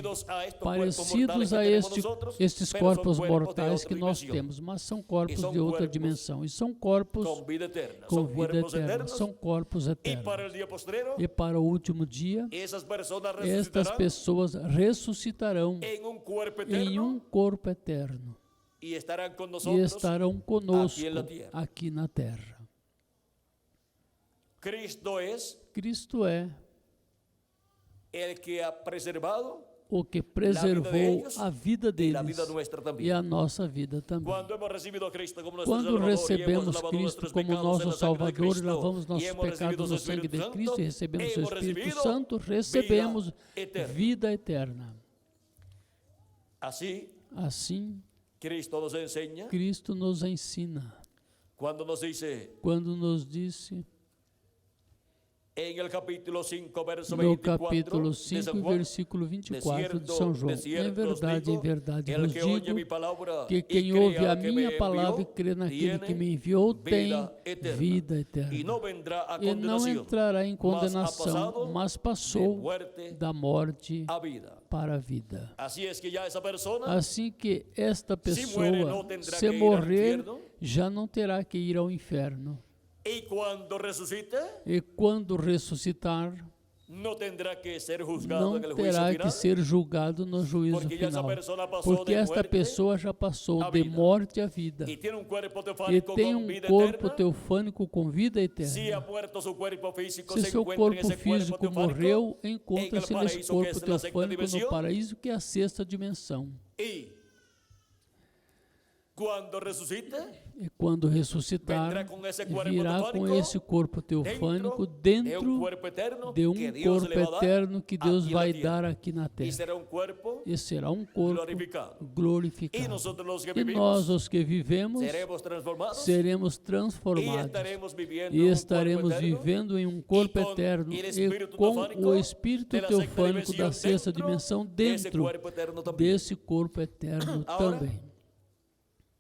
Speaker 2: parecidos a estos cuerpos
Speaker 1: parecidos
Speaker 2: mortales que
Speaker 1: a
Speaker 2: tenemos nosotros,
Speaker 1: estes
Speaker 2: pero son
Speaker 1: corpos
Speaker 2: cuerpos de
Speaker 1: mortais
Speaker 2: otra
Speaker 1: que nós
Speaker 2: dimensão,
Speaker 1: temos, mas são corpos
Speaker 2: são
Speaker 1: de outra
Speaker 2: cuerpos
Speaker 1: dimensão, e são corpos
Speaker 2: con vida eterna.
Speaker 1: com
Speaker 2: Son
Speaker 1: vida
Speaker 2: cuerpos
Speaker 1: eterna,
Speaker 2: eternos.
Speaker 1: são corpos
Speaker 2: Y para
Speaker 1: eternos.
Speaker 2: el día postrero,
Speaker 1: E para o último dia,
Speaker 2: esas personas
Speaker 1: estas
Speaker 2: resucitarán
Speaker 1: pessoas ressuscitarão
Speaker 2: en un cuerpo
Speaker 1: em
Speaker 2: eterno
Speaker 1: um corpo eterno
Speaker 2: y estarán con
Speaker 1: e
Speaker 2: nosotros.
Speaker 1: estarão conosco
Speaker 2: aqui en la tierra.
Speaker 1: aqui na terra.
Speaker 2: Cristo es
Speaker 1: Cristo é
Speaker 2: el que ha preservado
Speaker 1: o que preservou
Speaker 2: ellos
Speaker 1: a vida
Speaker 2: y la
Speaker 1: deles
Speaker 2: vida nuestra
Speaker 1: e
Speaker 2: también.
Speaker 1: a nossa vida também.
Speaker 2: Cuando hemos recibido a Cristo como nuestro
Speaker 1: Quando
Speaker 2: Salvador y hemos
Speaker 1: recebemos
Speaker 2: lavado
Speaker 1: Cristo
Speaker 2: nuestros
Speaker 1: como
Speaker 2: pecados en
Speaker 1: nosso
Speaker 2: la sangre de
Speaker 1: Salvador e
Speaker 2: Cristo,
Speaker 1: lavamos
Speaker 2: y
Speaker 1: nossos
Speaker 2: hemos recibido
Speaker 1: pecados
Speaker 2: su
Speaker 1: no sangue de
Speaker 2: Espíritu
Speaker 1: Cristo e
Speaker 2: Santo,
Speaker 1: recebemos o
Speaker 2: hemos
Speaker 1: Espírito
Speaker 2: recibido
Speaker 1: Santo, recebemos
Speaker 2: eterna.
Speaker 1: vida eterna.
Speaker 2: Así,
Speaker 1: Assim,
Speaker 2: Cristo nos enseña
Speaker 1: Cristo nos ensina
Speaker 2: cuando nos dice
Speaker 1: quando nos disse
Speaker 2: en el capítulo 5, verso
Speaker 1: no
Speaker 2: 24
Speaker 1: capítulo
Speaker 2: de
Speaker 1: 5,
Speaker 2: San Juan,
Speaker 1: versículo 24 de
Speaker 2: de
Speaker 1: São João.
Speaker 2: cierto os
Speaker 1: Em
Speaker 2: digo,
Speaker 1: verdade
Speaker 2: el
Speaker 1: vos
Speaker 2: que oye
Speaker 1: digo
Speaker 2: mi palabra
Speaker 1: que
Speaker 2: y
Speaker 1: quem
Speaker 2: cree
Speaker 1: ouve a
Speaker 2: al que me
Speaker 1: minha palavra e
Speaker 2: envió,
Speaker 1: crê naquele que me
Speaker 2: tiene
Speaker 1: enviou tem
Speaker 2: vida eterna.
Speaker 1: vida eterna.
Speaker 2: Y no vendrá a
Speaker 1: E não
Speaker 2: condenación,
Speaker 1: entrará em
Speaker 2: mas ha
Speaker 1: condenação,
Speaker 2: pasado
Speaker 1: mas
Speaker 2: de
Speaker 1: passou
Speaker 2: muerte
Speaker 1: da morte
Speaker 2: a vida.
Speaker 1: para a vida.
Speaker 2: Así es que ya esa persona,
Speaker 1: Assim que esta
Speaker 2: muere,
Speaker 1: pessoa,
Speaker 2: não tendrá
Speaker 1: se
Speaker 2: que ir ao
Speaker 1: morrer,
Speaker 2: inferno.
Speaker 1: já não terá que ir ao inferno.
Speaker 2: y cuando resucite,
Speaker 1: E quando ressuscitar,
Speaker 2: no tendrá que ser juzgado
Speaker 1: não
Speaker 2: en el juicio
Speaker 1: terá
Speaker 2: final,
Speaker 1: que ser julgado no juízo
Speaker 2: porque ya esa
Speaker 1: final.
Speaker 2: persona pasó
Speaker 1: Porque
Speaker 2: de
Speaker 1: esta
Speaker 2: muerte
Speaker 1: pessoa já passou
Speaker 2: à
Speaker 1: de
Speaker 2: vida.
Speaker 1: morte à vida.
Speaker 2: y tiene un cuerpo
Speaker 1: E
Speaker 2: teofánico
Speaker 1: tem
Speaker 2: con vida
Speaker 1: corpo
Speaker 2: eterna.
Speaker 1: teofânico com vida
Speaker 2: Si ha
Speaker 1: eterna.
Speaker 2: muerto su cuerpo físico,
Speaker 1: Se
Speaker 2: se
Speaker 1: seu
Speaker 2: encuentra en
Speaker 1: corpo
Speaker 2: ese cuerpo
Speaker 1: físico
Speaker 2: teofánico
Speaker 1: morreu,
Speaker 2: en
Speaker 1: encontra-se
Speaker 2: el
Speaker 1: nesse
Speaker 2: paraíso, que
Speaker 1: corpo
Speaker 2: es la sexta
Speaker 1: teofânico no
Speaker 2: dimensión.
Speaker 1: paraíso, que é a sexta dimensão.
Speaker 2: y cuando resucite,
Speaker 1: E quando ressuscitar,
Speaker 2: vendrá com esse corpo
Speaker 1: virá com
Speaker 2: teofânico
Speaker 1: esse corpo teofânico
Speaker 2: de un
Speaker 1: dentro
Speaker 2: cuerpo eterno
Speaker 1: de um
Speaker 2: que Dios
Speaker 1: corpo
Speaker 2: le va a dar
Speaker 1: eterno que Deus
Speaker 2: aquí en la
Speaker 1: vai
Speaker 2: tierra.
Speaker 1: dar aqui na
Speaker 2: y
Speaker 1: terra.
Speaker 2: será un cuerpo
Speaker 1: E será um corpo
Speaker 2: glorificado. Y
Speaker 1: glorificado.
Speaker 2: nosotros los que
Speaker 1: E nós,
Speaker 2: vivimos,
Speaker 1: os que vivemos,
Speaker 2: seremos transformados
Speaker 1: seremos
Speaker 2: y
Speaker 1: transformados.
Speaker 2: estaremos viviendo
Speaker 1: E
Speaker 2: un
Speaker 1: estaremos
Speaker 2: cuerpo eterno,
Speaker 1: vivendo em um corpo
Speaker 2: com
Speaker 1: eterno
Speaker 2: el
Speaker 1: e
Speaker 2: espírito
Speaker 1: com
Speaker 2: teofânico
Speaker 1: o Espírito
Speaker 2: de la sexta
Speaker 1: teofânico da
Speaker 2: dimensão
Speaker 1: sexta
Speaker 2: dentro
Speaker 1: dimensão
Speaker 2: desse
Speaker 1: dentro
Speaker 2: cuerpo eterno também.
Speaker 1: desse corpo eterno
Speaker 2: Agora,
Speaker 1: também.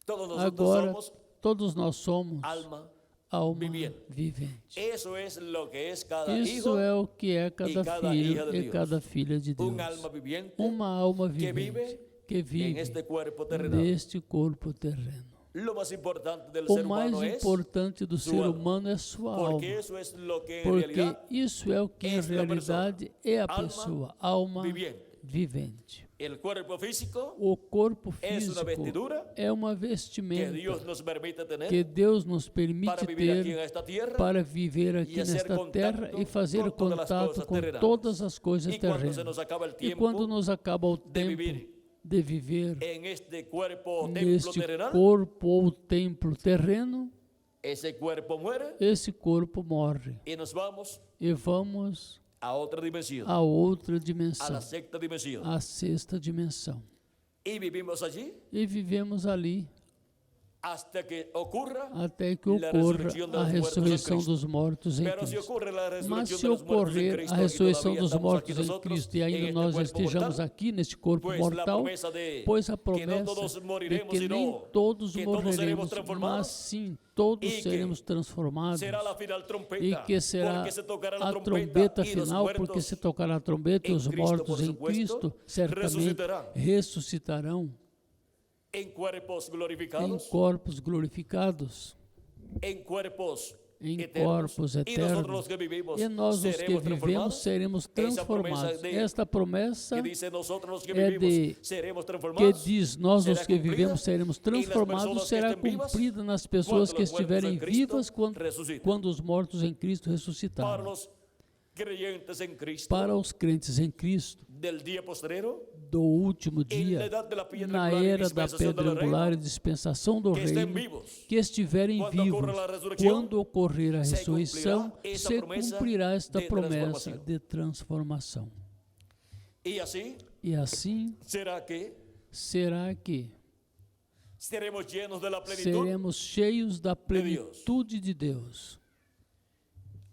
Speaker 2: Todos nosotros
Speaker 1: Agora,
Speaker 2: somos
Speaker 1: todos nós somos
Speaker 2: alma.
Speaker 1: alma
Speaker 2: viviente.
Speaker 1: vivente.
Speaker 2: Eso es lo que es cada
Speaker 1: Isso
Speaker 2: hijo,
Speaker 1: é o que é cada
Speaker 2: cada
Speaker 1: filho
Speaker 2: hija de
Speaker 1: e
Speaker 2: Deus.
Speaker 1: cada filha de Deus.
Speaker 2: alma viviente
Speaker 1: Uma alma
Speaker 2: que
Speaker 1: vivente
Speaker 2: vive
Speaker 1: que
Speaker 2: en
Speaker 1: vive
Speaker 2: este cuerpo terrenal.
Speaker 1: neste corpo terreno.
Speaker 2: Lo más importante del
Speaker 1: O
Speaker 2: ser
Speaker 1: mais
Speaker 2: humano es
Speaker 1: importante do
Speaker 2: su
Speaker 1: ser
Speaker 2: alma.
Speaker 1: humano é sua alma.
Speaker 2: Porque eso es lo que en
Speaker 1: Porque
Speaker 2: realidad
Speaker 1: isso é o que em
Speaker 2: es la
Speaker 1: realidade é a
Speaker 2: Alma
Speaker 1: pessoa, alma
Speaker 2: viviente.
Speaker 1: vivente.
Speaker 2: El cuerpo físico
Speaker 1: O corpo
Speaker 2: es una
Speaker 1: físico
Speaker 2: vestidura
Speaker 1: é uma
Speaker 2: que
Speaker 1: vestimenta
Speaker 2: Dios nos permite tener
Speaker 1: que Deus nos
Speaker 2: para
Speaker 1: permite
Speaker 2: vivir aquí en
Speaker 1: ter
Speaker 2: esta tierra.
Speaker 1: para viver aqui
Speaker 2: hacer
Speaker 1: nesta
Speaker 2: contacto
Speaker 1: terra e fazer
Speaker 2: com todas as
Speaker 1: contato
Speaker 2: coisas
Speaker 1: com
Speaker 2: terrenas.
Speaker 1: todas as coisas
Speaker 2: Y cuando se
Speaker 1: terrenas.
Speaker 2: nos acaba el
Speaker 1: E
Speaker 2: tiempo
Speaker 1: quando nos acaba o tempo
Speaker 2: vivir
Speaker 1: de viver
Speaker 2: en este cuerpo o templo
Speaker 1: neste
Speaker 2: terrenal,
Speaker 1: corpo ou templo terreno,
Speaker 2: ese cuerpo muere
Speaker 1: esse corpo morre
Speaker 2: y nos vamos
Speaker 1: e vamos
Speaker 2: a otra dimensión,
Speaker 1: a outra
Speaker 2: a
Speaker 1: dimensão,
Speaker 2: la sexta dimensión.
Speaker 1: a sexta dimensão.
Speaker 2: Y vivimos allí
Speaker 1: E vivemos ali
Speaker 2: hasta que ocurra.
Speaker 1: até que
Speaker 2: La
Speaker 1: ocorra
Speaker 2: resurrección de
Speaker 1: a
Speaker 2: los muertos en
Speaker 1: ressurreição
Speaker 2: Cristo.
Speaker 1: dos mortos em
Speaker 2: Pero si
Speaker 1: Cristo.
Speaker 2: ocurre la
Speaker 1: Mas
Speaker 2: resurrección
Speaker 1: se
Speaker 2: de los muertos en
Speaker 1: ocorrer
Speaker 2: Cristo
Speaker 1: a
Speaker 2: y
Speaker 1: ressurreição
Speaker 2: todavía
Speaker 1: dos
Speaker 2: estamos aquí
Speaker 1: mortos em
Speaker 2: nosotros
Speaker 1: Cristo e
Speaker 2: en
Speaker 1: ainda
Speaker 2: este
Speaker 1: nós
Speaker 2: cuerpo
Speaker 1: estejamos
Speaker 2: mortal,
Speaker 1: aqui neste corpo
Speaker 2: pues la
Speaker 1: mortal,
Speaker 2: promesa de
Speaker 1: pois a
Speaker 2: que no
Speaker 1: promessa
Speaker 2: todos
Speaker 1: é
Speaker 2: moriremos,
Speaker 1: que nem
Speaker 2: sino
Speaker 1: todos
Speaker 2: que todos seremos
Speaker 1: morreremos,
Speaker 2: transformados,
Speaker 1: mas sim todos
Speaker 2: y que
Speaker 1: seremos transformados.
Speaker 2: será la final
Speaker 1: E
Speaker 2: trompeta,
Speaker 1: que será
Speaker 2: porque se tocará la
Speaker 1: a trombeta
Speaker 2: y los
Speaker 1: final, porque
Speaker 2: muertos
Speaker 1: se tocará a trombeta e
Speaker 2: em
Speaker 1: os
Speaker 2: Cristo,
Speaker 1: mortos
Speaker 2: por
Speaker 1: em
Speaker 2: supuesto,
Speaker 1: Cristo certamente
Speaker 2: ressuscitarão.
Speaker 1: ressuscitarão
Speaker 2: en cuerpos
Speaker 1: em
Speaker 2: glorificados,
Speaker 1: corpos glorificados,
Speaker 2: en cuerpos
Speaker 1: em
Speaker 2: eternos,
Speaker 1: corpos
Speaker 2: y nosotros
Speaker 1: eternos.
Speaker 2: los que vivimos
Speaker 1: E nós, os que
Speaker 2: seremos
Speaker 1: vivemos,
Speaker 2: transformados.
Speaker 1: seremos
Speaker 2: Essa promessa
Speaker 1: transformados.
Speaker 2: de-
Speaker 1: Esta promessa
Speaker 2: que dice nosotros los que
Speaker 1: é
Speaker 2: vivimos
Speaker 1: de-
Speaker 2: seremos
Speaker 1: que
Speaker 2: transformados,
Speaker 1: diz, nós,
Speaker 2: será
Speaker 1: os que
Speaker 2: cumprida
Speaker 1: vivemos, seremos
Speaker 2: en las
Speaker 1: transformados,
Speaker 2: personas que
Speaker 1: será
Speaker 2: estén vivas,
Speaker 1: cumprida nas pessoas
Speaker 2: quando
Speaker 1: que
Speaker 2: los muertos
Speaker 1: estiverem
Speaker 2: en Cristo
Speaker 1: vivas
Speaker 2: resucitan.
Speaker 1: quando os mortos em Cristo
Speaker 2: para
Speaker 1: ressuscitarem.
Speaker 2: los creyentes en Cristo
Speaker 1: Para os crentes em Cristo,
Speaker 2: del día postrero,
Speaker 1: do último
Speaker 2: en la
Speaker 1: dia,
Speaker 2: edad de la piedra
Speaker 1: na
Speaker 2: angular y
Speaker 1: era da
Speaker 2: dispensación
Speaker 1: pedra
Speaker 2: del
Speaker 1: angular e
Speaker 2: reino,
Speaker 1: dispensação do
Speaker 2: que estén
Speaker 1: reino,
Speaker 2: vivos.
Speaker 1: que estiverem
Speaker 2: Quando
Speaker 1: vivos,
Speaker 2: ocorra a ressurreição,
Speaker 1: quando ocorrer a
Speaker 2: se
Speaker 1: ressurreição,
Speaker 2: cumprirá essa
Speaker 1: se
Speaker 2: promessa
Speaker 1: cumprirá esta
Speaker 2: de
Speaker 1: promessa
Speaker 2: transformação.
Speaker 1: de transformação.
Speaker 2: Y así
Speaker 1: E assim,
Speaker 2: será que seremos llenos de la plenitud.
Speaker 1: seremos cheios da plenitude de Deus.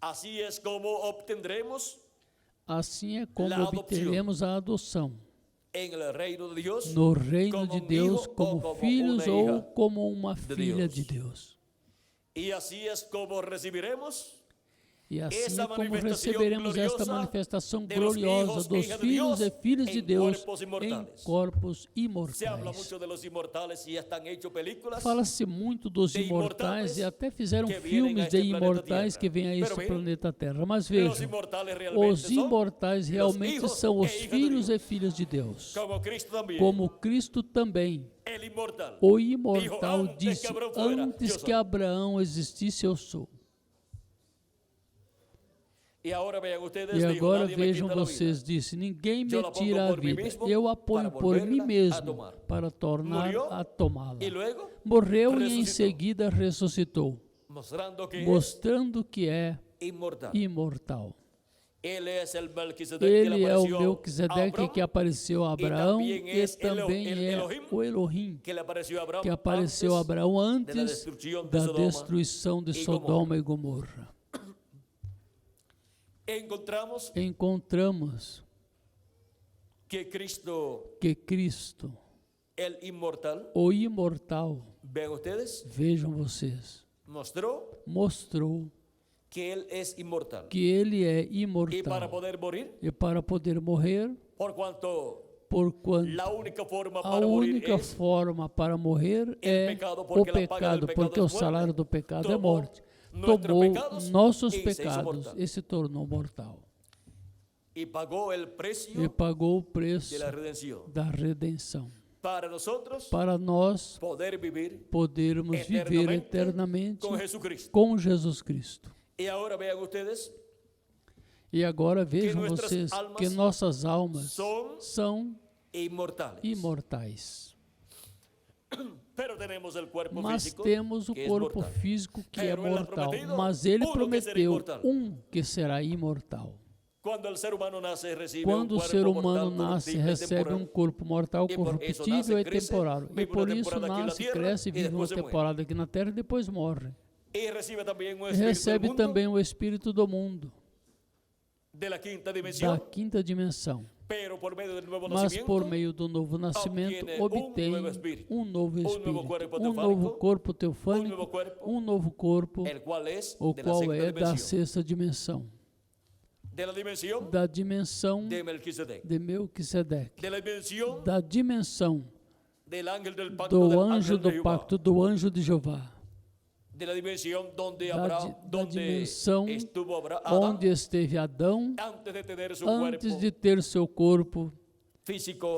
Speaker 2: Así es como obtendremos
Speaker 1: Assim é como
Speaker 2: La adopción.
Speaker 1: obteremos a adoção
Speaker 2: en el reino de Dios
Speaker 1: no reino
Speaker 2: como
Speaker 1: de
Speaker 2: un
Speaker 1: Deus,
Speaker 2: hijo o
Speaker 1: como
Speaker 2: como
Speaker 1: filhos
Speaker 2: una
Speaker 1: ou
Speaker 2: hija
Speaker 1: como uma
Speaker 2: de
Speaker 1: filha
Speaker 2: Deus.
Speaker 1: de Deus.
Speaker 2: y así es como recibiremos
Speaker 1: E assim
Speaker 2: esa
Speaker 1: é como
Speaker 2: manifestación
Speaker 1: receberemos esta
Speaker 2: gloriosa
Speaker 1: manifestação
Speaker 2: de los
Speaker 1: gloriosa
Speaker 2: hijos
Speaker 1: dos
Speaker 2: e hijas de
Speaker 1: filhos
Speaker 2: Dios
Speaker 1: e filhas de
Speaker 2: en
Speaker 1: Deus
Speaker 2: cuerpos
Speaker 1: em
Speaker 2: inmortales.
Speaker 1: corpos
Speaker 2: Se habla
Speaker 1: imortais.
Speaker 2: mucho de los inmortales y están hechas películas
Speaker 1: Fala-se muito dos
Speaker 2: de
Speaker 1: imortais
Speaker 2: imortais
Speaker 1: e até fizeram
Speaker 2: que vienen a
Speaker 1: filmes
Speaker 2: este
Speaker 1: de
Speaker 2: planeta
Speaker 1: imortais
Speaker 2: Tierra.
Speaker 1: que vêm a
Speaker 2: Pero
Speaker 1: este
Speaker 2: ven,
Speaker 1: planeta Terra. Mas
Speaker 2: los
Speaker 1: vejam,
Speaker 2: inmortales realmente
Speaker 1: os
Speaker 2: son
Speaker 1: imortais realmente
Speaker 2: hijos
Speaker 1: são
Speaker 2: e
Speaker 1: os
Speaker 2: hijas de
Speaker 1: filhos
Speaker 2: Deus.
Speaker 1: e filhas de Deus.
Speaker 2: como Cristo también.
Speaker 1: Como Cristo também,
Speaker 2: El inmortal
Speaker 1: o imortal,
Speaker 2: Dijo,
Speaker 1: disse:
Speaker 2: antes que Abraão fuera,
Speaker 1: antes
Speaker 2: eu
Speaker 1: que
Speaker 2: sou.
Speaker 1: Abraão existisse, eu sou.
Speaker 2: y ahora vean ustedes,
Speaker 1: E
Speaker 2: dijo,
Speaker 1: agora
Speaker 2: nadie me
Speaker 1: vejam
Speaker 2: quita la
Speaker 1: vocês,
Speaker 2: vida.
Speaker 1: disse: ninguém
Speaker 2: Eu
Speaker 1: me
Speaker 2: la pongo
Speaker 1: tira a
Speaker 2: por mim
Speaker 1: vida,
Speaker 2: mesmo
Speaker 1: eu a ponho
Speaker 2: para
Speaker 1: por mim
Speaker 2: volverla a
Speaker 1: mesmo
Speaker 2: tomar.
Speaker 1: para tornar
Speaker 2: Murió
Speaker 1: a tomá-la.
Speaker 2: y luego
Speaker 1: Morreu e em
Speaker 2: resucitó,
Speaker 1: seguida ressuscitou,
Speaker 2: mostrando que es
Speaker 1: mostrando que é
Speaker 2: inmortal.
Speaker 1: imortal.
Speaker 2: Él es el Melquisedec que
Speaker 1: Ele
Speaker 2: le
Speaker 1: é o
Speaker 2: apareció a
Speaker 1: Melquisedeque
Speaker 2: Abraham,
Speaker 1: que apareceu a Abraão
Speaker 2: também
Speaker 1: e
Speaker 2: é
Speaker 1: também
Speaker 2: el
Speaker 1: é
Speaker 2: Elohim,
Speaker 1: o Elohim
Speaker 2: que le apareció a Abraham
Speaker 1: que apareceu a
Speaker 2: antes
Speaker 1: Abraão
Speaker 2: de la
Speaker 1: antes
Speaker 2: destrucción de
Speaker 1: da
Speaker 2: Sodoma
Speaker 1: destruição de
Speaker 2: e
Speaker 1: Sodoma e Gomorra. Encontramos
Speaker 2: que Cristo,
Speaker 1: que Cristo,
Speaker 2: el inmortal,
Speaker 1: o imortal,
Speaker 2: vean ustedes,
Speaker 1: vejam vocês, mostrou
Speaker 2: que Él es inmortal.
Speaker 1: que ele é
Speaker 2: Y para
Speaker 1: imortal.
Speaker 2: poder morir,
Speaker 1: E para poder morrer,
Speaker 2: porquanto
Speaker 1: porquanto
Speaker 2: la única forma
Speaker 1: a
Speaker 2: para morir
Speaker 1: única
Speaker 2: es
Speaker 1: forma para morrer é
Speaker 2: pecado,
Speaker 1: o
Speaker 2: porque la paga del
Speaker 1: pecado,
Speaker 2: pecado
Speaker 1: porque o
Speaker 2: es muerte.
Speaker 1: salário do pecado é
Speaker 2: Tomou
Speaker 1: morte.
Speaker 2: nuestros
Speaker 1: Tomou
Speaker 2: pecados
Speaker 1: nossos
Speaker 2: e se hizo
Speaker 1: pecados
Speaker 2: mortal.
Speaker 1: e se tornou mortal.
Speaker 2: y pagó el
Speaker 1: E
Speaker 2: precio
Speaker 1: pagou o preço
Speaker 2: de la redención.
Speaker 1: da redenção.
Speaker 2: Para nosotros
Speaker 1: Para nós
Speaker 2: poder vivir
Speaker 1: podermos viver eternamente
Speaker 2: con Jesucristo.
Speaker 1: com Jesus Cristo.
Speaker 2: Y ahora vean ustedes,
Speaker 1: E agora vejam
Speaker 2: nuestras
Speaker 1: vocês
Speaker 2: almas
Speaker 1: que nossas almas
Speaker 2: son
Speaker 1: são
Speaker 2: inmortales.
Speaker 1: imortais.
Speaker 2: Pero tenemos el cuerpo
Speaker 1: Mas
Speaker 2: físico
Speaker 1: temos o
Speaker 2: que es
Speaker 1: corpo
Speaker 2: mortal.
Speaker 1: físico que é
Speaker 2: Pero ele ha
Speaker 1: mortal.
Speaker 2: prometido
Speaker 1: Mas ele
Speaker 2: uno que será
Speaker 1: prometeu
Speaker 2: imortal.
Speaker 1: que será imortal.
Speaker 2: Cuando el ser humano nace, recibe
Speaker 1: Quando
Speaker 2: un
Speaker 1: o
Speaker 2: cuerpo
Speaker 1: ser humano
Speaker 2: mortal,
Speaker 1: nasce,
Speaker 2: corruptible,
Speaker 1: recebe
Speaker 2: temporal.
Speaker 1: corpo mortal,
Speaker 2: E por isso
Speaker 1: corruptível
Speaker 2: nasce,
Speaker 1: e
Speaker 2: cresce,
Speaker 1: temporal. E
Speaker 2: vive
Speaker 1: por
Speaker 2: uma
Speaker 1: isso
Speaker 2: temporada aqui na
Speaker 1: nasce,
Speaker 2: terra
Speaker 1: cresce,
Speaker 2: e
Speaker 1: vive uma
Speaker 2: depois se
Speaker 1: temporada aqui na terra e depois morre.
Speaker 2: Y recibe también un
Speaker 1: E
Speaker 2: espíritu
Speaker 1: recebe
Speaker 2: del mundo,
Speaker 1: também o Espírito do mundo,
Speaker 2: de la quinta
Speaker 1: da
Speaker 2: dimensión,
Speaker 1: quinta dimensão.
Speaker 2: pero por medio del nuevo
Speaker 1: Mas
Speaker 2: nacimiento,
Speaker 1: por meio do novo nascimento obtém um novo espírito,
Speaker 2: corpo
Speaker 1: um novo
Speaker 2: teofânico,
Speaker 1: corpo
Speaker 2: un
Speaker 1: teofânico,
Speaker 2: nuevo cuerpo,
Speaker 1: um novo corpo,
Speaker 2: el cual es
Speaker 1: o
Speaker 2: de la
Speaker 1: qual
Speaker 2: sexta
Speaker 1: é da
Speaker 2: dimensión,
Speaker 1: sexta dimensão,
Speaker 2: de la dimensión
Speaker 1: da dimensão
Speaker 2: de Melquisedec,
Speaker 1: de Melquisedeque,
Speaker 2: de la dimensión
Speaker 1: da dimensão
Speaker 2: del ángel del pacto,
Speaker 1: do
Speaker 2: del
Speaker 1: anjo
Speaker 2: ángel de
Speaker 1: do
Speaker 2: Jehová,
Speaker 1: pacto, do anjo de Jeová,
Speaker 2: de la dimensión donde,
Speaker 1: da dimensão
Speaker 2: estuvo Adán
Speaker 1: onde esteve Adão
Speaker 2: antes de tener su
Speaker 1: antes
Speaker 2: cuerpo
Speaker 1: de ter seu corpo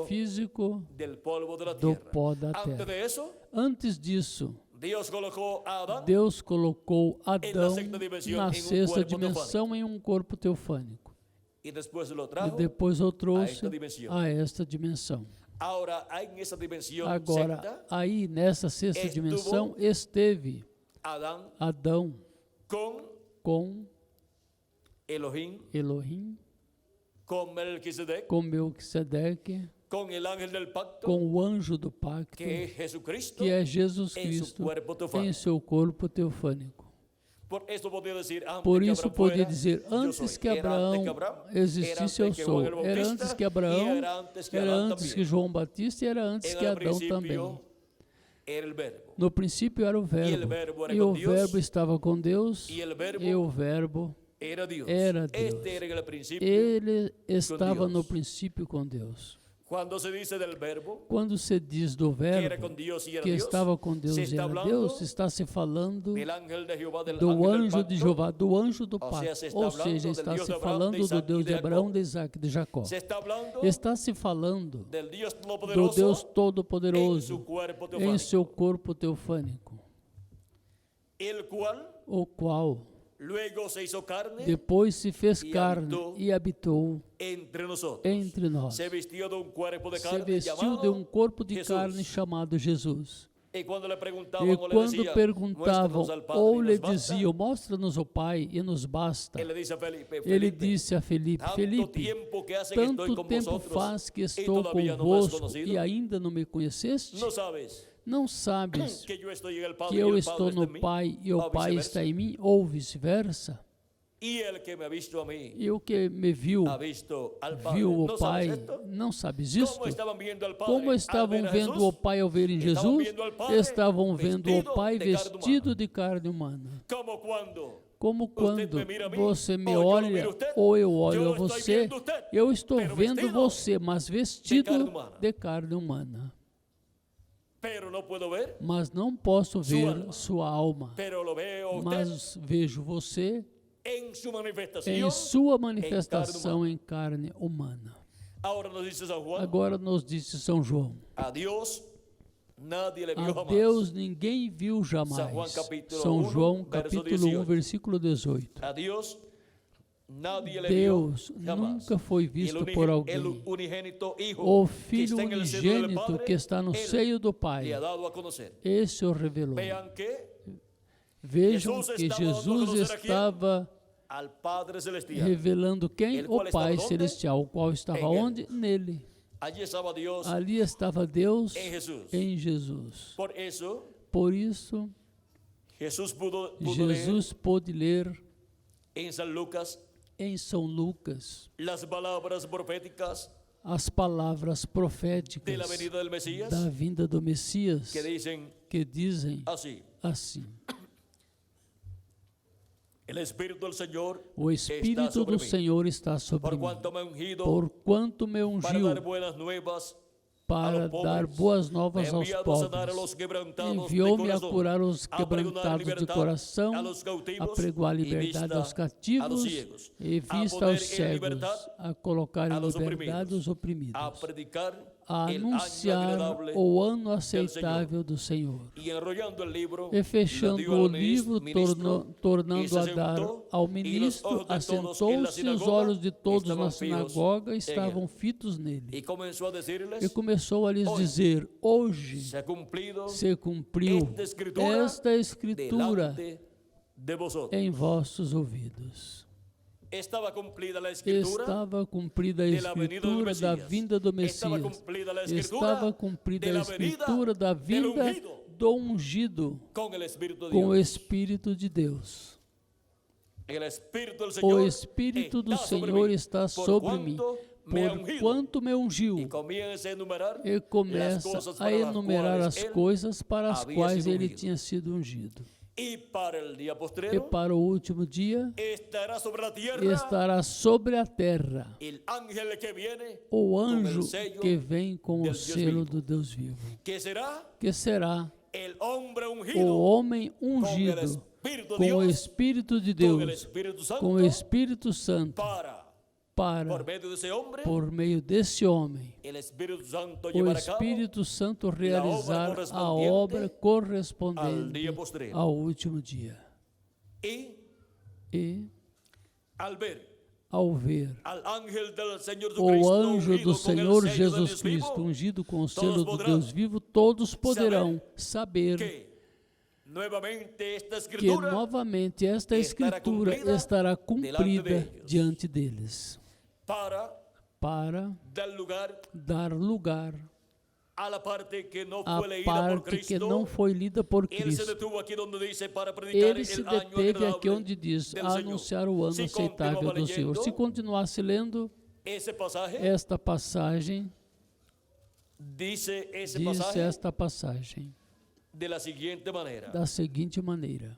Speaker 2: físico
Speaker 1: del
Speaker 2: polvo de la
Speaker 1: do
Speaker 2: tierra.
Speaker 1: pó da
Speaker 2: Antes
Speaker 1: terra.
Speaker 2: de eso,
Speaker 1: Antes disso,
Speaker 2: Dios colocó a Adán
Speaker 1: Deus colocou Adão
Speaker 2: sexta dimensão,
Speaker 1: na
Speaker 2: em
Speaker 1: sexta
Speaker 2: corpo
Speaker 1: dimensão em um corpo teofânico.
Speaker 2: y después lo
Speaker 1: E
Speaker 2: trajo.
Speaker 1: depois o trouxe
Speaker 2: esta dimensão.
Speaker 1: a esta dimensão.
Speaker 2: Ahora, en esa dimensión
Speaker 1: Agora,
Speaker 2: sexta,
Speaker 1: aí nessa sexta
Speaker 2: estuvo
Speaker 1: dimensão esteve
Speaker 2: Adán
Speaker 1: Adão
Speaker 2: con
Speaker 1: com
Speaker 2: Elohim,
Speaker 1: Elohim,
Speaker 2: con Melquisedec,
Speaker 1: com Melquisedeque,
Speaker 2: con el ángel del pacto,
Speaker 1: com o anjo do pacto,
Speaker 2: que es Jesucristo,
Speaker 1: que é Jesus
Speaker 2: em seu
Speaker 1: Cristo,
Speaker 2: corpo
Speaker 1: em
Speaker 2: teofânico.
Speaker 1: seu corpo teofânico.
Speaker 2: Por isso podia dizer,
Speaker 1: Por
Speaker 2: antes
Speaker 1: isso
Speaker 2: que Abraão
Speaker 1: podia
Speaker 2: fuera,
Speaker 1: dizer,
Speaker 2: eu
Speaker 1: antes
Speaker 2: sou.
Speaker 1: que
Speaker 2: Era
Speaker 1: Abraão
Speaker 2: antes que Abraão,
Speaker 1: existisse,
Speaker 2: era
Speaker 1: eu
Speaker 2: antes que
Speaker 1: sou.
Speaker 2: João el
Speaker 1: Era
Speaker 2: Bautista,
Speaker 1: antes que
Speaker 2: e
Speaker 1: Abraão,
Speaker 2: era antes que
Speaker 1: era
Speaker 2: Adão
Speaker 1: antes
Speaker 2: também.
Speaker 1: que João Batista e era antes
Speaker 2: En
Speaker 1: que
Speaker 2: el
Speaker 1: Adão
Speaker 2: principio
Speaker 1: também.
Speaker 2: era el verbo.
Speaker 1: No princípio era o Verbo,
Speaker 2: verbo era
Speaker 1: e
Speaker 2: com
Speaker 1: o
Speaker 2: Deus,
Speaker 1: Verbo estava com Deus,
Speaker 2: e el verbo
Speaker 1: e o Verbo,
Speaker 2: era Dios.
Speaker 1: era Deus.
Speaker 2: Este era en el principio.
Speaker 1: ele estava
Speaker 2: Deus.
Speaker 1: no princípio com Deus.
Speaker 2: Cuando se dice del verbo,
Speaker 1: Quando se diz do
Speaker 2: que era
Speaker 1: Verbo,
Speaker 2: con Dios y era
Speaker 1: que
Speaker 2: Dios,
Speaker 1: estava com Deus
Speaker 2: se
Speaker 1: e
Speaker 2: está
Speaker 1: era
Speaker 2: hablando
Speaker 1: Deus, está se falando
Speaker 2: del ángel de Jehová, del
Speaker 1: do
Speaker 2: ángel del
Speaker 1: anjo de
Speaker 2: pacto,
Speaker 1: Jeová, do anjo do
Speaker 2: Ou
Speaker 1: pacto.
Speaker 2: seja, se está
Speaker 1: Ou
Speaker 2: falando
Speaker 1: seja,
Speaker 2: del
Speaker 1: está
Speaker 2: Deus
Speaker 1: se
Speaker 2: de Abraão,
Speaker 1: falando
Speaker 2: de
Speaker 1: do
Speaker 2: Isaac
Speaker 1: Deus
Speaker 2: e
Speaker 1: de
Speaker 2: de
Speaker 1: Abraão,
Speaker 2: Jacó.
Speaker 1: de Isaac e de Jacó.
Speaker 2: se está hablando
Speaker 1: Está se falando
Speaker 2: del Dios
Speaker 1: do
Speaker 2: Todopoderoso
Speaker 1: Deus
Speaker 2: en
Speaker 1: Todo-Poderoso
Speaker 2: su cuerpo
Speaker 1: em
Speaker 2: teofánico,
Speaker 1: seu corpo teofânico,
Speaker 2: el cual
Speaker 1: o qual
Speaker 2: luego se hizo carne
Speaker 1: depois se fez
Speaker 2: E
Speaker 1: carne
Speaker 2: habitou
Speaker 1: e habitou
Speaker 2: entre nosotros.
Speaker 1: entre nós.
Speaker 2: Se vistió de un cuerpo de
Speaker 1: Se
Speaker 2: carne
Speaker 1: vestiu
Speaker 2: llamado
Speaker 1: de um corpo de
Speaker 2: Jesús.
Speaker 1: carne chamado Jesus.
Speaker 2: Y cuando le preguntaban
Speaker 1: E
Speaker 2: o le
Speaker 1: quando
Speaker 2: decían,
Speaker 1: perguntavam
Speaker 2: "Muéstranos al Padre
Speaker 1: ou
Speaker 2: y
Speaker 1: lhe
Speaker 2: nos basta",
Speaker 1: diziam, mostra-nos o Pai e nos basta,
Speaker 2: él le dice a Felipe,
Speaker 1: ele
Speaker 2: "Felipe,
Speaker 1: disse a Felipe,
Speaker 2: tanto
Speaker 1: Felipe,
Speaker 2: tiempo que hace que estoy
Speaker 1: tanto
Speaker 2: con
Speaker 1: tempo
Speaker 2: vosotros
Speaker 1: faz que
Speaker 2: y
Speaker 1: estou
Speaker 2: todavía no me has
Speaker 1: convosco
Speaker 2: conocido.
Speaker 1: e ainda não me conheceste?
Speaker 2: ¿No sabes
Speaker 1: Não sabes
Speaker 2: que yo estoy en el Padre
Speaker 1: que
Speaker 2: y
Speaker 1: eu
Speaker 2: el
Speaker 1: estou
Speaker 2: Padre
Speaker 1: no
Speaker 2: está en mí?
Speaker 1: Pai e o
Speaker 2: O
Speaker 1: Pai
Speaker 2: viceversa.
Speaker 1: está em mim? Ou vice-versa?
Speaker 2: Y el que me ha visto a mí
Speaker 1: E o que me viu,
Speaker 2: ha visto al Padre.
Speaker 1: viu o
Speaker 2: ¿No
Speaker 1: Pai,
Speaker 2: sabes esto?
Speaker 1: não sabes isto?
Speaker 2: ¿Cómo estaban viendo al Padre
Speaker 1: Como
Speaker 2: al
Speaker 1: estavam
Speaker 2: ver a
Speaker 1: vendo
Speaker 2: Jesús?
Speaker 1: o Pai ao verem
Speaker 2: Estavam
Speaker 1: Jesus?
Speaker 2: vendo al Padre
Speaker 1: Estavam vendo o
Speaker 2: vestido
Speaker 1: Pai
Speaker 2: de carne
Speaker 1: vestido de carne humana.
Speaker 2: Como cuando
Speaker 1: Como quando
Speaker 2: me mira a mim,
Speaker 1: você me
Speaker 2: ou eu não
Speaker 1: olha
Speaker 2: miro usted,
Speaker 1: ou eu olho
Speaker 2: eu
Speaker 1: a
Speaker 2: estou
Speaker 1: você,
Speaker 2: vendo usted,
Speaker 1: eu estou
Speaker 2: pero
Speaker 1: vendo
Speaker 2: vestido
Speaker 1: você, mas vestido
Speaker 2: carne humana.
Speaker 1: de carne humana.
Speaker 2: pero no puedo ver,
Speaker 1: Mas não posso ver
Speaker 2: alma.
Speaker 1: sua alma,
Speaker 2: pero lo veo a usted
Speaker 1: mas vejo você
Speaker 2: en su
Speaker 1: em
Speaker 2: manifestación.
Speaker 1: sua manifestação em carne humana.
Speaker 2: Ahora nos dice San Juan,
Speaker 1: Agora nos disse São João,
Speaker 2: a Dios nadie le vio
Speaker 1: a
Speaker 2: jamás.
Speaker 1: Deus ninguém viu jamais.
Speaker 2: São João, capítulo
Speaker 1: São
Speaker 2: 1,
Speaker 1: João
Speaker 2: verso
Speaker 1: capítulo 1,
Speaker 2: 18.
Speaker 1: versículo 18.
Speaker 2: A Dios nadie le
Speaker 1: Deus
Speaker 2: vio jamás.
Speaker 1: nunca foi visto por
Speaker 2: El
Speaker 1: alguém.
Speaker 2: unigénito Hijo
Speaker 1: O
Speaker 2: que
Speaker 1: Filho
Speaker 2: está en el seno del
Speaker 1: unigênito
Speaker 2: Padre,
Speaker 1: que está no
Speaker 2: Él
Speaker 1: seio do Pai,
Speaker 2: le ha dado a conocer.
Speaker 1: esse o revelou.
Speaker 2: Vean que
Speaker 1: Vejam
Speaker 2: Jesus
Speaker 1: que
Speaker 2: estava dando a
Speaker 1: Jesus
Speaker 2: conhecer a quem?
Speaker 1: estava
Speaker 2: al Padre Celestial.
Speaker 1: revelando quem?
Speaker 2: El qual
Speaker 1: O Pai
Speaker 2: estava onde?
Speaker 1: Celestial, o qual estava
Speaker 2: Em Ele.
Speaker 1: onde? Nele.
Speaker 2: Allí estaba Dios
Speaker 1: Ali estava Deus
Speaker 2: en Jesús.
Speaker 1: em Jesus.
Speaker 2: Por eso
Speaker 1: Por isso,
Speaker 2: Jesús pudo
Speaker 1: Jesus pôde ler
Speaker 2: leer en San Lucas
Speaker 1: em São Lucas
Speaker 2: las palabras proféticas
Speaker 1: as palavras
Speaker 2: de la
Speaker 1: proféticas
Speaker 2: venida del Mesías
Speaker 1: da vinda do Messias,
Speaker 2: que dicen
Speaker 1: que dizem
Speaker 2: así:
Speaker 1: assim:
Speaker 2: el Espíritu del Señor
Speaker 1: o
Speaker 2: está
Speaker 1: Espírito
Speaker 2: sobre
Speaker 1: do
Speaker 2: mí,
Speaker 1: Senhor está sobre
Speaker 2: por
Speaker 1: mim,
Speaker 2: cuanto me ha ungido
Speaker 1: porquanto me
Speaker 2: para
Speaker 1: ungiu
Speaker 2: dar buenas nuevas
Speaker 1: para
Speaker 2: a los
Speaker 1: dar
Speaker 2: pobres,
Speaker 1: boas
Speaker 2: me
Speaker 1: novas
Speaker 2: ha
Speaker 1: aos
Speaker 2: enviado a sanar a
Speaker 1: pobres,
Speaker 2: los quebrantados de
Speaker 1: enviou-me a
Speaker 2: corazón,
Speaker 1: curar os
Speaker 2: a pregonar
Speaker 1: quebrantados de
Speaker 2: libertad
Speaker 1: coração,
Speaker 2: a los
Speaker 1: a
Speaker 2: cautivos
Speaker 1: pregoar
Speaker 2: y
Speaker 1: liberdade
Speaker 2: vista
Speaker 1: aos
Speaker 2: a
Speaker 1: cativos
Speaker 2: los ciegos,
Speaker 1: e
Speaker 2: a
Speaker 1: vista
Speaker 2: poner
Speaker 1: aos
Speaker 2: en
Speaker 1: cegos,
Speaker 2: libertad
Speaker 1: a colocar
Speaker 2: a
Speaker 1: em
Speaker 2: los
Speaker 1: liberdade os
Speaker 2: oprimidos, a
Speaker 1: oprimidos,
Speaker 2: predicar
Speaker 1: a
Speaker 2: el año
Speaker 1: anunciar
Speaker 2: agradable
Speaker 1: o ano aceitável do Senhor.
Speaker 2: y enrollando el libro,
Speaker 1: E
Speaker 2: lo
Speaker 1: fechando
Speaker 2: dio
Speaker 1: o
Speaker 2: al
Speaker 1: livro,
Speaker 2: ministro, y
Speaker 1: tornando
Speaker 2: se
Speaker 1: a dar
Speaker 2: sentó,
Speaker 1: ao
Speaker 2: y los
Speaker 1: ministro,
Speaker 2: ojos de todos en la
Speaker 1: assentou-se e os
Speaker 2: sinagoga
Speaker 1: olhos de todos
Speaker 2: estavam
Speaker 1: na
Speaker 2: fios
Speaker 1: sinagoga
Speaker 2: en
Speaker 1: estavam
Speaker 2: él.
Speaker 1: fitos nele.
Speaker 2: y comenzó a decirles:
Speaker 1: E começou a lhes
Speaker 2: Hoje
Speaker 1: dizer: hoje
Speaker 2: se ha cumplido
Speaker 1: se cumpriu esta escritura
Speaker 2: delante de vosotros.
Speaker 1: em vossos ouvidos.
Speaker 2: Estaba cumplida la escritura
Speaker 1: Estava cumprida a
Speaker 2: de la venida del
Speaker 1: escritura da
Speaker 2: Mesías.
Speaker 1: vinda do
Speaker 2: Estava
Speaker 1: Messias.
Speaker 2: cumprida la escritura
Speaker 1: Estava cumprida
Speaker 2: de
Speaker 1: a
Speaker 2: la venida
Speaker 1: escritura da
Speaker 2: del
Speaker 1: vinda
Speaker 2: ungido
Speaker 1: do ungido
Speaker 2: con el Espíritu de
Speaker 1: com o
Speaker 2: Dios.
Speaker 1: Espírito de Deus.
Speaker 2: El Espíritu del
Speaker 1: O
Speaker 2: Señor
Speaker 1: Espírito do
Speaker 2: está sobre
Speaker 1: Senhor
Speaker 2: mí,
Speaker 1: está sobre mim,
Speaker 2: me ha ungido.
Speaker 1: porquanto me ungiu.
Speaker 2: Y comienza a enumerar
Speaker 1: E
Speaker 2: las
Speaker 1: começa
Speaker 2: cosas
Speaker 1: a
Speaker 2: para las
Speaker 1: enumerar
Speaker 2: cuales
Speaker 1: as
Speaker 2: él
Speaker 1: coisas para as
Speaker 2: havia
Speaker 1: quais
Speaker 2: sido
Speaker 1: ele
Speaker 2: ungido.
Speaker 1: tinha sido ungido.
Speaker 2: Y para el día
Speaker 1: E
Speaker 2: postrero
Speaker 1: para o último dia
Speaker 2: estará sobre la tierra
Speaker 1: estará sobre a terra
Speaker 2: el ángel que viene,
Speaker 1: o anjo
Speaker 2: sello
Speaker 1: que vem com
Speaker 2: del
Speaker 1: o
Speaker 2: Deus
Speaker 1: selo
Speaker 2: vivo.
Speaker 1: do Deus vivo,
Speaker 2: que será
Speaker 1: que será
Speaker 2: el hombre
Speaker 1: o
Speaker 2: ungido
Speaker 1: homem ungido
Speaker 2: Espírito de
Speaker 1: com o
Speaker 2: Deus,
Speaker 1: Espírito de
Speaker 2: con el
Speaker 1: Deus,
Speaker 2: Espíritu Santo,
Speaker 1: com o Espírito Santo,
Speaker 2: por
Speaker 1: para,
Speaker 2: medio de ese hombre,
Speaker 1: por meio desse homem,
Speaker 2: el Espíritu Santo
Speaker 1: o
Speaker 2: llevará a cabo
Speaker 1: Espírito Santo realizar a
Speaker 2: correspondiente
Speaker 1: obra
Speaker 2: al
Speaker 1: correspondente
Speaker 2: dia postrero.
Speaker 1: ao último dia.
Speaker 2: y
Speaker 1: E,
Speaker 2: al ver
Speaker 1: ao ver
Speaker 2: al ángel del Señor
Speaker 1: o
Speaker 2: Jesucristo
Speaker 1: anjo
Speaker 2: ungido
Speaker 1: do
Speaker 2: con el
Speaker 1: Senhor
Speaker 2: sello del
Speaker 1: Jesus
Speaker 2: Dios
Speaker 1: Cristo,
Speaker 2: vivo,
Speaker 1: ungido com o
Speaker 2: todos
Speaker 1: selo do
Speaker 2: poderão
Speaker 1: Deus vivo, todos poderão saber
Speaker 2: que nuevamente esta
Speaker 1: que
Speaker 2: escritura
Speaker 1: novamente esta
Speaker 2: estará
Speaker 1: escritura
Speaker 2: cumprida
Speaker 1: estará
Speaker 2: delante
Speaker 1: cumprida
Speaker 2: deles.
Speaker 1: diante deles, para
Speaker 2: dar lugar
Speaker 1: dar lugar
Speaker 2: a la parte que no
Speaker 1: à
Speaker 2: fue leída por
Speaker 1: parte que
Speaker 2: Cristo.
Speaker 1: não foi lida por
Speaker 2: Él se
Speaker 1: Cristo.
Speaker 2: detuvo aquí donde dice para predicar
Speaker 1: Ele se
Speaker 2: el año
Speaker 1: deteve aqui
Speaker 2: agradable
Speaker 1: onde diz
Speaker 2: del
Speaker 1: a
Speaker 2: Señor.
Speaker 1: anunciar o ano
Speaker 2: Se
Speaker 1: aceitável
Speaker 2: continuava
Speaker 1: do Senhor.
Speaker 2: leyendo
Speaker 1: Se continuasse lendo
Speaker 2: ese pasaje,
Speaker 1: esta passagem,
Speaker 2: dice ese
Speaker 1: diz
Speaker 2: pasaje
Speaker 1: esta passagem
Speaker 2: de la siguiente manera.
Speaker 1: da seguinte maneira: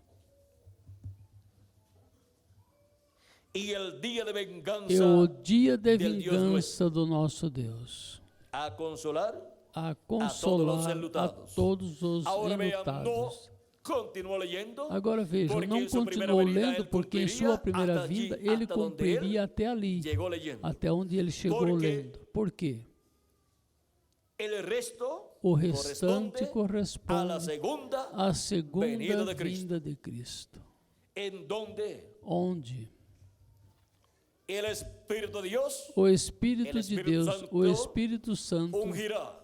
Speaker 2: Y el día de venganza
Speaker 1: é o dia de
Speaker 2: del Dios
Speaker 1: vingança do nosso Deus,
Speaker 2: a consolar.
Speaker 1: a consolar a
Speaker 2: enlutados.
Speaker 1: todos os
Speaker 2: Ahora vean, no
Speaker 1: enlutados.
Speaker 2: continúa leyendo.
Speaker 1: Agora vejam,
Speaker 2: Porque
Speaker 1: não
Speaker 2: em sua primeira
Speaker 1: continuou
Speaker 2: venida,
Speaker 1: lendo,
Speaker 2: ele
Speaker 1: porque em
Speaker 2: cumpriria
Speaker 1: sua primeira
Speaker 2: até allí,
Speaker 1: vinda ele
Speaker 2: até onde
Speaker 1: cumpriria
Speaker 2: ele
Speaker 1: até ali,
Speaker 2: Llegó leyendo.
Speaker 1: até onde ele chegou
Speaker 2: Porque
Speaker 1: lendo. Por quê?
Speaker 2: El resto
Speaker 1: O restante
Speaker 2: a la
Speaker 1: corresponde
Speaker 2: segunda
Speaker 1: à segunda
Speaker 2: venida de Cristo.
Speaker 1: vinda de Cristo,
Speaker 2: en donde
Speaker 1: onde
Speaker 2: el Espíritu de Dios
Speaker 1: o Espírito de
Speaker 2: Espírito
Speaker 1: Deus,
Speaker 2: Santo
Speaker 1: o Espírito Santo,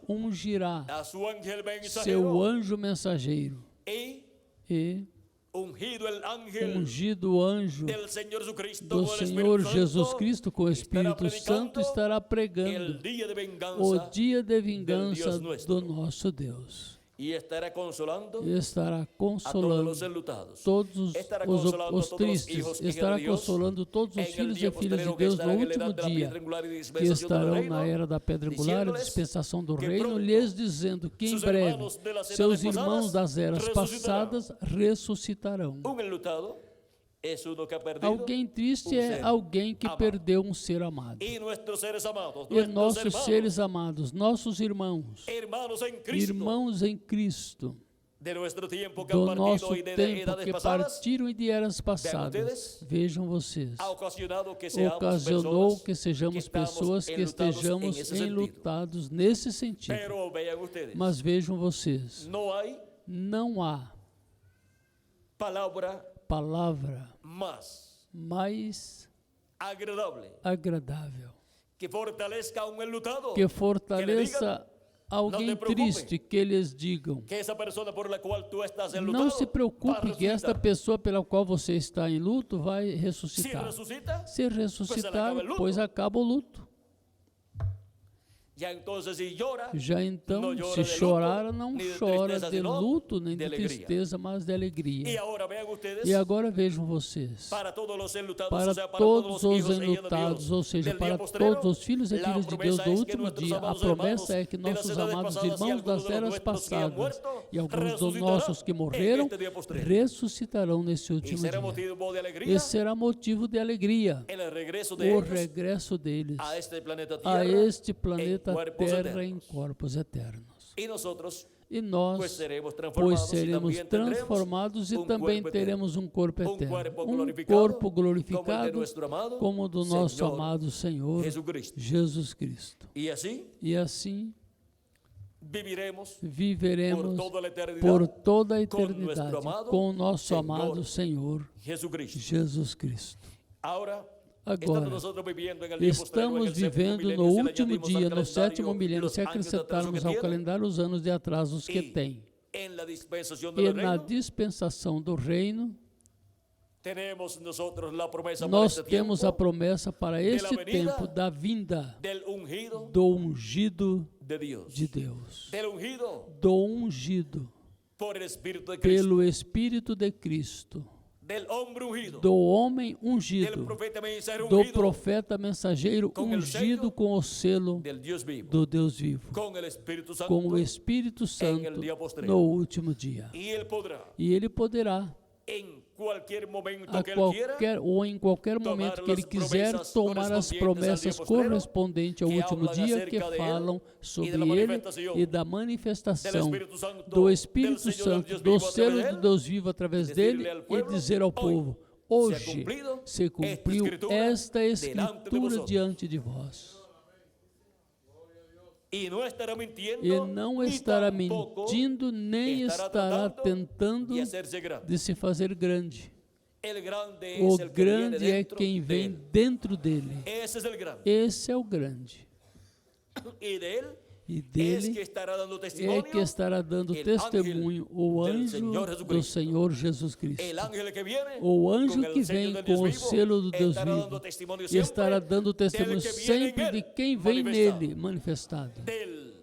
Speaker 1: ungirá
Speaker 2: a su ángel
Speaker 1: seu
Speaker 2: mensajero
Speaker 1: anjo mensageiro
Speaker 2: y
Speaker 1: e
Speaker 2: ungido el ángel
Speaker 1: ungido o anjo
Speaker 2: del Señor Jesucristo
Speaker 1: do
Speaker 2: con el
Speaker 1: Senhor
Speaker 2: Espíritu
Speaker 1: Jesus
Speaker 2: Santo,
Speaker 1: Cristo com o Espírito
Speaker 2: predicando
Speaker 1: Santo estará
Speaker 2: el
Speaker 1: pregando
Speaker 2: día de
Speaker 1: o
Speaker 2: venganza
Speaker 1: dia de vingança
Speaker 2: Deus nuestro.
Speaker 1: do nosso Deus.
Speaker 2: y estará consolando
Speaker 1: E estará
Speaker 2: a todos
Speaker 1: consolando
Speaker 2: los enlutados.
Speaker 1: todos
Speaker 2: Estará
Speaker 1: os
Speaker 2: consolando a todos los
Speaker 1: tristes,
Speaker 2: hijos y
Speaker 1: estará
Speaker 2: hijos de Dios
Speaker 1: consolando todos os
Speaker 2: en el
Speaker 1: filhos
Speaker 2: día
Speaker 1: e filhas de
Speaker 2: postrero que
Speaker 1: Deus no
Speaker 2: estará en la
Speaker 1: último
Speaker 2: edad de la
Speaker 1: dia,
Speaker 2: piedra angular y
Speaker 1: que
Speaker 2: dispensación del
Speaker 1: estarão
Speaker 2: reino,
Speaker 1: na era da pedra angular e
Speaker 2: diciéndoles
Speaker 1: dispensação do
Speaker 2: que
Speaker 1: reino,
Speaker 2: pronto
Speaker 1: lhes dizendo que em
Speaker 2: sus
Speaker 1: breve
Speaker 2: hermanos de las
Speaker 1: seus
Speaker 2: edades
Speaker 1: irmãos das eras
Speaker 2: resucitarão.
Speaker 1: passadas ressuscitarão.
Speaker 2: Un enlutado es uno que ha perdido
Speaker 1: Alguém triste é
Speaker 2: ser
Speaker 1: alguém que
Speaker 2: amado.
Speaker 1: perdeu um ser amado.
Speaker 2: y nuestros seres amados,
Speaker 1: E
Speaker 2: nuestros
Speaker 1: nossos
Speaker 2: hermanos,
Speaker 1: seres amados, nossos irmãos,
Speaker 2: hermanos en Cristo,
Speaker 1: irmãos em Cristo,
Speaker 2: de nuestro tiempo que
Speaker 1: do
Speaker 2: han
Speaker 1: nosso
Speaker 2: partido y de
Speaker 1: tempo
Speaker 2: edades
Speaker 1: que
Speaker 2: pasadas,
Speaker 1: partiram e de eras passadas,
Speaker 2: ustedes,
Speaker 1: vejam vocês,
Speaker 2: ha ocasionado que seamos
Speaker 1: ocasionou
Speaker 2: personas
Speaker 1: que sejamos
Speaker 2: estamos
Speaker 1: pessoas que
Speaker 2: enlutados
Speaker 1: estejamos
Speaker 2: en ese sentido.
Speaker 1: enlutados nesse sentido.
Speaker 2: Pero vean ustedes,
Speaker 1: Mas vejam vocês,
Speaker 2: no hay
Speaker 1: não há
Speaker 2: palabra
Speaker 1: palavra
Speaker 2: más
Speaker 1: mais
Speaker 2: agradable
Speaker 1: agradável
Speaker 2: que fortalezca a un enlutado,
Speaker 1: que fortaleça alguém
Speaker 2: "Não te preocupe,
Speaker 1: triste, que lhes digam:
Speaker 2: que esa persona por la cual tú estás enlutado
Speaker 1: não se
Speaker 2: va a
Speaker 1: preocupe que esta
Speaker 2: resucitar.
Speaker 1: pessoa pela qual você está em luto vai
Speaker 2: Si
Speaker 1: ressuscitar.
Speaker 2: resucita,
Speaker 1: Se ressuscitar,
Speaker 2: acaba el luto.
Speaker 1: pois acaba o luto.
Speaker 2: ya entonces si llora,
Speaker 1: Já então,
Speaker 2: não llora
Speaker 1: se
Speaker 2: de luto,
Speaker 1: chorar, não
Speaker 2: ni de
Speaker 1: chora
Speaker 2: tristeza,
Speaker 1: de
Speaker 2: sino
Speaker 1: luto, nem
Speaker 2: de
Speaker 1: de
Speaker 2: alegria.
Speaker 1: tristeza, mas de
Speaker 2: y
Speaker 1: alegria.
Speaker 2: ahora vean ustedes,
Speaker 1: E agora vejam vocês,
Speaker 2: para todos los enlutados,
Speaker 1: para
Speaker 2: o sea, para
Speaker 1: todos os
Speaker 2: hijos e hijas de
Speaker 1: enlutados,
Speaker 2: Dios,
Speaker 1: ou seja,
Speaker 2: del
Speaker 1: para
Speaker 2: día postrero,
Speaker 1: todos os filhos e
Speaker 2: la
Speaker 1: filhas de Deus
Speaker 2: promesa
Speaker 1: do
Speaker 2: es que
Speaker 1: último
Speaker 2: nuestros
Speaker 1: dia, a
Speaker 2: amados
Speaker 1: promessa é
Speaker 2: hermanos
Speaker 1: que
Speaker 2: de las
Speaker 1: nossos
Speaker 2: edades
Speaker 1: amados
Speaker 2: pasadas y
Speaker 1: irmãos
Speaker 2: algunos
Speaker 1: das
Speaker 2: de los
Speaker 1: eras
Speaker 2: nuestros que han
Speaker 1: passadas
Speaker 2: muerto,
Speaker 1: e alguns dos
Speaker 2: resucitarán
Speaker 1: nossos que
Speaker 2: en
Speaker 1: morreram
Speaker 2: este día postrero.
Speaker 1: ressuscitarão nesse
Speaker 2: y
Speaker 1: último
Speaker 2: será
Speaker 1: dia.
Speaker 2: motivo de alegría
Speaker 1: E será motivo de alegria
Speaker 2: en el regreso de
Speaker 1: o
Speaker 2: ellos
Speaker 1: regresso deles
Speaker 2: a este planeta
Speaker 1: a
Speaker 2: Tierra
Speaker 1: este planeta
Speaker 2: cuerpos
Speaker 1: Terra em
Speaker 2: eternos.
Speaker 1: corpos eternos.
Speaker 2: y nosotros
Speaker 1: E nós,
Speaker 2: pues seremos
Speaker 1: pois
Speaker 2: transformados,
Speaker 1: seremos
Speaker 2: y también tendremos
Speaker 1: transformados e
Speaker 2: un
Speaker 1: também
Speaker 2: cuerpo
Speaker 1: teremos um corpo
Speaker 2: eterno,
Speaker 1: eterno,
Speaker 2: cuerpo
Speaker 1: um
Speaker 2: glorificado,
Speaker 1: corpo
Speaker 2: como el de
Speaker 1: glorificado
Speaker 2: nuestro amado
Speaker 1: como o do nosso
Speaker 2: Señor
Speaker 1: amado Senhor
Speaker 2: Jesucristo.
Speaker 1: Jesus Cristo.
Speaker 2: y así
Speaker 1: E assim
Speaker 2: viviremos
Speaker 1: viveremos
Speaker 2: por toda la eternidad
Speaker 1: por toda a
Speaker 2: con
Speaker 1: eternidade
Speaker 2: nuestro amado
Speaker 1: com o nosso
Speaker 2: Señor
Speaker 1: amado Senhor
Speaker 2: Jesucristo.
Speaker 1: Jesus Cristo.
Speaker 2: Ahora,
Speaker 1: Agora,
Speaker 2: estando nosotros viviendo en el día postrero, en
Speaker 1: estamos
Speaker 2: el séptimo
Speaker 1: vivendo
Speaker 2: milenio,
Speaker 1: no
Speaker 2: si le
Speaker 1: último
Speaker 2: añadimos
Speaker 1: dia,
Speaker 2: al
Speaker 1: no
Speaker 2: calendario
Speaker 1: sétimo milênio,
Speaker 2: los
Speaker 1: se
Speaker 2: años de atraso
Speaker 1: acrescentarmos
Speaker 2: que
Speaker 1: ao
Speaker 2: tiene,
Speaker 1: calendário os anos de atrasos que
Speaker 2: y
Speaker 1: tem.
Speaker 2: en la dispensación
Speaker 1: E
Speaker 2: del
Speaker 1: na
Speaker 2: reino,
Speaker 1: dispensação do reino,
Speaker 2: tenemos nosotros la promesa para
Speaker 1: nós
Speaker 2: este
Speaker 1: temos
Speaker 2: tiempo
Speaker 1: a promessa para este
Speaker 2: venida
Speaker 1: tempo da vinda
Speaker 2: del ungido
Speaker 1: do ungido
Speaker 2: de Dios,
Speaker 1: de Deus,
Speaker 2: del ungido
Speaker 1: do ungido
Speaker 2: por el Espíritu de Cristo,
Speaker 1: pelo Espírito de Cristo,
Speaker 2: del hombre ungido,
Speaker 1: do homem
Speaker 2: del
Speaker 1: ungido,
Speaker 2: profeta mensajeiro
Speaker 1: do
Speaker 2: ungido,
Speaker 1: profeta mensageiro
Speaker 2: com el
Speaker 1: ungido
Speaker 2: sello
Speaker 1: com o selo
Speaker 2: del Dios vivo,
Speaker 1: do Deus vivo,
Speaker 2: con el Espíritu Santo,
Speaker 1: com o Espírito Santo
Speaker 2: dia postrero.
Speaker 1: no último dia.
Speaker 2: y Él podrá
Speaker 1: E ele poderá
Speaker 2: en cualquier momento
Speaker 1: a
Speaker 2: que Él quiera,
Speaker 1: qualquer ou em qualquer momento que ele quiser tomar as promessas correspondentes ao último dia que falam sobre ele e da manifestação do Espírito Santo, do selo de Deus vivo através dele, e dizer ao povo: hoje se cumpriu esta escritura diante de vós.
Speaker 2: e não estará mintiendo,
Speaker 1: E não
Speaker 2: ni
Speaker 1: estará
Speaker 2: tampoco
Speaker 1: mentindo, nem estará tentando
Speaker 2: de hacerse grande.
Speaker 1: de se fazer grande.
Speaker 2: El grande
Speaker 1: O
Speaker 2: es el que viene
Speaker 1: grande é
Speaker 2: dentro
Speaker 1: quem
Speaker 2: de
Speaker 1: vem
Speaker 2: él.
Speaker 1: dentro dele.
Speaker 2: Ese es el grande.
Speaker 1: Esse é o grande.
Speaker 2: Y de él
Speaker 1: E
Speaker 2: es
Speaker 1: dele
Speaker 2: que estará dando
Speaker 1: é
Speaker 2: testimonio
Speaker 1: que estará dando
Speaker 2: el
Speaker 1: testemunho o
Speaker 2: ángel del
Speaker 1: anjo
Speaker 2: Señor
Speaker 1: do
Speaker 2: Jesucristo.
Speaker 1: Senhor Jesus
Speaker 2: el
Speaker 1: Cristo.
Speaker 2: ángel que viene
Speaker 1: O anjo
Speaker 2: con el
Speaker 1: que
Speaker 2: sello
Speaker 1: vem
Speaker 2: del
Speaker 1: com
Speaker 2: Dios
Speaker 1: o
Speaker 2: vivo,
Speaker 1: selo do Deus
Speaker 2: estará
Speaker 1: vivo
Speaker 2: dando testimonio
Speaker 1: e
Speaker 2: siempre
Speaker 1: estará dando testemunho
Speaker 2: del que viene en
Speaker 1: sempre
Speaker 2: él,
Speaker 1: de quem vem
Speaker 2: manifestado.
Speaker 1: nele manifestado.
Speaker 2: Del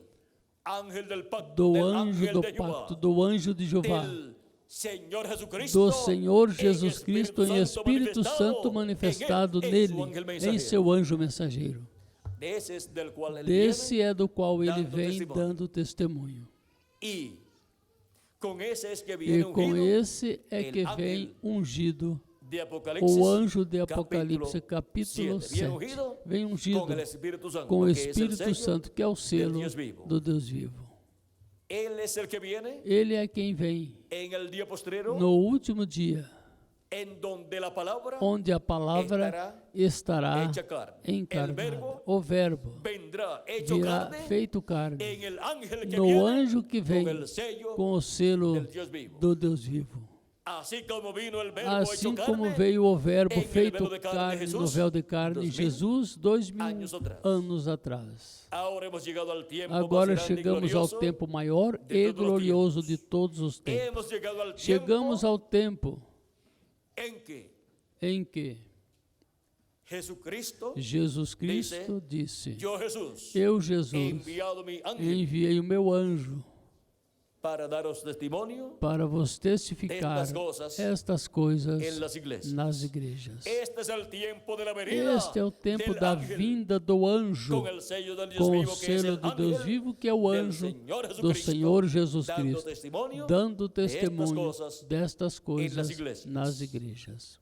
Speaker 2: ángel del pacto,
Speaker 1: Do
Speaker 2: del
Speaker 1: anjo
Speaker 2: ángel
Speaker 1: do
Speaker 2: de Jehová,
Speaker 1: pacto, do anjo de Jeová,
Speaker 2: del Señor Jesucristo,
Speaker 1: do Senhor
Speaker 2: en
Speaker 1: Jesus Cristo em Espírito Santo manifestado
Speaker 2: en él,
Speaker 1: nele,
Speaker 2: su ángel
Speaker 1: em
Speaker 2: mensajero.
Speaker 1: seu anjo mensageiro.
Speaker 2: Ese es del cual él
Speaker 1: Desse
Speaker 2: viene,
Speaker 1: é do qual ele
Speaker 2: dando
Speaker 1: vem
Speaker 2: testemunho.
Speaker 1: dando testemunho.
Speaker 2: y con ese es que
Speaker 1: E
Speaker 2: viene
Speaker 1: com
Speaker 2: ungido
Speaker 1: esse é
Speaker 2: el
Speaker 1: que
Speaker 2: ángel
Speaker 1: vem ungido
Speaker 2: de Apocalipsis,
Speaker 1: o anjo de Apocalipse, capítulo
Speaker 2: 7. Viene
Speaker 1: 7.
Speaker 2: ungido
Speaker 1: Vem ungido
Speaker 2: con el Espíritu Santo,
Speaker 1: com o
Speaker 2: que es el
Speaker 1: Espírito
Speaker 2: sello
Speaker 1: Santo, que é o selo
Speaker 2: Dios vivo.
Speaker 1: do Deus vivo.
Speaker 2: Él es el que viene
Speaker 1: Ele é quem vem
Speaker 2: en el día postrero,
Speaker 1: no último dia,
Speaker 2: en donde la palabra
Speaker 1: onde a palavra estará
Speaker 2: hecha carne. El
Speaker 1: encarnada.
Speaker 2: verbo
Speaker 1: O verbo
Speaker 2: vendrá hecho
Speaker 1: virá
Speaker 2: carne
Speaker 1: feito carne
Speaker 2: en el ángel que
Speaker 1: no
Speaker 2: viene
Speaker 1: anjo que vem
Speaker 2: con el sello
Speaker 1: com o selo
Speaker 2: del Dios vivo.
Speaker 1: do Deus vivo.
Speaker 2: Así como vino el verbo
Speaker 1: Assim
Speaker 2: hecho
Speaker 1: como
Speaker 2: carne,
Speaker 1: veio o verbo
Speaker 2: em el
Speaker 1: feito
Speaker 2: véu de carne de
Speaker 1: carne no
Speaker 2: Jesus,
Speaker 1: véu de carne,
Speaker 2: 2000
Speaker 1: Jesus, 2000
Speaker 2: anos atrás.
Speaker 1: anos atrás.
Speaker 2: ahora hemos llegado al tiempo
Speaker 1: Agora
Speaker 2: más grande y
Speaker 1: chegamos ao
Speaker 2: glorioso.
Speaker 1: tempo maior
Speaker 2: de
Speaker 1: e
Speaker 2: todos os
Speaker 1: glorioso
Speaker 2: tempos.
Speaker 1: de todos os tempos.
Speaker 2: Hemos llegado al
Speaker 1: Chegamos
Speaker 2: tiempo
Speaker 1: ao tempo
Speaker 2: en que
Speaker 1: em que
Speaker 2: Jesucristo,
Speaker 1: Jesus Cristo disse:
Speaker 2: yo Jesús,
Speaker 1: Eu,
Speaker 2: he
Speaker 1: Jesus,
Speaker 2: enviado mi ángel
Speaker 1: enviei o meu anjo
Speaker 2: para daros testimonio
Speaker 1: para vos testificar
Speaker 2: Estas coisas
Speaker 1: estas coisas
Speaker 2: en las iglesias.
Speaker 1: nas igrejas.
Speaker 2: Este es el tiempo de la venida
Speaker 1: Este é o tempo
Speaker 2: del
Speaker 1: da
Speaker 2: ángel
Speaker 1: vinda do anjo
Speaker 2: con el sello del Dios
Speaker 1: com o
Speaker 2: vivo, que es
Speaker 1: selo
Speaker 2: el
Speaker 1: do Deus
Speaker 2: ángel
Speaker 1: vivo, que é o
Speaker 2: del
Speaker 1: anjo
Speaker 2: Señor
Speaker 1: do
Speaker 2: Jesucristo,
Speaker 1: Senhor Jesus
Speaker 2: dando
Speaker 1: Cristo,
Speaker 2: testimonio
Speaker 1: dando
Speaker 2: de estas
Speaker 1: testemunho
Speaker 2: cosas
Speaker 1: destas
Speaker 2: en las
Speaker 1: coisas
Speaker 2: iglesias.
Speaker 1: nas igrejas.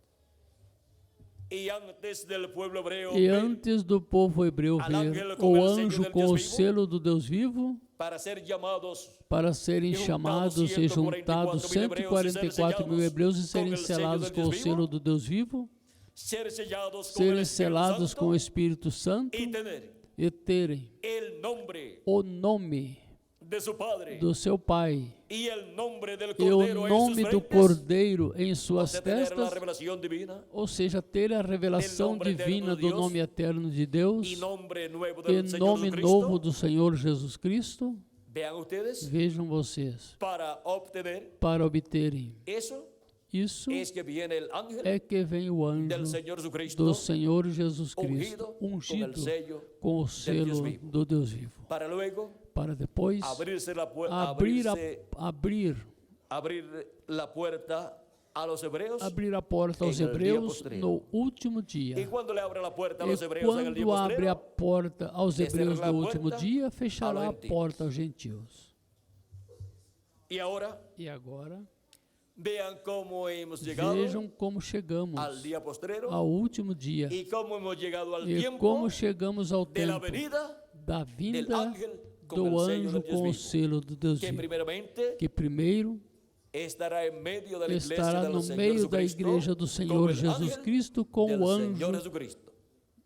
Speaker 2: y antes del pueblo hebreo
Speaker 1: E
Speaker 2: ver
Speaker 1: antes do povo hebreu
Speaker 2: Al
Speaker 1: ver
Speaker 2: ángel com
Speaker 1: o
Speaker 2: el sello
Speaker 1: anjo
Speaker 2: del
Speaker 1: com
Speaker 2: Deus
Speaker 1: o
Speaker 2: vivo,
Speaker 1: selo do Deus vivo,
Speaker 2: para ser llamados
Speaker 1: para serem
Speaker 2: juntados
Speaker 1: chamados e
Speaker 2: 144
Speaker 1: juntados
Speaker 2: mil hebreus e serem
Speaker 1: 144 mil hebreus e
Speaker 2: com
Speaker 1: serem
Speaker 2: el sello
Speaker 1: selados
Speaker 2: del
Speaker 1: com o
Speaker 2: Deus
Speaker 1: selo
Speaker 2: vivo,
Speaker 1: do Deus vivo,
Speaker 2: ser sellados con el
Speaker 1: serem
Speaker 2: Espíritu
Speaker 1: selados
Speaker 2: Santo
Speaker 1: com o Espírito Santo
Speaker 2: y tener
Speaker 1: e terem
Speaker 2: el nombre
Speaker 1: o nome
Speaker 2: de su Padre
Speaker 1: do seu Pai
Speaker 2: y el nombre del
Speaker 1: e o
Speaker 2: Cordero en sus
Speaker 1: nome do
Speaker 2: frentes,
Speaker 1: Cordeiro em
Speaker 2: o
Speaker 1: suas
Speaker 2: sea, tener la
Speaker 1: testas,
Speaker 2: revelación divina
Speaker 1: ou seja, ter a revelação
Speaker 2: nome eterno
Speaker 1: divina
Speaker 2: de
Speaker 1: do
Speaker 2: Deus
Speaker 1: nome eterno de Deus
Speaker 2: y nombre nuevo
Speaker 1: e
Speaker 2: del Señor
Speaker 1: nome
Speaker 2: Jesucristo.
Speaker 1: novo do Senhor Jesus Cristo.
Speaker 2: Vean ustedes,
Speaker 1: Vejam vocês,
Speaker 2: para obtener
Speaker 1: para obterem
Speaker 2: eso
Speaker 1: isso
Speaker 2: es que viene el ángel
Speaker 1: é que vem o
Speaker 2: del
Speaker 1: anjo
Speaker 2: Señor Jesucristo
Speaker 1: do Senhor Jesus Cristo,
Speaker 2: ungido con el
Speaker 1: ungido
Speaker 2: sello
Speaker 1: com o
Speaker 2: Deus
Speaker 1: selo
Speaker 2: vivo.
Speaker 1: do Deus vivo,
Speaker 2: para luego
Speaker 1: para depois
Speaker 2: abrirse la
Speaker 1: abrir
Speaker 2: puerta a los hebreos.
Speaker 1: abrir a porta aos
Speaker 2: em el dia
Speaker 1: hebreus
Speaker 2: postrero.
Speaker 1: no último dia.
Speaker 2: Y cuando le abre la puerta a
Speaker 1: E
Speaker 2: los hebreos en el día
Speaker 1: quando abre a
Speaker 2: postrero,
Speaker 1: porta aos hebreus
Speaker 2: cerrará
Speaker 1: no
Speaker 2: a
Speaker 1: último
Speaker 2: porta
Speaker 1: dia, fechará
Speaker 2: aos
Speaker 1: a
Speaker 2: gentios.
Speaker 1: porta aos gentios.
Speaker 2: y ahora
Speaker 1: E agora,
Speaker 2: vean cómo hemos llegado
Speaker 1: vejam como chegamos
Speaker 2: al día postrero
Speaker 1: ao último dia
Speaker 2: y cómo hemos llegado al
Speaker 1: e
Speaker 2: tiempo
Speaker 1: como chegamos ao
Speaker 2: de la
Speaker 1: tempo
Speaker 2: venida
Speaker 1: da
Speaker 2: del
Speaker 1: vinda
Speaker 2: ángel con
Speaker 1: do
Speaker 2: el sello
Speaker 1: anjo
Speaker 2: del Dios
Speaker 1: com o
Speaker 2: vivo,
Speaker 1: selo do Deus
Speaker 2: que
Speaker 1: vivo,
Speaker 2: primeramente
Speaker 1: que primeiro
Speaker 2: estará en medio de la iglesia
Speaker 1: estará
Speaker 2: del
Speaker 1: no
Speaker 2: Señor
Speaker 1: meio da
Speaker 2: Jesucristo,
Speaker 1: igreja do
Speaker 2: como
Speaker 1: Senhor
Speaker 2: el
Speaker 1: Jesus
Speaker 2: ángel
Speaker 1: Cristo com
Speaker 2: del
Speaker 1: o
Speaker 2: Señor
Speaker 1: anjo
Speaker 2: Jesucristo.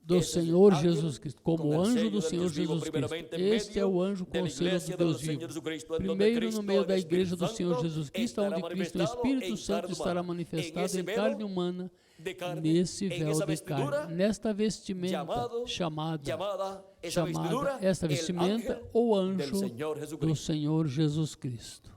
Speaker 1: do
Speaker 2: Esse é o
Speaker 1: Senhor
Speaker 2: ángel
Speaker 1: Jesus Cristo, como
Speaker 2: com
Speaker 1: o
Speaker 2: el
Speaker 1: anjo
Speaker 2: sello
Speaker 1: do
Speaker 2: del
Speaker 1: Senhor
Speaker 2: Dios vivo,
Speaker 1: Jesus Cristo.
Speaker 2: primeramente en
Speaker 1: Este é o
Speaker 2: medio
Speaker 1: anjo
Speaker 2: de
Speaker 1: com
Speaker 2: la
Speaker 1: o selo
Speaker 2: iglesia
Speaker 1: do
Speaker 2: del
Speaker 1: Deus
Speaker 2: Señor
Speaker 1: vivo.
Speaker 2: Jesucristo, en donde
Speaker 1: Primeiro no
Speaker 2: Cristo,
Speaker 1: meio
Speaker 2: el
Speaker 1: da igreja do
Speaker 2: Espíritu
Speaker 1: Senhor
Speaker 2: Santo,
Speaker 1: Jesus Cristo,
Speaker 2: estará
Speaker 1: onde Cristo, o
Speaker 2: manifestado
Speaker 1: Espírito
Speaker 2: en
Speaker 1: Santo,
Speaker 2: carne
Speaker 1: estará
Speaker 2: humana.
Speaker 1: manifestado
Speaker 2: ese
Speaker 1: em
Speaker 2: velo
Speaker 1: carne humana,
Speaker 2: de carne,
Speaker 1: nesse
Speaker 2: en
Speaker 1: véu
Speaker 2: esa
Speaker 1: de
Speaker 2: vestidura
Speaker 1: carne, nesta vestimenta
Speaker 2: llamada esa vestidura,
Speaker 1: esta
Speaker 2: el
Speaker 1: vestimenta,
Speaker 2: ángel
Speaker 1: o
Speaker 2: del
Speaker 1: anjo
Speaker 2: Señor
Speaker 1: do
Speaker 2: Jesucristo.
Speaker 1: Senhor Jesus Cristo.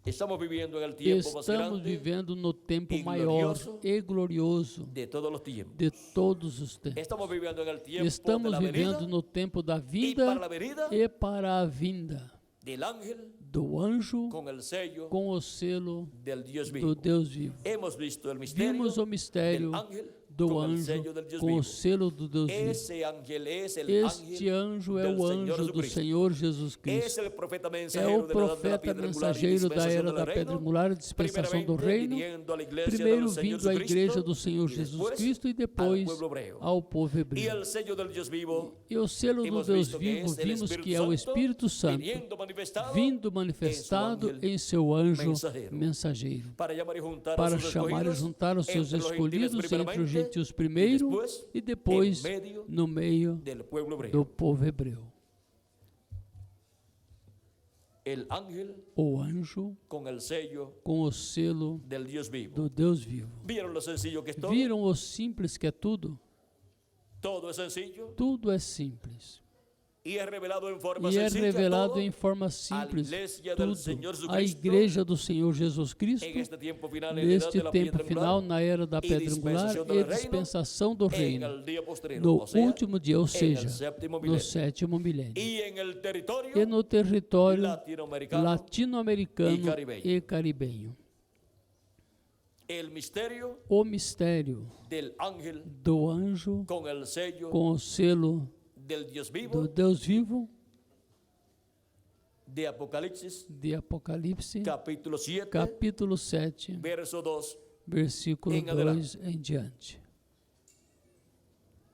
Speaker 2: Estamos viviendo en el tiempo más
Speaker 1: Estamos
Speaker 2: grande
Speaker 1: vivendo no tempo
Speaker 2: e
Speaker 1: maior
Speaker 2: glorioso
Speaker 1: e glorioso
Speaker 2: de todos los tiempos.
Speaker 1: de todos os tempos.
Speaker 2: Estamos viviendo en el tiempo de
Speaker 1: Estamos
Speaker 2: la venida
Speaker 1: vivendo no tempo da
Speaker 2: y
Speaker 1: vida
Speaker 2: para la venida
Speaker 1: e para a vinda
Speaker 2: del ángel
Speaker 1: do anjo
Speaker 2: con el sello
Speaker 1: com o selo
Speaker 2: del Dios
Speaker 1: do
Speaker 2: vivo.
Speaker 1: Deus vivo.
Speaker 2: Hemos visto el misterio
Speaker 1: Vimos o mistério
Speaker 2: del ángel
Speaker 1: do do
Speaker 2: con el
Speaker 1: anjo
Speaker 2: sello del Dios
Speaker 1: com o
Speaker 2: vivo.
Speaker 1: selo do Deus vivo.
Speaker 2: Ese ángel es el
Speaker 1: Este
Speaker 2: ángel
Speaker 1: anjo é
Speaker 2: del
Speaker 1: o
Speaker 2: Señor
Speaker 1: anjo do
Speaker 2: Jesucristo.
Speaker 1: Senhor Jesus
Speaker 2: Es
Speaker 1: Cristo.
Speaker 2: el profeta
Speaker 1: É o
Speaker 2: mensajero de la edad de la
Speaker 1: profeta
Speaker 2: piedra angular y
Speaker 1: mensageiro da
Speaker 2: dispensación
Speaker 1: era
Speaker 2: del
Speaker 1: da
Speaker 2: reino.
Speaker 1: pedra angular e dispensação do reino,
Speaker 2: Viniendo a la iglesia
Speaker 1: primeiro
Speaker 2: del Señor
Speaker 1: vindo à igreja
Speaker 2: Jesucristo
Speaker 1: do Senhor
Speaker 2: y
Speaker 1: Jesus
Speaker 2: después
Speaker 1: Cristo e depois
Speaker 2: al pueblo hebreo.
Speaker 1: ao povo
Speaker 2: Y
Speaker 1: hebreu.
Speaker 2: el sello del Dios vivo
Speaker 1: E o selo do
Speaker 2: hemos
Speaker 1: Deus
Speaker 2: visto que
Speaker 1: vivo,
Speaker 2: es el
Speaker 1: vimos
Speaker 2: Espíritu
Speaker 1: que é o
Speaker 2: Santo
Speaker 1: Espírito Santo
Speaker 2: viniendo manifestado
Speaker 1: vindo manifestado
Speaker 2: ángel
Speaker 1: em seu anjo
Speaker 2: mensageiro.
Speaker 1: mensageiro,
Speaker 2: para llamar y juntar
Speaker 1: para
Speaker 2: a sus
Speaker 1: chamar e
Speaker 2: escogidos
Speaker 1: juntar os seus
Speaker 2: entre los gentiles
Speaker 1: escolhidos entre os
Speaker 2: primeramente
Speaker 1: gentios primeiro e depois
Speaker 2: en medio
Speaker 1: no meio
Speaker 2: del pueblo hebreo.
Speaker 1: do povo hebreu.
Speaker 2: El ángel
Speaker 1: O anjo
Speaker 2: con el sello
Speaker 1: com o selo
Speaker 2: del Dios vivo.
Speaker 1: do Deus vivo.
Speaker 2: ¿Vieron lo sencillo que es todo?
Speaker 1: Viram o simples que é tudo?
Speaker 2: Todo es sencillo
Speaker 1: Tudo é simples.
Speaker 2: y es revelado en forma
Speaker 1: E é
Speaker 2: sencilla
Speaker 1: revelado
Speaker 2: todo
Speaker 1: em forma simples
Speaker 2: iglesia del
Speaker 1: tudo
Speaker 2: Señor Jesucristo
Speaker 1: à igreja do Senhor Jesus Cristo
Speaker 2: en este tiempo final, en la edad
Speaker 1: neste
Speaker 2: de la
Speaker 1: tempo
Speaker 2: piedra
Speaker 1: final,
Speaker 2: angular,
Speaker 1: na era da
Speaker 2: e
Speaker 1: pedra angular
Speaker 2: dispensação do
Speaker 1: e
Speaker 2: reino,
Speaker 1: dispensação do
Speaker 2: en
Speaker 1: reino,
Speaker 2: el día postrero,
Speaker 1: no
Speaker 2: o sea,
Speaker 1: último dia, ou
Speaker 2: en
Speaker 1: seja,
Speaker 2: el séptimo
Speaker 1: no
Speaker 2: milenio.
Speaker 1: sétimo milênio.
Speaker 2: Y en el territorio
Speaker 1: E no território
Speaker 2: latinoamericano,
Speaker 1: latino-americano
Speaker 2: e caribenho.
Speaker 1: e caribenho.
Speaker 2: el misterio
Speaker 1: O mistério
Speaker 2: del ángel
Speaker 1: do anjo
Speaker 2: con el sello
Speaker 1: com o selo
Speaker 2: del Dios
Speaker 1: do
Speaker 2: vivo
Speaker 1: Deus vivo
Speaker 2: de Apocalipsis,
Speaker 1: de Apocalipse,
Speaker 2: capítulo 7,
Speaker 1: capítulo 7,
Speaker 2: verso 2,
Speaker 1: versículo
Speaker 2: em
Speaker 1: 2 em diante.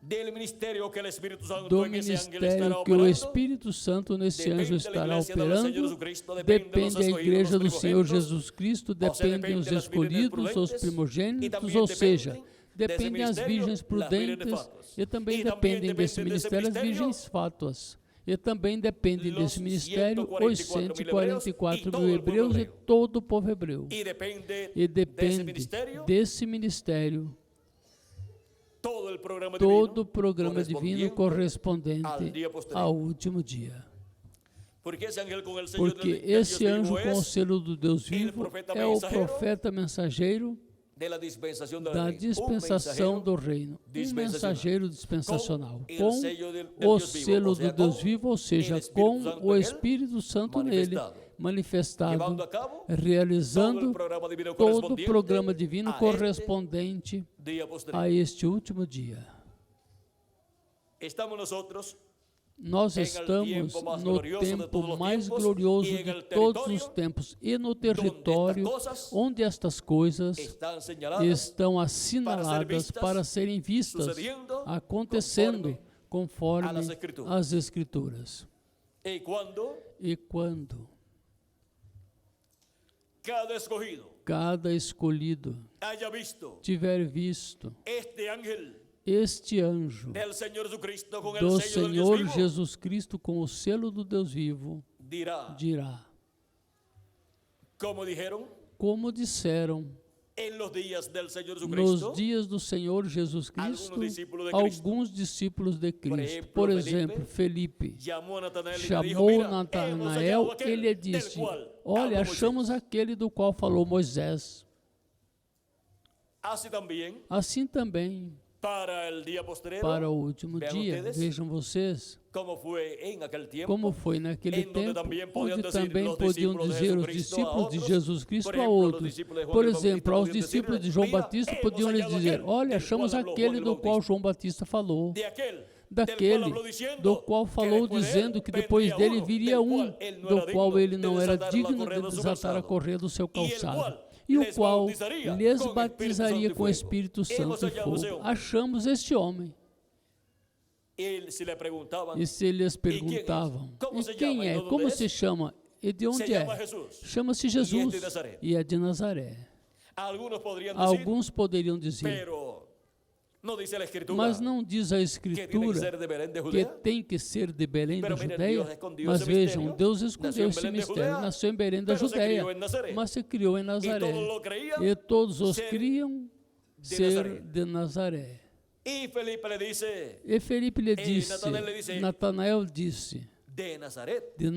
Speaker 2: del ministerio que el Espíritu Santo
Speaker 1: Do
Speaker 2: en ese ángel estará
Speaker 1: ministério que o
Speaker 2: operando,
Speaker 1: Espírito Santo nesse
Speaker 2: depende
Speaker 1: anjo
Speaker 2: da
Speaker 1: estará
Speaker 2: igreja do Senhor
Speaker 1: operando,
Speaker 2: Jesucristo, depende dos
Speaker 1: depende a
Speaker 2: escolhidos,
Speaker 1: igreja
Speaker 2: dos
Speaker 1: do Senhor
Speaker 2: primogênitos,
Speaker 1: Jesus Cristo,
Speaker 2: ou seja,
Speaker 1: dependem os
Speaker 2: depende das vírgenes
Speaker 1: escolhidos, os
Speaker 2: prudentes, e
Speaker 1: primogênitos,
Speaker 2: também
Speaker 1: ou seja,
Speaker 2: desse
Speaker 1: dependem as
Speaker 2: ministério,
Speaker 1: virgens
Speaker 2: las
Speaker 1: prudentes
Speaker 2: vírgenes fátuas.
Speaker 1: e também
Speaker 2: E também
Speaker 1: dependem
Speaker 2: depende
Speaker 1: desse
Speaker 2: desse
Speaker 1: ministério as
Speaker 2: ministério,
Speaker 1: virgens fátuas. E também dependem
Speaker 2: los
Speaker 1: desse ministério os
Speaker 2: 144
Speaker 1: 144 mil hebreus e todo o povo hebreu.
Speaker 2: y depende,
Speaker 1: E
Speaker 2: desse
Speaker 1: depende
Speaker 2: ministério
Speaker 1: desse ministério
Speaker 2: todo o programa
Speaker 1: todo o
Speaker 2: divino
Speaker 1: programa divino correspondente
Speaker 2: al día posterior.
Speaker 1: ao último dia.
Speaker 2: Porque esse ángel com el sello
Speaker 1: Porque
Speaker 2: del Dios
Speaker 1: esse anjo
Speaker 2: vivo
Speaker 1: com o
Speaker 2: es
Speaker 1: selo do Deus vivo
Speaker 2: profeta
Speaker 1: é o
Speaker 2: mensageiro
Speaker 1: profeta mensageiro
Speaker 2: de la dispensación del
Speaker 1: da
Speaker 2: reino.
Speaker 1: dispensação do reino, um
Speaker 2: dispensacional.
Speaker 1: mensageiro dispensacional,
Speaker 2: Com
Speaker 1: com
Speaker 2: el sello del
Speaker 1: o
Speaker 2: Dios vivo,
Speaker 1: selo
Speaker 2: ou seja,
Speaker 1: do Deus
Speaker 2: com
Speaker 1: vivo, ou seja,
Speaker 2: el Espírito
Speaker 1: com
Speaker 2: Santo
Speaker 1: o
Speaker 2: nele,
Speaker 1: Espírito Santo nele, manifestado,
Speaker 2: llevando a cabo
Speaker 1: realizando
Speaker 2: todo el programa divino
Speaker 1: todo o
Speaker 2: correspondiente
Speaker 1: programa divino
Speaker 2: a este
Speaker 1: correspondente
Speaker 2: día posterior.
Speaker 1: a este último dia.
Speaker 2: Estamos nosotros
Speaker 1: Nós
Speaker 2: en el
Speaker 1: estamos
Speaker 2: tiempo más
Speaker 1: no
Speaker 2: glorioso de
Speaker 1: tempo
Speaker 2: todos los
Speaker 1: mais
Speaker 2: tiempos
Speaker 1: glorioso
Speaker 2: y en
Speaker 1: de
Speaker 2: el
Speaker 1: todos os
Speaker 2: territorio
Speaker 1: tempos e no território onde estas coisas
Speaker 2: están señaladas
Speaker 1: estão assinaladas para serem vistas,
Speaker 2: sucediendo
Speaker 1: acontecendo conforme
Speaker 2: a las Escrituras.
Speaker 1: as Escrituras.
Speaker 2: y cuando
Speaker 1: E quando
Speaker 2: cada escogido
Speaker 1: cada escolhido
Speaker 2: haya visto
Speaker 1: tiver visto
Speaker 2: este ángel
Speaker 1: este anjo
Speaker 2: del Señor Jesucristo con el
Speaker 1: do
Speaker 2: sello del Dios
Speaker 1: Senhor
Speaker 2: vivo,
Speaker 1: Jesus Cristo com o selo do Deus vivo, dirá,
Speaker 2: como dijeron
Speaker 1: como disseram
Speaker 2: en los días del Señor Jesucristo,
Speaker 1: nos dias do Senhor Jesus Cristo, alguns discípulos de Cristo. Por exemplo, Felipe
Speaker 2: chamou Natanael
Speaker 1: chamou Natanael, ele disse, olha, achamos aquele do qual falou Moisés. Assim também, para o último dia, vejam vocês, como foi naquele tempo, onde também podiam dizer os discípulos de Jesus Cristo a outros. Por exemplo, aos discípulos de João Batista podiam lhes dizer, olha, achamos aquele do qual João Batista falou, daquele do qual falou dizendo que depois dele viria um, do qual ele não era digno de desatar a correia do seu calçado, e o qual lhes batizaria com o Espírito Santo e fogo. Achamos este homem. E se lhes perguntavam, e quem é? Como se chama? E de onde é? Chama-se Jesus, e é de Nazaré. Alguns poderiam dizer, mas não diz a Escritura que tem que ser de Belém da Judeia. Mas vejam, Deus escondeu esse mistério, nasceu em Belém da Judeia, mas se criou em Nazaré. E todos os criam ser de Nazaré. E Felipe lhe disse, Natanael disse, de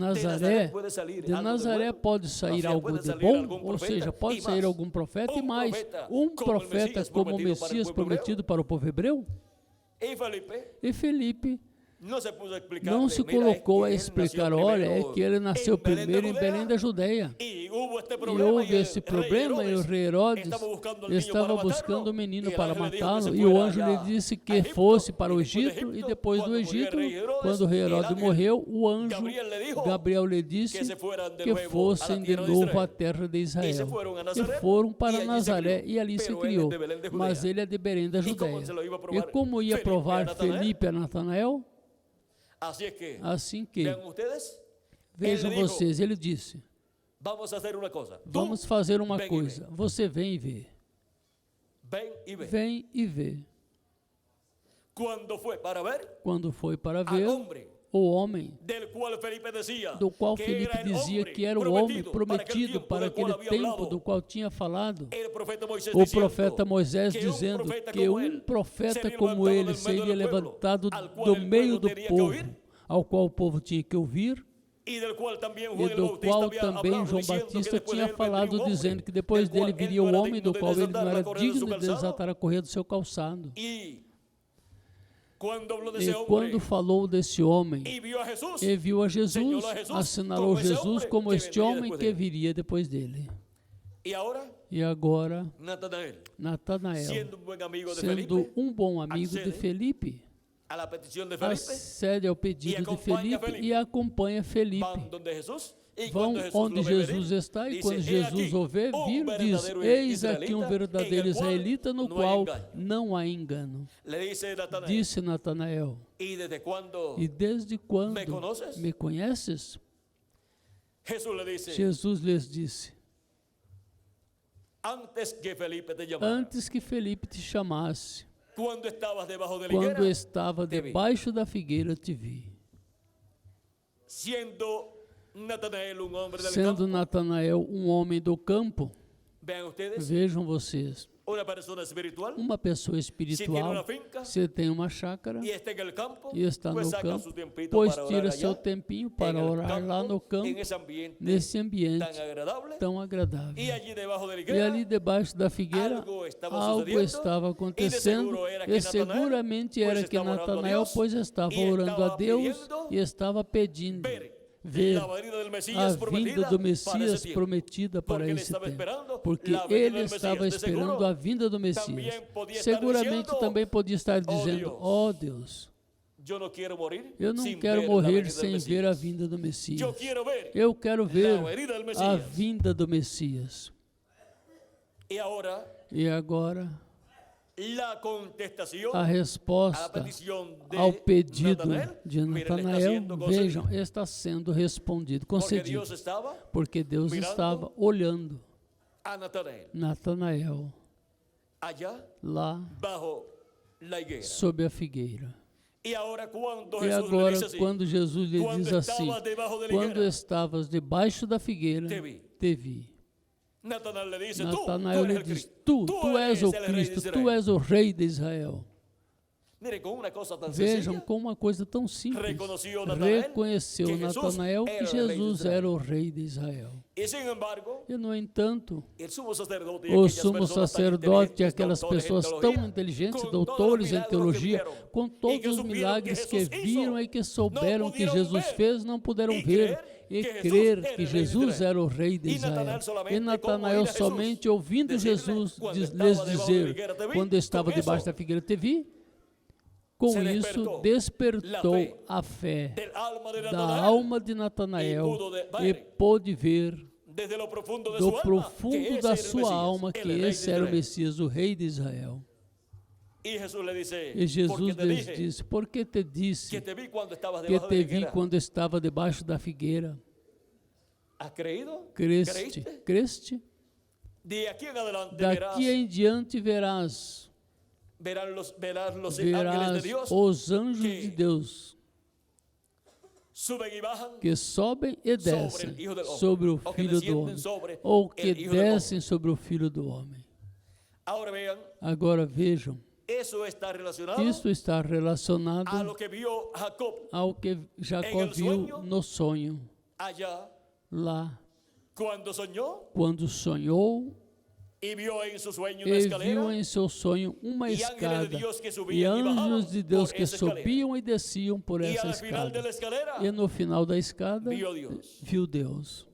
Speaker 1: Nazaré pode sair algo de bom, ou seja, pode sair algum profeta e mais, um profeta como o Messias prometido para o povo hebreu? E Felipe não se colocou a explicar, olha, é que ele nasceu primeiro em Belém da Judeia. E houve esse problema e o rei Herodes estava buscando o menino para matá-lo. E o anjo lhe disse que fosse para o Egito. E depois do Egito, quando o rei Herodes morreu, o anjo Gabriel lhe disse que fossem de novo à terra de Israel. E foram para Nazaré e ali se criou. Mas ele é de Belém da Judéia. E como ia provar Felipe a Natanael? Assim que, vejam vocês, ele disse: vamos fazer uma coisa. Você vem e vê. Vem e vê. Quando foi para ver o homem do qual Felipe dizia que era o homem prometido para aquele tempo do qual tinha falado, o profeta Moisés dizendo que um profeta como ele seria levantado do meio do povo, ao qual o povo tinha que ouvir, e do qual também João Batista tinha falado, dizendo que depois dele viria o homem do qual ele não era digno de desatar a correia do seu calçado. E quando falou desse homem e viu a Jesus, assinalou Jesus como este homem que viria depois dele. E agora, Natanael, sendo um bom amigo de Felipe, acede ao pedido de Felipe e acompanha Felipe. Vão onde Jesus está, e quando Jesus o vê vir, diz: eis aqui um verdadeiro israelita no qual não há engano. Disse Natanael: e desde quando me conheces? Jesus lhes disse: antes que Felipe te chamasse, quando estava debaixo da figueira, te vi. Sendo Natanael um homem do campo, vejam vocês, uma pessoa espiritual, se tem uma chácara e está no campo, pois tira seu tempinho para orar lá no campo, nesse ambiente tão agradável. E ali debaixo da figueira, algo estava acontecendo, e seguramente era que Natanael, pois estava orando a Deus e estava pedindo ver a vinda do Messias prometida para esse tempo, porque ele estava esperando a vinda do Messias. Seguramente também podia estar dizendo: ó Deus, eu não quero morrer sem ver a vinda do Messias. Eu quero ver a vinda do Messias. E agora, a resposta ao pedido de Natanael, vejam, está sendo respondido, concedido, porque Deus estava olhando Natanael lá sob a figueira. E agora, quando Jesus lhe diz assim: quando estavas debaixo da figueira, te vi. Natanael lhe diz: tu és o Cristo, tu és o Rei de Israel. Vejam, com uma coisa tão simples, reconheceu Natanael que Jesus era o Rei de Israel. E, no entanto, o sumo sacerdote e aquelas pessoas tão inteligentes, doutores em teologia, com todos os milagres que viram e que souberam que Jesus fez, não puderam ver e crer que Jesus era o Rei de Israel. E Natanael, somente ouvindo Jesus lhes dizer: quando estava debaixo da figueira, te vi. Com isso, despertou a fé da alma de Natanael e pôde ver do profundo da sua alma que esse era o Messias, o Rei de Israel. E Jesus lhes disse: por que te disse que te vi quando estava debaixo da figueira? Creste? Daqui em diante verás os anjos de Deus que sobem e descem sobre o Filho do Homem, ou que descem sobre o Filho do Homem. Agora vejam, isso está relacionado ao que Jacó viu no sonho. Lá, quando sonhou, e viu em seu sonho uma escada e anjos de Deus que subiam e desciam por essa escada. E no final da escada, viu Deus.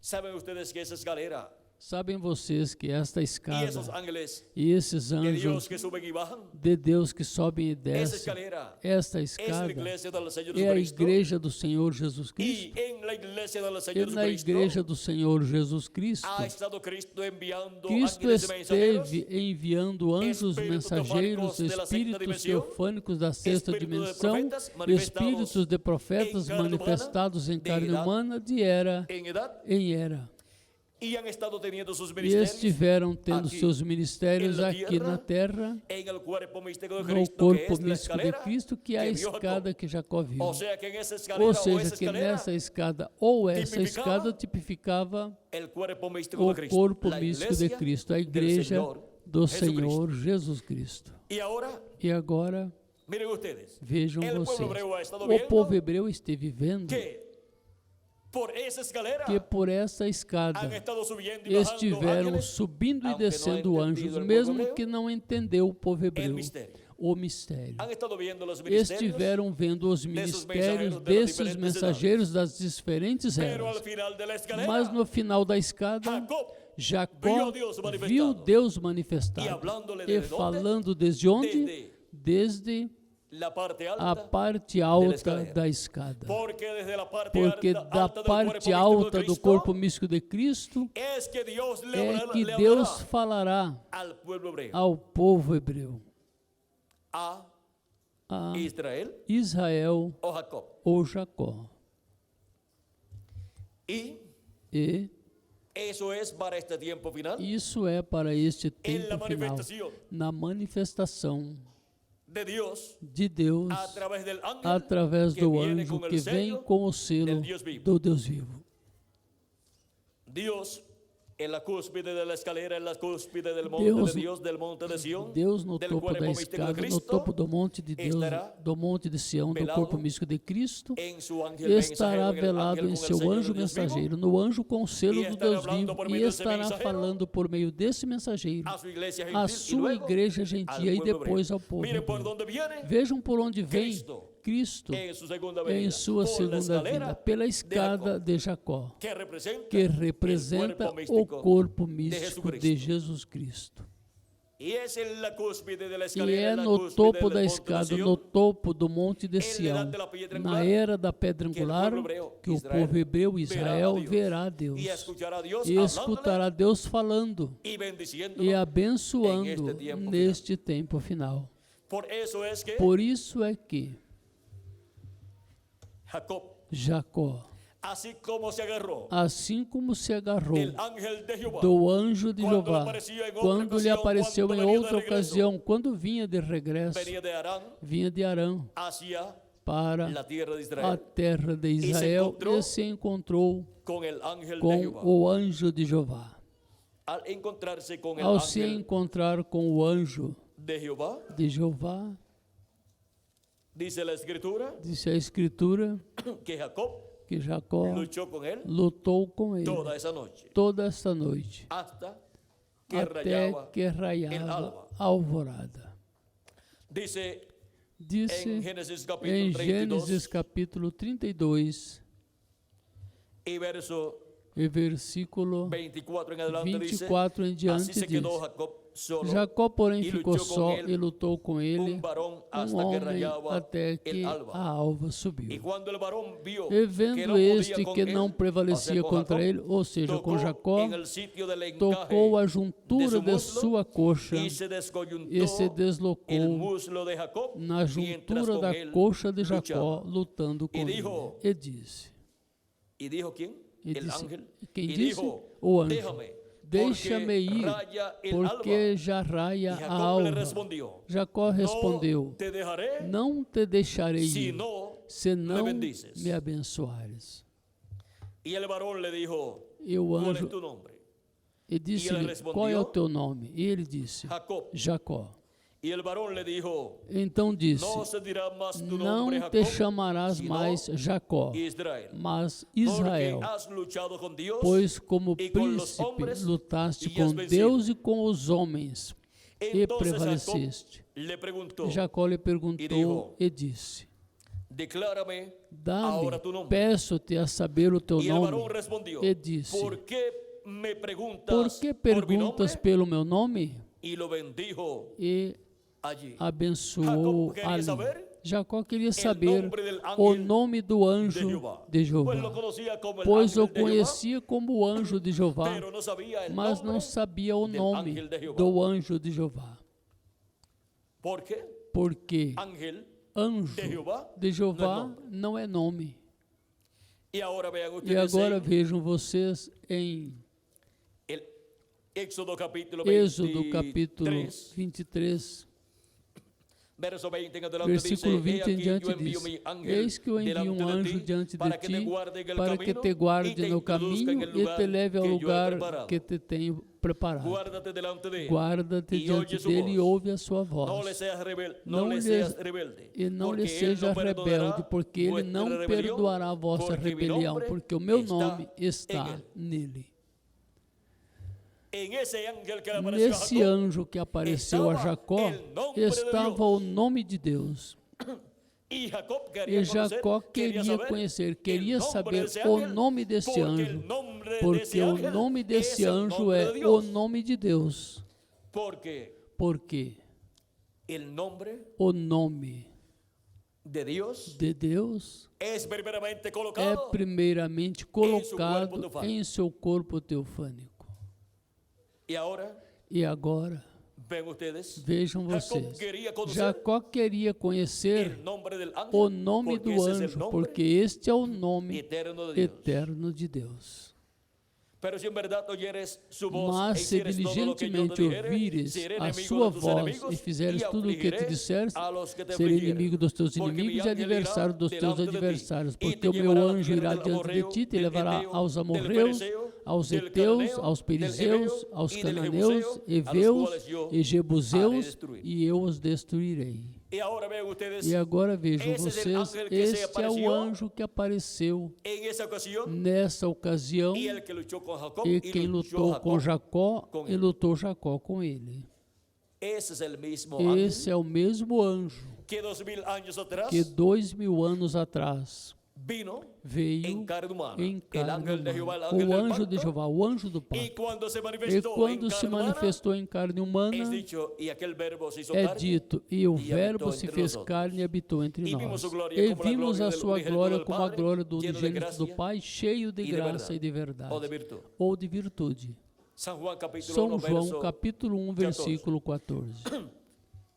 Speaker 2: ¿Saben ustedes que esa escalera
Speaker 1: Sabem vocês que esta
Speaker 2: y
Speaker 1: escada
Speaker 2: esos ángeles
Speaker 1: e esses
Speaker 2: de Dios
Speaker 1: anjos
Speaker 2: que suben y bajan?
Speaker 1: de Deus que sobem e
Speaker 2: Esa
Speaker 1: descem,
Speaker 2: escalera
Speaker 1: esta
Speaker 2: es la
Speaker 1: escada
Speaker 2: iglesia del Señor
Speaker 1: é a
Speaker 2: Jesucristo.
Speaker 1: igreja do Senhor Jesus
Speaker 2: Y
Speaker 1: Cristo.
Speaker 2: en la iglesia del
Speaker 1: E
Speaker 2: Señor
Speaker 1: na
Speaker 2: Jesucristo
Speaker 1: igreja do Senhor Jesus Cristo,
Speaker 2: ha estado Cristo enviando
Speaker 1: Cristo
Speaker 2: ángeles mensajeros,
Speaker 1: esteve enviando anjos
Speaker 2: espíritos
Speaker 1: mensageiros,
Speaker 2: teofânicos de la sexta
Speaker 1: espíritos
Speaker 2: dimensão,
Speaker 1: teofânicos da sexta
Speaker 2: espíritos de
Speaker 1: dimensão,
Speaker 2: profetas manifestados
Speaker 1: espíritos de profetas
Speaker 2: em carne
Speaker 1: manifestados em
Speaker 2: humana, de
Speaker 1: carne
Speaker 2: edad,
Speaker 1: humana, de era
Speaker 2: en edad,
Speaker 1: em era.
Speaker 2: y han estado teniendo sus
Speaker 1: E
Speaker 2: ministerios
Speaker 1: estiveram tendo
Speaker 2: aqui,
Speaker 1: seus ministérios
Speaker 2: en la
Speaker 1: aqui na terra,
Speaker 2: en el cuerpo místico de
Speaker 1: no
Speaker 2: Cristo, que
Speaker 1: corpo
Speaker 2: es la
Speaker 1: místico de
Speaker 2: escalera
Speaker 1: Cristo, que é a
Speaker 2: que vio Jacob.
Speaker 1: escada que Jacó viu.
Speaker 2: O sea que en esa escalera
Speaker 1: Ou
Speaker 2: o
Speaker 1: seja,
Speaker 2: esa
Speaker 1: que
Speaker 2: escalera,
Speaker 1: nessa escada ou essa
Speaker 2: tipificava
Speaker 1: escada tipificava
Speaker 2: el cuerpo místico
Speaker 1: o
Speaker 2: de Cristo,
Speaker 1: corpo
Speaker 2: la
Speaker 1: místico de
Speaker 2: iglesia
Speaker 1: Cristo, a
Speaker 2: del
Speaker 1: igreja
Speaker 2: Señor
Speaker 1: do
Speaker 2: Jesucristo.
Speaker 1: Senhor Jesus Cristo.
Speaker 2: Y ahora,
Speaker 1: E agora,
Speaker 2: miren ustedes,
Speaker 1: vejam
Speaker 2: el pueblo
Speaker 1: vocês,
Speaker 2: hebreo ha estado
Speaker 1: o
Speaker 2: viendo
Speaker 1: povo hebreu esteve vendo
Speaker 2: que por esa escalera
Speaker 1: que por essa
Speaker 2: han
Speaker 1: escada
Speaker 2: estado subiendo y bajando
Speaker 1: estiveram
Speaker 2: ángeles,
Speaker 1: subindo e
Speaker 2: aunque não
Speaker 1: descendo
Speaker 2: ha
Speaker 1: anjos,
Speaker 2: entendido el
Speaker 1: mesmo
Speaker 2: pueblo hebreu,
Speaker 1: que não entendeu o povo
Speaker 2: el
Speaker 1: hebreu,
Speaker 2: misterio.
Speaker 1: o mistério.
Speaker 2: Han estado viendo los ministerios,
Speaker 1: Estiveram vendo os ministérios
Speaker 2: mensageros das
Speaker 1: desses
Speaker 2: diferentes
Speaker 1: mensageiros das diferentes
Speaker 2: pero
Speaker 1: eras.
Speaker 2: al final de la escalera,
Speaker 1: Mas no final da escada,
Speaker 2: Jacob
Speaker 1: Jacó
Speaker 2: viu Deus manifestado.
Speaker 1: viu Deus
Speaker 2: E
Speaker 1: manifestado.
Speaker 2: hablándole
Speaker 1: E
Speaker 2: desde
Speaker 1: falando desde onde? Desde
Speaker 2: la parte
Speaker 1: a
Speaker 2: alta,
Speaker 1: parte alta
Speaker 2: escalera.
Speaker 1: da escada.
Speaker 2: porque desde la parte
Speaker 1: Porque
Speaker 2: alta,
Speaker 1: da
Speaker 2: alta del
Speaker 1: parte
Speaker 2: cuerpo místico
Speaker 1: alta
Speaker 2: de
Speaker 1: do
Speaker 2: Cristo,
Speaker 1: corpo místico de Cristo
Speaker 2: es que Dios le
Speaker 1: é
Speaker 2: hablará,
Speaker 1: que
Speaker 2: le
Speaker 1: Deus
Speaker 2: hablará
Speaker 1: falará
Speaker 2: al pueblo hebreo,
Speaker 1: ao povo hebreu,
Speaker 2: a
Speaker 1: a
Speaker 2: Israel
Speaker 1: Israel
Speaker 2: o Jacob.
Speaker 1: ou Jacó.
Speaker 2: Y
Speaker 1: E
Speaker 2: eso es para este tiempo final,
Speaker 1: isso é para este
Speaker 2: en la
Speaker 1: tempo final,
Speaker 2: manifestación
Speaker 1: na manifestação
Speaker 2: de Dios
Speaker 1: de Deus
Speaker 2: a través del ángel
Speaker 1: através
Speaker 2: que
Speaker 1: do
Speaker 2: viene
Speaker 1: anjo
Speaker 2: con el
Speaker 1: que vem
Speaker 2: sello
Speaker 1: com o selo
Speaker 2: del Dios vivo.
Speaker 1: do Deus vivo.
Speaker 2: Dios en la cúspide de la escalera, en la cúspide del monte
Speaker 1: Deus-
Speaker 2: de Dios, del monte de Sión,
Speaker 1: Deus no
Speaker 2: del
Speaker 1: topo
Speaker 2: cuerpo
Speaker 1: da
Speaker 2: místico de
Speaker 1: escada, no
Speaker 2: Cristo,
Speaker 1: topo do monte de Deus,
Speaker 2: estará
Speaker 1: do monte de Sião, do
Speaker 2: velado
Speaker 1: corpo místico de Cristo,
Speaker 2: en su ángel
Speaker 1: estará
Speaker 2: mensajero, en el
Speaker 1: velado
Speaker 2: ángel
Speaker 1: em
Speaker 2: con el
Speaker 1: seu
Speaker 2: sello
Speaker 1: anjo
Speaker 2: del Dios vivo,
Speaker 1: mensageiro, no anjo com o selo
Speaker 2: e
Speaker 1: do
Speaker 2: estará
Speaker 1: Deus
Speaker 2: falando
Speaker 1: vivo,
Speaker 2: por
Speaker 1: e
Speaker 2: meio desse
Speaker 1: estará
Speaker 2: mensageiro
Speaker 1: falando por meio desse mensageiro
Speaker 2: a su iglesia
Speaker 1: a
Speaker 2: gentil y
Speaker 1: sua
Speaker 2: luego
Speaker 1: igreja
Speaker 2: al
Speaker 1: gentia e
Speaker 2: pueblo
Speaker 1: depois
Speaker 2: hebreo.
Speaker 1: ao povo
Speaker 2: Miren por
Speaker 1: hebreu.
Speaker 2: dónde viene
Speaker 1: Vejam por onde vem
Speaker 2: Cristo
Speaker 1: Cristo
Speaker 2: en su segunda
Speaker 1: em
Speaker 2: venida,
Speaker 1: sua
Speaker 2: por la
Speaker 1: segunda
Speaker 2: escalera
Speaker 1: vinda, pela
Speaker 2: de
Speaker 1: escada
Speaker 2: Jacob,
Speaker 1: de Jacó,
Speaker 2: que representa,
Speaker 1: que representa
Speaker 2: el cuerpo místico
Speaker 1: o corpo
Speaker 2: de
Speaker 1: místico de
Speaker 2: Jesucristo.
Speaker 1: Jesus Cristo.
Speaker 2: y es en la cúspide de la
Speaker 1: E
Speaker 2: escalera,
Speaker 1: é
Speaker 2: en la
Speaker 1: no
Speaker 2: cúspide
Speaker 1: topo
Speaker 2: del
Speaker 1: da
Speaker 2: monte de
Speaker 1: escada,
Speaker 2: Sión,
Speaker 1: no topo do monte de
Speaker 2: en la
Speaker 1: Sião,
Speaker 2: edad de la piedra
Speaker 1: na
Speaker 2: angular,
Speaker 1: era da pedra
Speaker 2: que el
Speaker 1: angular,
Speaker 2: pueblo hebreo,
Speaker 1: que o
Speaker 2: Israel,
Speaker 1: povo hebreu,
Speaker 2: verá a
Speaker 1: Israel,
Speaker 2: Dios,
Speaker 1: verá a Deus
Speaker 2: y escuchará a Dios
Speaker 1: e
Speaker 2: hablándole
Speaker 1: escutará Deus falando
Speaker 2: y bendiciéndolo.
Speaker 1: e abençoando
Speaker 2: em este tempo
Speaker 1: neste tempo final.
Speaker 2: Por eso es que
Speaker 1: Por isso é que
Speaker 2: Jacob,
Speaker 1: Jacó,
Speaker 2: así como se agarró
Speaker 1: assim como se agarrou
Speaker 2: del ángel de Jehová,
Speaker 1: do anjo de
Speaker 2: Quando
Speaker 1: Jeová,
Speaker 2: aparecia em outra
Speaker 1: quando lhe
Speaker 2: ocasião,
Speaker 1: apareceu
Speaker 2: quando
Speaker 1: em
Speaker 2: venia de
Speaker 1: outra
Speaker 2: regresso,
Speaker 1: ocasião, quando vinha de regresso,
Speaker 2: venía de Arán
Speaker 1: vinha de Arã
Speaker 2: hacia
Speaker 1: para
Speaker 2: la tierra de
Speaker 1: a
Speaker 2: Israel
Speaker 1: terra de Israel
Speaker 2: encontrou
Speaker 1: e se encontrou
Speaker 2: con el ángel de
Speaker 1: com
Speaker 2: Jehová.
Speaker 1: o anjo de Jeová.
Speaker 2: Al encontrarse con el
Speaker 1: Ao se
Speaker 2: ángel
Speaker 1: encontrar com o anjo
Speaker 2: de Jehová,
Speaker 1: de Jeová,
Speaker 2: dice la escritura
Speaker 1: disse a Escritura
Speaker 2: que Jacob
Speaker 1: que Jacó
Speaker 2: luchó con él
Speaker 1: lutou com ele
Speaker 2: toda esa noche,
Speaker 1: toda esta noite,
Speaker 2: hasta que
Speaker 1: até
Speaker 2: rayaba
Speaker 1: que
Speaker 2: el
Speaker 1: raiava
Speaker 2: alba.
Speaker 1: a alvorada.
Speaker 2: Dice
Speaker 1: Disse
Speaker 2: en Génesis
Speaker 1: em
Speaker 2: capítulo 32
Speaker 1: Gênesis capítulo 32,
Speaker 2: y verso
Speaker 1: e versículo
Speaker 2: 24 en adelante, dice:
Speaker 1: 24 em
Speaker 2: así
Speaker 1: diante
Speaker 2: se quedó
Speaker 1: diz:
Speaker 2: Jacob solo,
Speaker 1: Jacó, porém,
Speaker 2: e
Speaker 1: ficou
Speaker 2: lutou com
Speaker 1: só
Speaker 2: ele
Speaker 1: e lutou com ele
Speaker 2: varón
Speaker 1: um
Speaker 2: hasta que
Speaker 1: homem
Speaker 2: rayaba
Speaker 1: até que
Speaker 2: el
Speaker 1: a
Speaker 2: alba.
Speaker 1: alva
Speaker 2: Y
Speaker 1: subiu.
Speaker 2: cuando el varón vio
Speaker 1: E
Speaker 2: que
Speaker 1: vendo
Speaker 2: no podía
Speaker 1: este
Speaker 2: con
Speaker 1: que
Speaker 2: él,
Speaker 1: não
Speaker 2: o sea,
Speaker 1: prevalecia
Speaker 2: con
Speaker 1: contra
Speaker 2: Jacob,
Speaker 1: ele, ou seja, com
Speaker 2: tocó
Speaker 1: Jacó,
Speaker 2: en el sitio del encaje
Speaker 1: tocou a
Speaker 2: de
Speaker 1: juntura
Speaker 2: su
Speaker 1: de
Speaker 2: muslo,
Speaker 1: sua coxa
Speaker 2: y se descoyuntó
Speaker 1: e se
Speaker 2: el
Speaker 1: deslocou
Speaker 2: muslo de Jacob
Speaker 1: na
Speaker 2: mientras
Speaker 1: juntura
Speaker 2: con
Speaker 1: da
Speaker 2: él
Speaker 1: coxa de
Speaker 2: luchaba.
Speaker 1: Jacó, lutando com
Speaker 2: E
Speaker 1: ele.
Speaker 2: dijo-
Speaker 1: E disse,
Speaker 2: ¿Y dijo quién?
Speaker 1: e
Speaker 2: El
Speaker 1: disse
Speaker 2: ángel.
Speaker 1: quem
Speaker 2: Y
Speaker 1: disse?
Speaker 2: dijo:
Speaker 1: O anjo.
Speaker 2: déjame,
Speaker 1: Deixa-me
Speaker 2: porque
Speaker 1: ir,
Speaker 2: raya el
Speaker 1: porque
Speaker 2: alba.
Speaker 1: já raia
Speaker 2: Y
Speaker 1: a
Speaker 2: Jacob le
Speaker 1: alva.
Speaker 2: respondió:
Speaker 1: Jacó
Speaker 2: no
Speaker 1: respondeu,
Speaker 2: te dejaré
Speaker 1: não te deixarei
Speaker 2: si
Speaker 1: ir,
Speaker 2: no
Speaker 1: se
Speaker 2: me
Speaker 1: não
Speaker 2: bendices.
Speaker 1: me abençoares.
Speaker 2: Y el varón le dijo:
Speaker 1: E o
Speaker 2: ¿cuál es
Speaker 1: anjo
Speaker 2: tu nombre?
Speaker 1: e disse-lhe,
Speaker 2: respondeu,
Speaker 1: qual é o teu nome? E ele disse,
Speaker 2: Jacob.
Speaker 1: Jacó.
Speaker 2: Y el varón le dijo:
Speaker 1: Então disse,
Speaker 2: no se dirá más tu
Speaker 1: não
Speaker 2: nombre
Speaker 1: te
Speaker 2: Jacob,
Speaker 1: chamarás
Speaker 2: sino
Speaker 1: mais Jacó,
Speaker 2: Israel.
Speaker 1: mas
Speaker 2: Porque
Speaker 1: Israel,
Speaker 2: has luchado con Dios
Speaker 1: pois como
Speaker 2: e com os
Speaker 1: príncipe
Speaker 2: homens
Speaker 1: lutaste
Speaker 2: e has
Speaker 1: com
Speaker 2: vencido.
Speaker 1: Deus e com os homens, e
Speaker 2: Entonces
Speaker 1: prevaleceste.
Speaker 2: Jacob le preguntó:
Speaker 1: Jacó lhe perguntou
Speaker 2: dijo,
Speaker 1: e disse,
Speaker 2: declárame
Speaker 1: Dá-me,
Speaker 2: ahora tu nombre.
Speaker 1: peço-te a saber o teu
Speaker 2: Y el varón
Speaker 1: nome.
Speaker 2: respondió,
Speaker 1: E disse,
Speaker 2: ¿por qué me
Speaker 1: por
Speaker 2: preguntas
Speaker 1: que
Speaker 2: por mi
Speaker 1: perguntas
Speaker 2: nombre?
Speaker 1: pelo meu nome?
Speaker 2: Y lo bendijo
Speaker 1: E
Speaker 2: allí.
Speaker 1: abençoou
Speaker 2: Jacob queria
Speaker 1: ali.
Speaker 2: saber
Speaker 1: Jacó queria saber
Speaker 2: nome del
Speaker 1: o
Speaker 2: ángel
Speaker 1: nome do
Speaker 2: de
Speaker 1: anjo
Speaker 2: Jehová.
Speaker 1: de
Speaker 2: Pues lo
Speaker 1: Jeová,
Speaker 2: conocía como el
Speaker 1: pois o
Speaker 2: ángel de Jehová,
Speaker 1: conhecia como o anjo de Jeová,
Speaker 2: pero no sabía el
Speaker 1: mas não
Speaker 2: nombre.
Speaker 1: sabia o
Speaker 2: del
Speaker 1: nome
Speaker 2: ángel de Jehová.
Speaker 1: do anjo de Jeová.
Speaker 2: ¿Por qué?
Speaker 1: Porque
Speaker 2: Ángel
Speaker 1: anjo de Jeová não é nome.
Speaker 2: Y ahora vean
Speaker 1: E
Speaker 2: ustedes
Speaker 1: agora
Speaker 2: en
Speaker 1: vejam vocês em
Speaker 2: el Éxodo capítulo
Speaker 1: Êxodo capítulo
Speaker 2: 23,
Speaker 1: 23,
Speaker 2: verso 20 en adelante,
Speaker 1: versículo
Speaker 2: dice,
Speaker 1: 20 em
Speaker 2: "He aquí
Speaker 1: diante
Speaker 2: yo envío
Speaker 1: diz,
Speaker 2: mi ángel
Speaker 1: eis que eu envio
Speaker 2: delante
Speaker 1: um
Speaker 2: de
Speaker 1: anjo
Speaker 2: ti,
Speaker 1: diante de
Speaker 2: para que te
Speaker 1: ti,
Speaker 2: guarde en el
Speaker 1: para que
Speaker 2: camino
Speaker 1: te
Speaker 2: y
Speaker 1: guarde
Speaker 2: te
Speaker 1: no
Speaker 2: introduzca en
Speaker 1: caminho
Speaker 2: el
Speaker 1: e te
Speaker 2: lugar
Speaker 1: leve ao
Speaker 2: que yo he
Speaker 1: lugar
Speaker 2: preparado.
Speaker 1: que te tenho preparado.
Speaker 2: Guárdate delante de él,
Speaker 1: Guarda-te
Speaker 2: e
Speaker 1: diante
Speaker 2: oye su
Speaker 1: dele e
Speaker 2: voz.
Speaker 1: ouve a sua
Speaker 2: no
Speaker 1: voz.
Speaker 2: le seas rebelde,
Speaker 1: Não
Speaker 2: no le
Speaker 1: lhe-
Speaker 2: seas rebelde,
Speaker 1: E não lhe
Speaker 2: porque él
Speaker 1: seja
Speaker 2: no perdonará
Speaker 1: rebelde, porque ele
Speaker 2: vuestra
Speaker 1: não
Speaker 2: rebelión,
Speaker 1: perdoará a vossa
Speaker 2: porque mi
Speaker 1: rebelião,
Speaker 2: nombre
Speaker 1: porque o meu
Speaker 2: está
Speaker 1: nome
Speaker 2: en
Speaker 1: está
Speaker 2: él."
Speaker 1: nele.
Speaker 2: En ese ángel que le apareció a
Speaker 1: Nesse
Speaker 2: Jacob,
Speaker 1: anjo que apareceu a Jacó, estava o nome de Deus.
Speaker 2: y Jacob
Speaker 1: E
Speaker 2: quería
Speaker 1: Jacó queria conhecer, queria saber o nome desse anjo, porque o nome desse anjo é o nome de Deus. Porque
Speaker 2: el nombre
Speaker 1: o nome
Speaker 2: de Dios
Speaker 1: de Deus
Speaker 2: es primeramente
Speaker 1: é
Speaker 2: colocado
Speaker 1: primeiramente colocado em seu corpo teofânico.
Speaker 2: y ahora
Speaker 1: E agora,
Speaker 2: ven ustedes,
Speaker 1: vejam
Speaker 2: Jacob
Speaker 1: vocês,
Speaker 2: quería conocer
Speaker 1: Jacó queria conhecer
Speaker 2: el nombre del ángel,
Speaker 1: o nome
Speaker 2: porque
Speaker 1: do
Speaker 2: ese es el
Speaker 1: anjo,
Speaker 2: nombre
Speaker 1: porque este é o nome
Speaker 2: eterno de Dios.
Speaker 1: eterno de Deus.
Speaker 2: Pero si en verdad oyeres su voz
Speaker 1: Mas
Speaker 2: e
Speaker 1: se
Speaker 2: hicieres todo lo que yo te
Speaker 1: diligentemente
Speaker 2: dijere,
Speaker 1: ouvires
Speaker 2: seré
Speaker 1: a
Speaker 2: enemigo
Speaker 1: sua
Speaker 2: de tus
Speaker 1: voz
Speaker 2: enemigos
Speaker 1: e fizeres
Speaker 2: y
Speaker 1: tudo o que te
Speaker 2: afligiré
Speaker 1: disseres,
Speaker 2: a los que te
Speaker 1: serei
Speaker 2: afligieren.
Speaker 1: inimigo dos teus
Speaker 2: Porque mi
Speaker 1: inimigos e
Speaker 2: ángel
Speaker 1: adversário
Speaker 2: irá
Speaker 1: dos teus
Speaker 2: delante de ti,
Speaker 1: adversários,
Speaker 2: y
Speaker 1: porque
Speaker 2: te
Speaker 1: o meu
Speaker 2: llevará a la
Speaker 1: anjo
Speaker 2: tierra
Speaker 1: irá
Speaker 2: del
Speaker 1: diante de
Speaker 2: amorreo,
Speaker 1: ti, te
Speaker 2: del
Speaker 1: levará
Speaker 2: heteo,
Speaker 1: aos
Speaker 2: del
Speaker 1: amorreus,
Speaker 2: fereceo,
Speaker 1: aos
Speaker 2: del
Speaker 1: heteus,
Speaker 2: cananeo,
Speaker 1: aos
Speaker 2: del
Speaker 1: perizeus,
Speaker 2: jebeo
Speaker 1: aos
Speaker 2: y del
Speaker 1: cananeus,
Speaker 2: jebuseo, a los
Speaker 1: heveus
Speaker 2: cuales yo
Speaker 1: e
Speaker 2: haré
Speaker 1: jebuseus,
Speaker 2: destruir.
Speaker 1: e eu os destruirei.
Speaker 2: Y ahora vean ustedes,
Speaker 1: E agora vejam
Speaker 2: esse es el
Speaker 1: vocês,
Speaker 2: ángel que se
Speaker 1: este é o
Speaker 2: apareció
Speaker 1: anjo que apareceu
Speaker 2: en esa ocasión,
Speaker 1: nessa ocasião,
Speaker 2: y el que luchó con Jacob,
Speaker 1: e
Speaker 2: y
Speaker 1: quem
Speaker 2: luchó
Speaker 1: lutou com Jacó,
Speaker 2: com
Speaker 1: e
Speaker 2: ele.
Speaker 1: lutou Jacó com ele.
Speaker 2: Ese es el mismo
Speaker 1: Esse
Speaker 2: ángel
Speaker 1: é o mesmo anjo
Speaker 2: que 2000 años atrás
Speaker 1: que 2000 anos atrás
Speaker 2: vino
Speaker 1: veio
Speaker 2: en carne humana,
Speaker 1: em
Speaker 2: el
Speaker 1: carne
Speaker 2: ángel de Jehová, el
Speaker 1: humana,
Speaker 2: ángel
Speaker 1: o
Speaker 2: del
Speaker 1: anjo de
Speaker 2: pacto,
Speaker 1: Jeová, o anjo do
Speaker 2: y
Speaker 1: pacto.
Speaker 2: cuando se
Speaker 1: E
Speaker 2: manifestó
Speaker 1: quando
Speaker 2: en
Speaker 1: se
Speaker 2: carne humana,
Speaker 1: manifestou em carne humana,
Speaker 2: es dicho, y aquel verbo se hizo
Speaker 1: é
Speaker 2: carne,
Speaker 1: dito, e o
Speaker 2: e
Speaker 1: verbo
Speaker 2: habitou
Speaker 1: se
Speaker 2: entre
Speaker 1: fez
Speaker 2: nós.
Speaker 1: carne e habitou entre
Speaker 2: E vimos
Speaker 1: nós.
Speaker 2: sua glória
Speaker 1: E
Speaker 2: como a
Speaker 1: vimos
Speaker 2: glória
Speaker 1: a
Speaker 2: do
Speaker 1: sua
Speaker 2: unigênito
Speaker 1: glória
Speaker 2: do
Speaker 1: como a
Speaker 2: Padre,
Speaker 1: glória do
Speaker 2: cheio de
Speaker 1: unigênito do
Speaker 2: graça
Speaker 1: Pai, cheio de
Speaker 2: e de
Speaker 1: graça
Speaker 2: verdade,
Speaker 1: e de verdade,
Speaker 2: ou de virtude.
Speaker 1: ou de virtude.
Speaker 2: San Juan capítulo
Speaker 1: São
Speaker 2: 1,
Speaker 1: João
Speaker 2: verso
Speaker 1: capítulo 1,
Speaker 2: 14.
Speaker 1: versículo 14.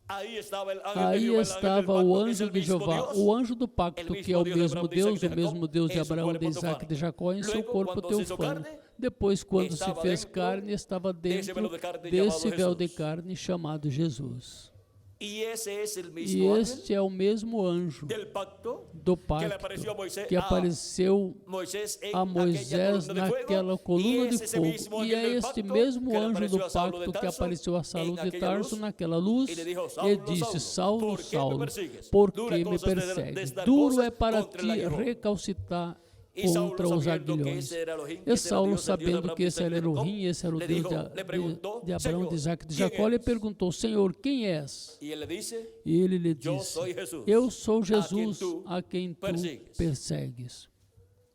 Speaker 2: Ahí estaba el ángel de
Speaker 1: Aí
Speaker 2: Jehová, el ángel del
Speaker 1: estava
Speaker 2: pacto,
Speaker 1: o
Speaker 2: que es
Speaker 1: anjo
Speaker 2: el
Speaker 1: de
Speaker 2: mismo
Speaker 1: Jeová,
Speaker 2: Dios,
Speaker 1: o anjo do pacto,
Speaker 2: el
Speaker 1: que é o
Speaker 2: mismo Deus de
Speaker 1: mesmo
Speaker 2: Abraão, de
Speaker 1: Deus,
Speaker 2: Isaac e
Speaker 1: o
Speaker 2: de
Speaker 1: mesmo
Speaker 2: Jacó,
Speaker 1: Deus de
Speaker 2: em seu
Speaker 1: Abraão, de
Speaker 2: corpo
Speaker 1: Isaac e de Jacó, em seu
Speaker 2: Luego,
Speaker 1: corpo
Speaker 2: quando se hizo
Speaker 1: teofânico.
Speaker 2: carne,
Speaker 1: Depois, quando se
Speaker 2: estava
Speaker 1: fez
Speaker 2: dentro
Speaker 1: carne, estava
Speaker 2: desse véu
Speaker 1: dentro
Speaker 2: de carne
Speaker 1: desse
Speaker 2: chamado
Speaker 1: véu de
Speaker 2: Jesus.
Speaker 1: carne chamado Jesus.
Speaker 2: y ese es el
Speaker 1: E
Speaker 2: mismo ángel
Speaker 1: este é o mesmo anjo
Speaker 2: del pacto
Speaker 1: do
Speaker 2: que le
Speaker 1: pacto
Speaker 2: apareció a Moisés,
Speaker 1: que apareceu
Speaker 2: Moisés en
Speaker 1: a Moisés
Speaker 2: aquella
Speaker 1: naquela
Speaker 2: columna
Speaker 1: coluna
Speaker 2: de
Speaker 1: de
Speaker 2: fuego, y ese
Speaker 1: fogo.
Speaker 2: mismo
Speaker 1: E
Speaker 2: ángel
Speaker 1: é
Speaker 2: del
Speaker 1: este
Speaker 2: pacto
Speaker 1: mesmo
Speaker 2: que le
Speaker 1: anjo
Speaker 2: apareció
Speaker 1: do
Speaker 2: a Saulo de
Speaker 1: pacto que
Speaker 2: Tarso
Speaker 1: apareceu a Saulo
Speaker 2: en
Speaker 1: de
Speaker 2: aquella
Speaker 1: Tarso
Speaker 2: luz,
Speaker 1: naquela luz
Speaker 2: y le dijo,
Speaker 1: e
Speaker 2: Saulo,
Speaker 1: disse:
Speaker 2: Saulo,
Speaker 1: Saulo,
Speaker 2: ¿por qué me
Speaker 1: Saulo,
Speaker 2: persigues?
Speaker 1: por
Speaker 2: Dura
Speaker 1: que me
Speaker 2: cosas de
Speaker 1: persegues?
Speaker 2: dar
Speaker 1: Duro
Speaker 2: cosas
Speaker 1: é para
Speaker 2: contra el
Speaker 1: ti
Speaker 2: aguijón.
Speaker 1: recalcitar
Speaker 2: Y Saulo,
Speaker 1: contra os
Speaker 2: sabiendo que
Speaker 1: aguilhões.
Speaker 2: esse era Elohim, que
Speaker 1: E
Speaker 2: esse era
Speaker 1: Saulo,
Speaker 2: Deus, el Dios de
Speaker 1: sabendo
Speaker 2: Abraham,
Speaker 1: que esse era
Speaker 2: Isaac y Jacob,
Speaker 1: Elohim, esse era o
Speaker 2: le
Speaker 1: Deus
Speaker 2: dijo, le preguntó,
Speaker 1: de Abraão, de
Speaker 2: Señor,
Speaker 1: Isaac e de
Speaker 2: ¿quién
Speaker 1: Jacó, lhe
Speaker 2: eres?
Speaker 1: perguntou: Senhor, quem és?
Speaker 2: Y él le dice,
Speaker 1: E ele lhe
Speaker 2: Eu
Speaker 1: disse:
Speaker 2: sou Jesus,
Speaker 1: Eu sou
Speaker 2: a quem
Speaker 1: Jesus,
Speaker 2: tu
Speaker 1: a quem tu
Speaker 2: persigues.
Speaker 1: persegues.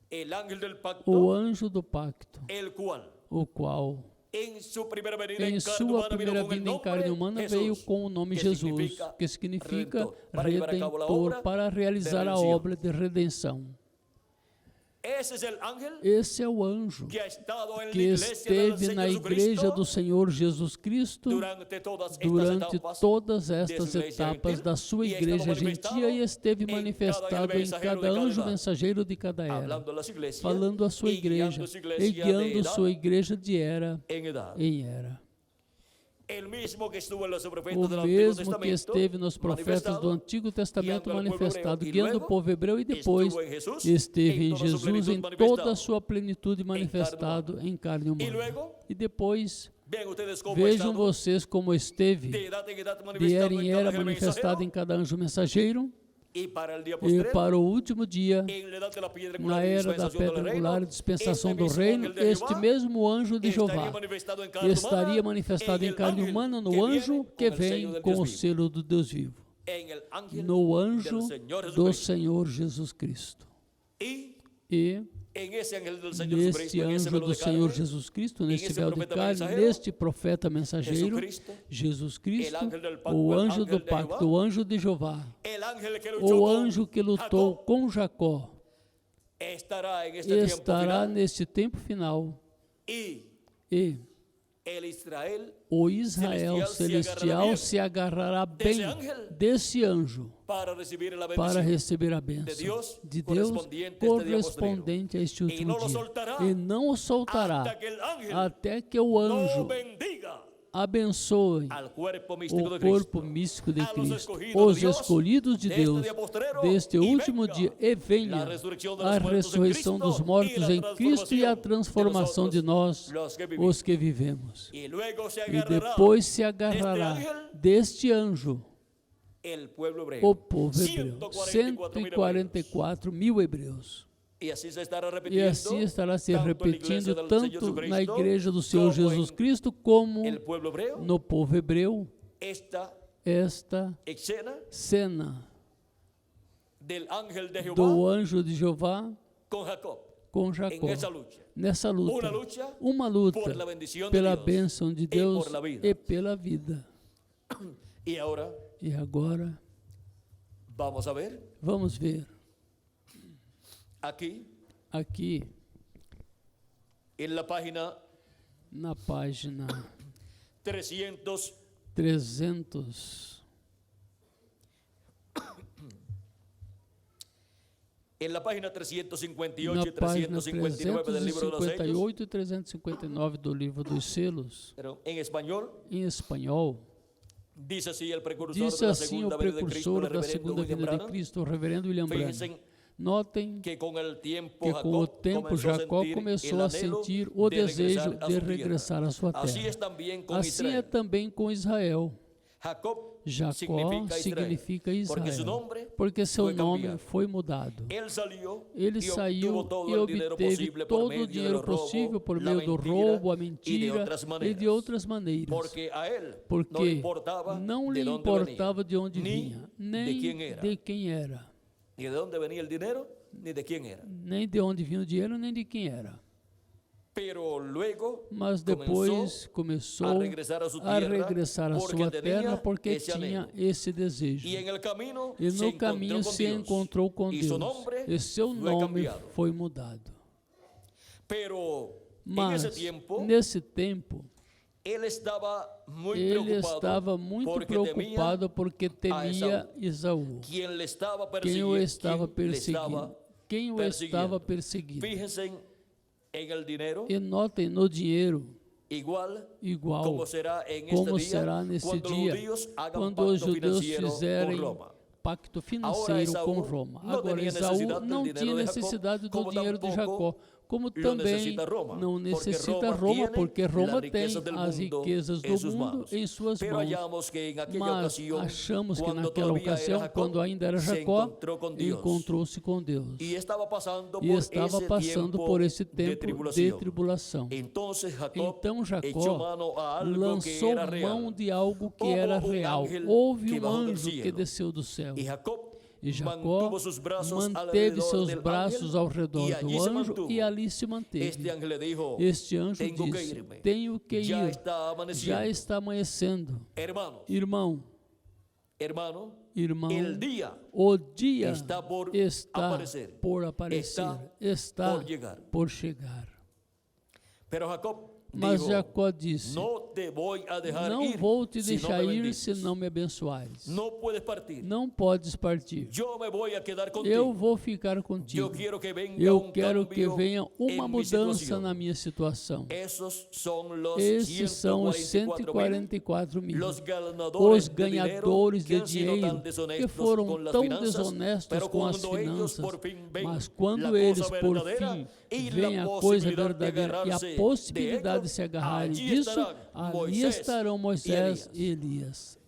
Speaker 2: el ángel del pacto,
Speaker 1: O anjo do pacto,
Speaker 2: el cual
Speaker 1: o qual
Speaker 2: en su primera venida
Speaker 1: em
Speaker 2: en carne
Speaker 1: sua
Speaker 2: humana vino
Speaker 1: primeira
Speaker 2: con el
Speaker 1: vinda em carne
Speaker 2: nombre
Speaker 1: humana
Speaker 2: Jesús,
Speaker 1: veio com o nome
Speaker 2: que
Speaker 1: Jesus,
Speaker 2: significa
Speaker 1: que significa
Speaker 2: Redentor, para llevar a cabo la
Speaker 1: Redentor,
Speaker 2: obra
Speaker 1: para realizar
Speaker 2: de
Speaker 1: a
Speaker 2: redención.
Speaker 1: obra de redenção.
Speaker 2: Ese es el ángel
Speaker 1: Esse é o anjo
Speaker 2: que ha estado en la
Speaker 1: que
Speaker 2: iglesia del
Speaker 1: esteve na
Speaker 2: Señor
Speaker 1: igreja
Speaker 2: Jesucristo
Speaker 1: do Senhor Jesus Cristo
Speaker 2: durante todas estas
Speaker 1: durante
Speaker 2: etapas
Speaker 1: todas
Speaker 2: de
Speaker 1: estas
Speaker 2: su iglesia
Speaker 1: etapas
Speaker 2: gentil,
Speaker 1: da sua
Speaker 2: e estava
Speaker 1: igreja
Speaker 2: manifestado
Speaker 1: gentia e esteve
Speaker 2: em cada
Speaker 1: manifestado em
Speaker 2: mensageiro
Speaker 1: cada
Speaker 2: de cada
Speaker 1: anjo
Speaker 2: edad,
Speaker 1: mensageiro de cada era,
Speaker 2: hablando a las iglesias
Speaker 1: falando a sua
Speaker 2: y
Speaker 1: igreja
Speaker 2: guiando su
Speaker 1: e
Speaker 2: iglesia de
Speaker 1: guiando
Speaker 2: edad
Speaker 1: sua igreja de era
Speaker 2: en edad.
Speaker 1: em era.
Speaker 2: El mismo que estuvo en los profetas
Speaker 1: O
Speaker 2: del Antiguo
Speaker 1: mesmo que
Speaker 2: Testamento,
Speaker 1: esteve nos profetas do
Speaker 2: manifestado,
Speaker 1: Antigo Testamento
Speaker 2: guiando al pueblo
Speaker 1: manifestado,
Speaker 2: hebreu, e
Speaker 1: guiando o
Speaker 2: luego
Speaker 1: povo hebreu e depois
Speaker 2: estuvo en Jesús,
Speaker 1: esteve
Speaker 2: en
Speaker 1: em
Speaker 2: toda su
Speaker 1: Jesus
Speaker 2: plenitud
Speaker 1: em
Speaker 2: manifestado.
Speaker 1: toda a sua plenitude manifestado em carne humana.
Speaker 2: luego,
Speaker 1: E depois
Speaker 2: Vean ustedes cómo
Speaker 1: vejam
Speaker 2: estado
Speaker 1: vocês como esteve
Speaker 2: de edad en edad
Speaker 1: de
Speaker 2: manifestado
Speaker 1: era em
Speaker 2: en cada
Speaker 1: era
Speaker 2: ángel
Speaker 1: manifestado
Speaker 2: mensajero,
Speaker 1: em cada anjo mensageiro
Speaker 2: y para el día
Speaker 1: e
Speaker 2: postrero,
Speaker 1: para o último dia
Speaker 2: en la edad de la piedra
Speaker 1: na
Speaker 2: angular y
Speaker 1: era da
Speaker 2: dispensación
Speaker 1: pedra
Speaker 2: del reino,
Speaker 1: angular, dispensação
Speaker 2: este
Speaker 1: do
Speaker 2: mismo
Speaker 1: reino,
Speaker 2: ángel de
Speaker 1: este
Speaker 2: Jehová
Speaker 1: mesmo anjo de
Speaker 2: estaria
Speaker 1: Jeová
Speaker 2: manifestado en carne
Speaker 1: estaria
Speaker 2: humana,
Speaker 1: manifestado
Speaker 2: en
Speaker 1: em
Speaker 2: el
Speaker 1: carne
Speaker 2: ángel
Speaker 1: humana
Speaker 2: que
Speaker 1: no
Speaker 2: viene
Speaker 1: anjo
Speaker 2: con
Speaker 1: que
Speaker 2: el sello
Speaker 1: vem
Speaker 2: del
Speaker 1: com
Speaker 2: Dios
Speaker 1: o
Speaker 2: vivo.
Speaker 1: selo do Deus vivo.
Speaker 2: en el ángel
Speaker 1: no anjo
Speaker 2: del Señor
Speaker 1: do
Speaker 2: Jesucristo.
Speaker 1: Senhor Jesus Cristo.
Speaker 2: Y
Speaker 1: E
Speaker 2: en ese ángel del Señor
Speaker 1: neste
Speaker 2: Jesucristo, en ese
Speaker 1: anjo
Speaker 2: velo
Speaker 1: do
Speaker 2: de carne,
Speaker 1: Senhor Jesus Cristo, neste
Speaker 2: esse
Speaker 1: véu de
Speaker 2: profeta
Speaker 1: carne,
Speaker 2: mensageiro,
Speaker 1: neste profeta mensageiro,
Speaker 2: Jesucristo,
Speaker 1: Jesus Cristo,
Speaker 2: el ángel del pacto,
Speaker 1: o
Speaker 2: el
Speaker 1: anjo
Speaker 2: ángel
Speaker 1: do
Speaker 2: de
Speaker 1: pacto,
Speaker 2: Jehová,
Speaker 1: o anjo de Jeová,
Speaker 2: el ángel que luchó
Speaker 1: o
Speaker 2: con
Speaker 1: anjo que lutou
Speaker 2: Jacob,
Speaker 1: com Jacó,
Speaker 2: estará en este tiempo
Speaker 1: estará
Speaker 2: final,
Speaker 1: neste tempo final.
Speaker 2: y
Speaker 1: E
Speaker 2: el Israel
Speaker 1: o Israel celestial se agarrará bem desse anjo
Speaker 2: para recibir la
Speaker 1: para
Speaker 2: bendición
Speaker 1: receber a
Speaker 2: de
Speaker 1: bênção
Speaker 2: Deus
Speaker 1: de Deus correspondente a este último
Speaker 2: lo
Speaker 1: dia.
Speaker 2: soltará
Speaker 1: E não o soltará
Speaker 2: hasta que el ángel
Speaker 1: até que o
Speaker 2: no
Speaker 1: anjo
Speaker 2: bendiga
Speaker 1: abençoe
Speaker 2: al cuerpo místico
Speaker 1: o
Speaker 2: de Cristo,
Speaker 1: corpo místico de
Speaker 2: a los
Speaker 1: Cristo,
Speaker 2: escogidos
Speaker 1: os
Speaker 2: de Dios,
Speaker 1: escolhidos de
Speaker 2: de
Speaker 1: Deus,
Speaker 2: este día postrero,
Speaker 1: deste
Speaker 2: y
Speaker 1: último
Speaker 2: venga
Speaker 1: dia, e venha
Speaker 2: la resurrección de
Speaker 1: a
Speaker 2: los muertos en
Speaker 1: ressurreição
Speaker 2: Cristo
Speaker 1: dos mortos
Speaker 2: y
Speaker 1: em
Speaker 2: la
Speaker 1: Cristo e a transformação
Speaker 2: transformación
Speaker 1: de nós,
Speaker 2: los que vivimos.
Speaker 1: os que vivemos.
Speaker 2: Y luego se
Speaker 1: E
Speaker 2: agarrará
Speaker 1: depois se agarrará
Speaker 2: deste ángel
Speaker 1: deste anjo
Speaker 2: el pueblo hebreo,
Speaker 1: o povo hebreu,
Speaker 2: 144
Speaker 1: 144.000 hebreus.
Speaker 2: y así se estará
Speaker 1: E
Speaker 2: repitiendo
Speaker 1: assim estará se
Speaker 2: tanto en la
Speaker 1: repetindo
Speaker 2: iglesia del Señor
Speaker 1: tanto
Speaker 2: Jesucristo
Speaker 1: na igreja do Senhor
Speaker 2: como
Speaker 1: Jesus
Speaker 2: en
Speaker 1: Cristo como
Speaker 2: el pueblo hebreo.
Speaker 1: no povo hebreu, esta
Speaker 2: Escena
Speaker 1: cena
Speaker 2: del ángel de Jehová
Speaker 1: do anjo de Jeová
Speaker 2: con Jacob
Speaker 1: com Jacó,
Speaker 2: en esa lucha.
Speaker 1: nessa luta, uma luta
Speaker 2: por la bendición de
Speaker 1: pela
Speaker 2: Dios
Speaker 1: bênção de
Speaker 2: y
Speaker 1: Deus
Speaker 2: por la vida.
Speaker 1: e pela vida.
Speaker 2: Y ahora
Speaker 1: E agora,
Speaker 2: vamos a ver
Speaker 1: vamos ver
Speaker 2: aquí
Speaker 1: aqui
Speaker 2: en la página
Speaker 1: na página
Speaker 2: 300,
Speaker 1: 300,
Speaker 2: en la página 358
Speaker 1: na
Speaker 2: y
Speaker 1: página
Speaker 2: 359 del libro de los Hechos,
Speaker 1: 358 e 359 do livro dos selos,
Speaker 2: pero en español
Speaker 1: em espanhol,
Speaker 2: dice así el precursor
Speaker 1: diz
Speaker 2: de la
Speaker 1: assim o
Speaker 2: segunda venida de Cristo,
Speaker 1: precursor
Speaker 2: el
Speaker 1: da
Speaker 2: reverendo
Speaker 1: segunda
Speaker 2: William
Speaker 1: vinda de
Speaker 2: Branham.
Speaker 1: Cristo, o reverendo William Branham.
Speaker 2: Fíjense
Speaker 1: Notem
Speaker 2: que com o tempo
Speaker 1: que com o tempo Jacó começou a sentir o desejo de regressar à sua terra. Assim é também com Israel. Jacó significa Israel, porque seu nome foi mudado. Ele saiu e obteve todo o dinheiro possível por meio do roubo, a mentira e de outras maneiras, porque não lhe importava de onde vinha, nem de quem era.
Speaker 2: Ni de dónde venía el dinero, ni de quién era.
Speaker 1: Nem de onde vinha o dinheiro, nem de quem era.
Speaker 2: Pero luego
Speaker 1: Mas depois começou a regressar à sua terra porque tinha esse desejo.
Speaker 2: Y en el camino
Speaker 1: E
Speaker 2: se
Speaker 1: no caminho
Speaker 2: encontró con
Speaker 1: se
Speaker 2: Dios.
Speaker 1: encontrou com
Speaker 2: Y
Speaker 1: Deus.
Speaker 2: su nombre
Speaker 1: E seu
Speaker 2: fue
Speaker 1: nome
Speaker 2: cambiado.
Speaker 1: foi mudado.
Speaker 2: Pero en
Speaker 1: Mas,
Speaker 2: ese tiempo,
Speaker 1: nesse tempo,
Speaker 2: él estaba muy
Speaker 1: ele estava
Speaker 2: preocupado
Speaker 1: muito
Speaker 2: porque
Speaker 1: preocupado porque temia Esaú,
Speaker 2: quien le estaba
Speaker 1: quem o
Speaker 2: persiguiendo.
Speaker 1: estava perseguindo. Quem o estava perseguindo.
Speaker 2: Fíjense en el dinero,
Speaker 1: E notem no dinheiro,
Speaker 2: igual
Speaker 1: igual
Speaker 2: como será en
Speaker 1: como
Speaker 2: este
Speaker 1: será
Speaker 2: día
Speaker 1: nesse
Speaker 2: cuando los
Speaker 1: dia,
Speaker 2: judíos hagan
Speaker 1: quando
Speaker 2: pacto
Speaker 1: os judeus
Speaker 2: financiero
Speaker 1: fizerem
Speaker 2: con Roma.
Speaker 1: pacto financeiro
Speaker 2: Esaú
Speaker 1: com Roma.
Speaker 2: não
Speaker 1: Agora,
Speaker 2: tinha
Speaker 1: Esaú
Speaker 2: necessidade do
Speaker 1: não
Speaker 2: dinheiro
Speaker 1: tinha
Speaker 2: de Jacó,
Speaker 1: necessidade do
Speaker 2: como
Speaker 1: dinheiro de
Speaker 2: tampouco
Speaker 1: Jacó, como
Speaker 2: lo
Speaker 1: também
Speaker 2: necessita Roma,
Speaker 1: não
Speaker 2: porque
Speaker 1: necessita
Speaker 2: Roma
Speaker 1: Roma,
Speaker 2: tiene
Speaker 1: porque
Speaker 2: la
Speaker 1: Roma tem
Speaker 2: riqueza del
Speaker 1: as
Speaker 2: mundo
Speaker 1: riquezas
Speaker 2: en
Speaker 1: do
Speaker 2: sus
Speaker 1: mundo
Speaker 2: manos.
Speaker 1: em suas
Speaker 2: Pero
Speaker 1: mãos.
Speaker 2: hallamos que en aquella
Speaker 1: Mas
Speaker 2: ocasión,
Speaker 1: achamos que
Speaker 2: cuando
Speaker 1: naquela
Speaker 2: todavía era
Speaker 1: ocasião,
Speaker 2: Jacob,
Speaker 1: quando ainda era
Speaker 2: se
Speaker 1: Jacó,
Speaker 2: encontró con Dios.
Speaker 1: encontrou-se com Deus.
Speaker 2: Y estaba pasando
Speaker 1: E
Speaker 2: por
Speaker 1: estava
Speaker 2: ese
Speaker 1: passando
Speaker 2: tiempo
Speaker 1: por esse
Speaker 2: de
Speaker 1: tempo de
Speaker 2: tribulación.
Speaker 1: tribulação.
Speaker 2: Entonces
Speaker 1: Então
Speaker 2: echó
Speaker 1: Jacó
Speaker 2: mano a algo que
Speaker 1: lançou
Speaker 2: era real.
Speaker 1: mão de algo que
Speaker 2: Houve
Speaker 1: era
Speaker 2: um
Speaker 1: real.
Speaker 2: ángel
Speaker 1: Houve
Speaker 2: que
Speaker 1: um
Speaker 2: bajou do
Speaker 1: anjo
Speaker 2: cielo.
Speaker 1: que desceu do céu.
Speaker 2: Y Jacob
Speaker 1: E Jacó
Speaker 2: mantuvo sus brazos
Speaker 1: manteve
Speaker 2: alrededor
Speaker 1: seus
Speaker 2: del
Speaker 1: braços
Speaker 2: ángel
Speaker 1: ao redor
Speaker 2: y allí
Speaker 1: do
Speaker 2: se
Speaker 1: anjo
Speaker 2: mantuvo.
Speaker 1: e ali se manteve.
Speaker 2: Este ángel le dijo,
Speaker 1: Este anjo
Speaker 2: tengo que
Speaker 1: disse:
Speaker 2: irme.
Speaker 1: tenho que
Speaker 2: Ya
Speaker 1: ir,
Speaker 2: está amaneciendo.
Speaker 1: já está amanhecendo.
Speaker 2: Hermanos,
Speaker 1: Irmão,
Speaker 2: hermano,
Speaker 1: irmão,
Speaker 2: el día
Speaker 1: o dia
Speaker 2: está por
Speaker 1: está
Speaker 2: aparecer.
Speaker 1: por aparecer, está
Speaker 2: por llegar.
Speaker 1: por chegar.
Speaker 2: Pero Jacob
Speaker 1: Mas
Speaker 2: dijo,
Speaker 1: Jacó disse:
Speaker 2: no te voy a dejar
Speaker 1: não
Speaker 2: ir
Speaker 1: vou te
Speaker 2: si no
Speaker 1: deixar
Speaker 2: me
Speaker 1: ir
Speaker 2: bendices.
Speaker 1: se não me abençoares.
Speaker 2: No puedes partir.
Speaker 1: Não podes partir.
Speaker 2: Yo me voy a quedar contigo.
Speaker 1: Eu vou ficar contigo.
Speaker 2: Yo quiero que venga
Speaker 1: Eu
Speaker 2: un
Speaker 1: quero que
Speaker 2: cambio
Speaker 1: venha uma
Speaker 2: en mi
Speaker 1: mudança
Speaker 2: situación.
Speaker 1: na minha situação.
Speaker 2: Esos son los
Speaker 1: Esses são os
Speaker 2: 144
Speaker 1: 144 mil,
Speaker 2: los
Speaker 1: os
Speaker 2: ganadores
Speaker 1: ganhadores de
Speaker 2: de dinheiro
Speaker 1: dinheiro
Speaker 2: que
Speaker 1: que foram tão desonestos
Speaker 2: pero
Speaker 1: com as
Speaker 2: quando ellos
Speaker 1: finanças,
Speaker 2: por fin ven
Speaker 1: mas
Speaker 2: la
Speaker 1: quando
Speaker 2: cosa
Speaker 1: eles por
Speaker 2: verdadera
Speaker 1: fim
Speaker 2: y la
Speaker 1: veem a coisa
Speaker 2: posibilidad de
Speaker 1: verdadeira e a
Speaker 2: agarrarse
Speaker 1: possibilidade
Speaker 2: de
Speaker 1: de se
Speaker 2: ello,
Speaker 1: agarrarem
Speaker 2: allí
Speaker 1: disso,
Speaker 2: estarán
Speaker 1: ali
Speaker 2: Moisés
Speaker 1: estarão Moisés
Speaker 2: y
Speaker 1: e Elias.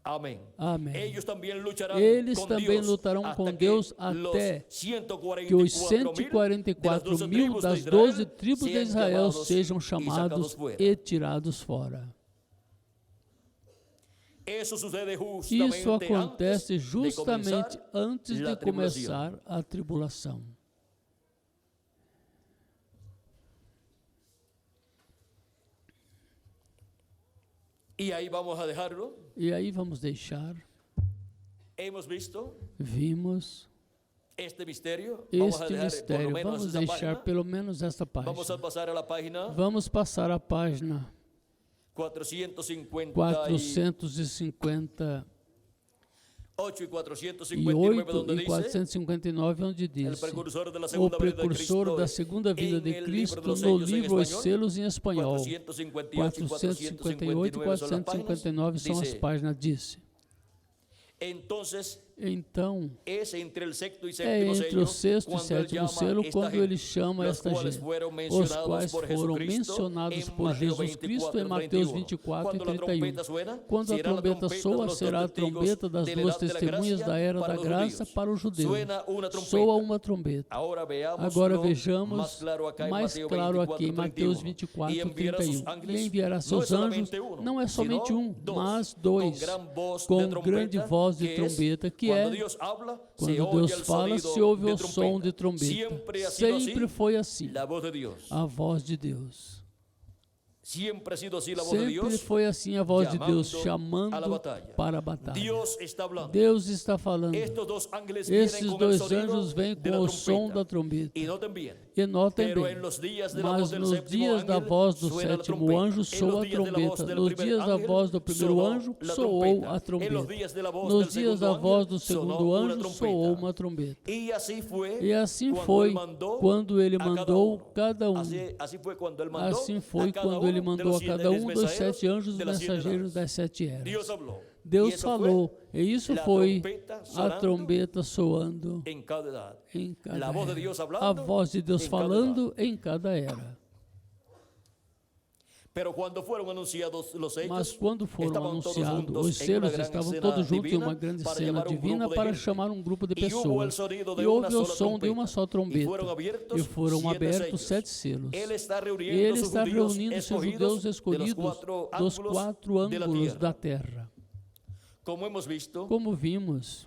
Speaker 2: Amén.
Speaker 1: Amém.
Speaker 2: Ellos también lucharán
Speaker 1: Eles
Speaker 2: con
Speaker 1: também
Speaker 2: Dios
Speaker 1: lutarão
Speaker 2: hasta
Speaker 1: com
Speaker 2: que
Speaker 1: Deus
Speaker 2: los
Speaker 1: até
Speaker 2: 144
Speaker 1: que os 144 mil das 12 tribos de Israel sejam chamados e tirados fora. Isso acontece justamente antes de começar a tribulação.
Speaker 2: E aí vamos a dejarlo.
Speaker 1: E aí vamos deixar. Vimos
Speaker 2: este mistério.
Speaker 1: Vamos deixar pelo menos esta página.
Speaker 2: Vamos
Speaker 1: passar a página 458 e 459, onde diz: o precursor da segunda vinda de Cristo, no livro Os Selos em espanhol. 458 e 459 são as páginas, disse. Então, é entre o sexto e sétimo selo quando ele chama esta gente, os quais foram mencionados por Jesus Cristo em Mateus 24 e 31. Quando a trombeta soa, será a trombeta das duas testemunhas da era da graça para os judeus. Soa uma trombeta. Agora vejamos mais claro aqui em Mateus 24 e 31. E enviará seus anjos, não é somente um, mas dois, com grande voz de trombeta, que é, quando Deus fala, se ouve o som de trombeta. Sempre foi assim, a voz de Deus. Sempre foi assim a voz de Deus, chamando para a batalha. Deus está falando. Esses dois anjos vêm com o som da trombeta. E notem bem, mas nos dias da voz do sétimo anjo soa a trombeta. Nos dias da voz do primeiro anjo soou a trombeta. Nos dias da voz do segundo anjo soou uma trombeta. E assim foi quando ele mandou cada um. Assim foi quando ele mandou a cada um dos 7 anjos mensageiros das 7 eras. Deus falou, e isso foi a trombeta soando em cada era. A voz de Deus falando em cada era. Mas quando foram anunciados os selos, estavam todos juntos em uma grande cena divina para chamar um grupo de pessoas. E houve o som de uma só trombeta. E foram abertos 7 selos. Ele está reunindo seus judeus escolhidos dos 4 ângulos da terra. Como vimos,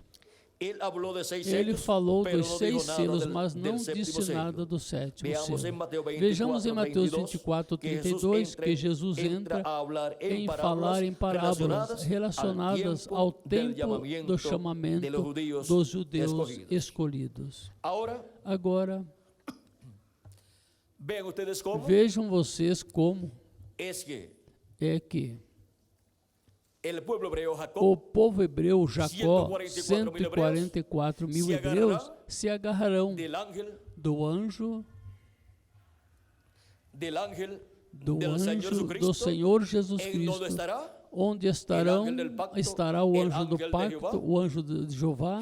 Speaker 1: ele falou dos 6 selos, mas não disse nada do 7º selo. Vejamos em Mateus 24, 32, que Jesus entra em falar em parábolas relacionadas ao tempo do chamamento dos judeus escolhidos. Agora, vejam vocês como é que o povo hebreu, Jacó, 144 mil hebreus, se agarrarão do anjo do Senhor Jesus Cristo, onde estará o anjo do pacto, o anjo de Jeová,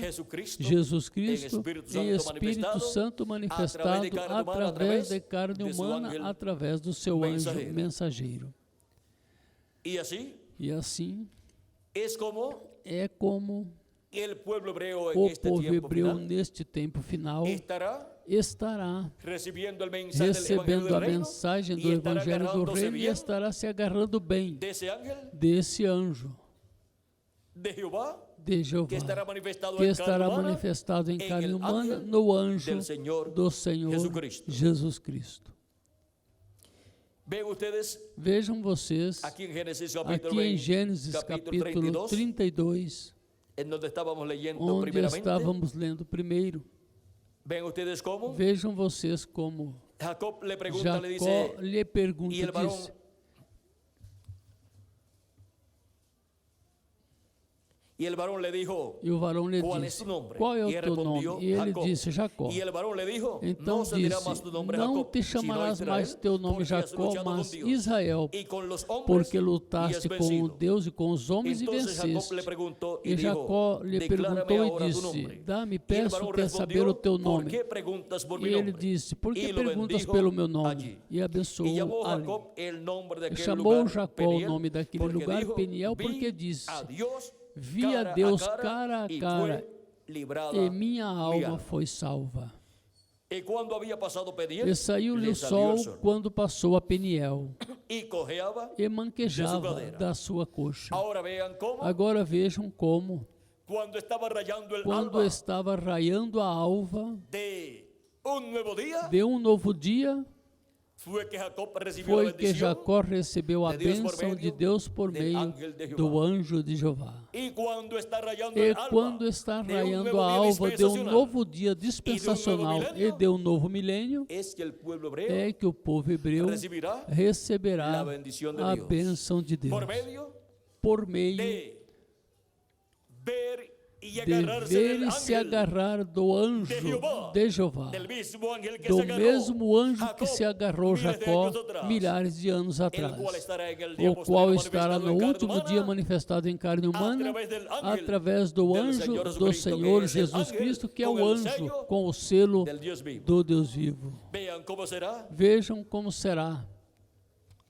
Speaker 1: Jesus Cristo, em Espírito Santo manifestado através de carne humana, através do seu anjo mensageiro. E assim, é como o povo hebreu neste tempo final estará recebendo a mensagem do Evangelho do Reino e estará se agarrando bem desse anjo de Jeová, que estará manifestado em carne humana no anjo do Senhor Jesus Cristo. Vejam vocês, aqui em Gênesis capítulo 32, onde estávamos lendo primeiro. Vejam vocês como Jacó lhe pergunta, diz: e o varão lhe disse: qual é o teu nome? E ele disse: Jacó. Então disse: não te chamarás mais teu nome Jacó, mas Israel, porque lutaste com o Deus e com os homens e venceste. E Jacó lhe perguntou e disse: dá-me, peço-te saber o teu nome. E ele disse: por que perguntas pelo meu nome? E abençoou ali. E chamou Jacó o nome daquele lugar Peniel, porque disse: vi a Deus cara a cara, e minha alma foi salva. E saiu-lhe o sol quando passou a Peniel.
Speaker 2: y cojeaba
Speaker 1: e manquejava
Speaker 2: cadeira.
Speaker 1: da sua coxa.
Speaker 2: Ahora vean cómo
Speaker 1: Agora vejam como,
Speaker 2: cuando estaba rayando el
Speaker 1: quando
Speaker 2: alba
Speaker 1: estava raiando a alva
Speaker 2: de un nuevo día,
Speaker 1: de um novo dia,
Speaker 2: fue que Jacob recibió la
Speaker 1: foi que
Speaker 2: bendición.
Speaker 1: Jacó recebeu a
Speaker 2: de Deus por
Speaker 1: bênção
Speaker 2: meio
Speaker 1: de Deus por
Speaker 2: del
Speaker 1: meio
Speaker 2: ángel de Jehová.
Speaker 1: do anjo de Jeová.
Speaker 2: Y cuando está rayando
Speaker 1: E
Speaker 2: el alba
Speaker 1: quando está
Speaker 2: de un
Speaker 1: raiando
Speaker 2: nuevo
Speaker 1: a
Speaker 2: día
Speaker 1: alva de um
Speaker 2: dispensacional,
Speaker 1: novo dia dispensacional e de um novo milênio,
Speaker 2: es que el pueblo hebreo
Speaker 1: é que o povo hebreu
Speaker 2: recibirá
Speaker 1: receberá
Speaker 2: la bendición de
Speaker 1: a
Speaker 2: Dios.
Speaker 1: bênção de Deus
Speaker 2: por medio
Speaker 1: por meio
Speaker 2: de ver y
Speaker 1: de
Speaker 2: agarrarse
Speaker 1: ver
Speaker 2: del
Speaker 1: e se
Speaker 2: ángel,
Speaker 1: agarrar do anjo de Jeová,
Speaker 2: del mismo ángel que
Speaker 1: do
Speaker 2: se agarró
Speaker 1: mesmo anjo que
Speaker 2: Jacob
Speaker 1: se agarrou
Speaker 2: miles de
Speaker 1: Jacó
Speaker 2: años atrás,
Speaker 1: milhares de anos
Speaker 2: el
Speaker 1: atrás,
Speaker 2: cual estará en el día
Speaker 1: o
Speaker 2: postrero
Speaker 1: qual estará
Speaker 2: manifestado
Speaker 1: no
Speaker 2: en carne
Speaker 1: último
Speaker 2: humana,
Speaker 1: dia manifestado em carne humana,
Speaker 2: através del ángel
Speaker 1: através do
Speaker 2: del
Speaker 1: anjo
Speaker 2: Senhor
Speaker 1: do
Speaker 2: Jesucristo,
Speaker 1: Senhor
Speaker 2: que es el
Speaker 1: Jesus
Speaker 2: ángel
Speaker 1: Cristo, que é
Speaker 2: con
Speaker 1: o
Speaker 2: el
Speaker 1: anjo
Speaker 2: sello
Speaker 1: com o selo
Speaker 2: del Dios vivo.
Speaker 1: do Deus vivo.
Speaker 2: Vean cómo será
Speaker 1: Vejam como será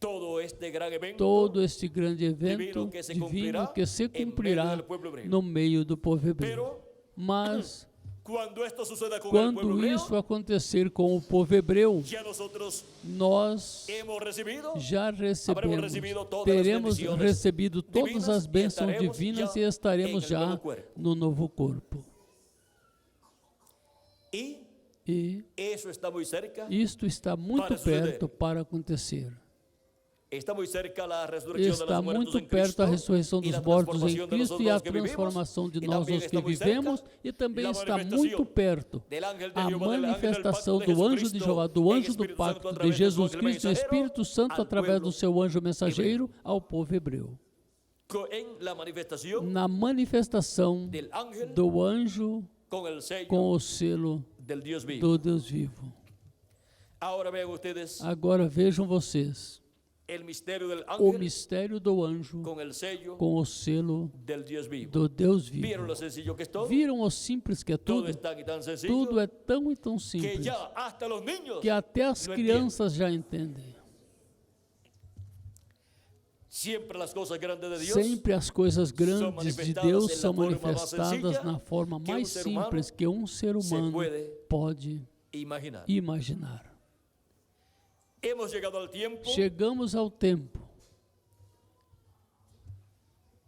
Speaker 2: todo este gran evento
Speaker 1: todo este grande evento
Speaker 2: divino que se
Speaker 1: divino
Speaker 2: cumprirá
Speaker 1: que se
Speaker 2: en medio
Speaker 1: cumprirá
Speaker 2: del pueblo hebreo.
Speaker 1: no meio do povo hebreu.
Speaker 2: Pero
Speaker 1: Mas,
Speaker 2: cuando esto suceda con el pueblo
Speaker 1: quando
Speaker 2: hebreo,
Speaker 1: isso acontecer com o povo hebreu,
Speaker 2: ya nosotros
Speaker 1: nós
Speaker 2: hemos recibido
Speaker 1: já recebemos,
Speaker 2: recibido todas as
Speaker 1: teremos
Speaker 2: bendições
Speaker 1: recebido todas
Speaker 2: divinas
Speaker 1: as
Speaker 2: e
Speaker 1: bênçãos
Speaker 2: estaremos
Speaker 1: divinas
Speaker 2: já
Speaker 1: e estaremos
Speaker 2: em
Speaker 1: já
Speaker 2: novo corpo.
Speaker 1: no novo corpo.
Speaker 2: y
Speaker 1: E
Speaker 2: eso está muy cerca.
Speaker 1: isto está muito
Speaker 2: Para suceder.
Speaker 1: perto para acontecer.
Speaker 2: Está muy cerca la resurrección de
Speaker 1: Está
Speaker 2: los muertos
Speaker 1: muito
Speaker 2: en
Speaker 1: perto a
Speaker 2: Cristo
Speaker 1: ressurreição
Speaker 2: y
Speaker 1: dos
Speaker 2: la
Speaker 1: mortos em
Speaker 2: transformación de
Speaker 1: Cristo e a
Speaker 2: nosotros que vivimos,
Speaker 1: transformação de
Speaker 2: y
Speaker 1: nós
Speaker 2: también
Speaker 1: os que
Speaker 2: está muy cerca
Speaker 1: vivemos, e também
Speaker 2: la
Speaker 1: está
Speaker 2: manifestación
Speaker 1: muito perto
Speaker 2: del ángel de
Speaker 1: a
Speaker 2: Jehová, del ángel del
Speaker 1: manifestação
Speaker 2: pacto de
Speaker 1: do anjo de
Speaker 2: Jesucristo,
Speaker 1: Jeová, do
Speaker 2: en
Speaker 1: anjo do
Speaker 2: Espíritu Santo,
Speaker 1: pacto de
Speaker 2: através de su
Speaker 1: Jesus
Speaker 2: ángel
Speaker 1: Cristo e
Speaker 2: mensajero
Speaker 1: Espírito Santo
Speaker 2: al
Speaker 1: através do
Speaker 2: pueblo
Speaker 1: seu anjo mensageiro ao povo hebreu.
Speaker 2: en la manifestación
Speaker 1: Na manifestação
Speaker 2: del ángel
Speaker 1: do anjo
Speaker 2: con el sello
Speaker 1: com o selo
Speaker 2: del Dios vivo.
Speaker 1: do Deus vivo.
Speaker 2: Ahora vean ustedes
Speaker 1: Agora vejam vocês
Speaker 2: el misterio del
Speaker 1: o
Speaker 2: ángel
Speaker 1: mistério do anjo
Speaker 2: con el sello
Speaker 1: com o selo
Speaker 2: del Dios vivo.
Speaker 1: do Deus
Speaker 2: ¿Vieron
Speaker 1: vivo.
Speaker 2: lo sencillo que es todo?
Speaker 1: Viram o simples que é
Speaker 2: Todo
Speaker 1: tudo?
Speaker 2: es tan y tan sencillo
Speaker 1: Tudo é tão e tão
Speaker 2: que
Speaker 1: simples
Speaker 2: ya hasta los niños
Speaker 1: que até as
Speaker 2: não
Speaker 1: crianças já entendem.
Speaker 2: siempre las cosas grandes de Dios
Speaker 1: Sempre as coisas grandes de Deus são
Speaker 2: manifestadas
Speaker 1: manifestadas na forma
Speaker 2: que
Speaker 1: mais
Speaker 2: ser humano
Speaker 1: simples que um ser
Speaker 2: se
Speaker 1: humano
Speaker 2: puede
Speaker 1: pode
Speaker 2: imaginar.
Speaker 1: imaginar.
Speaker 2: Hemos llegado al tiempo
Speaker 1: Chegamos ao tempo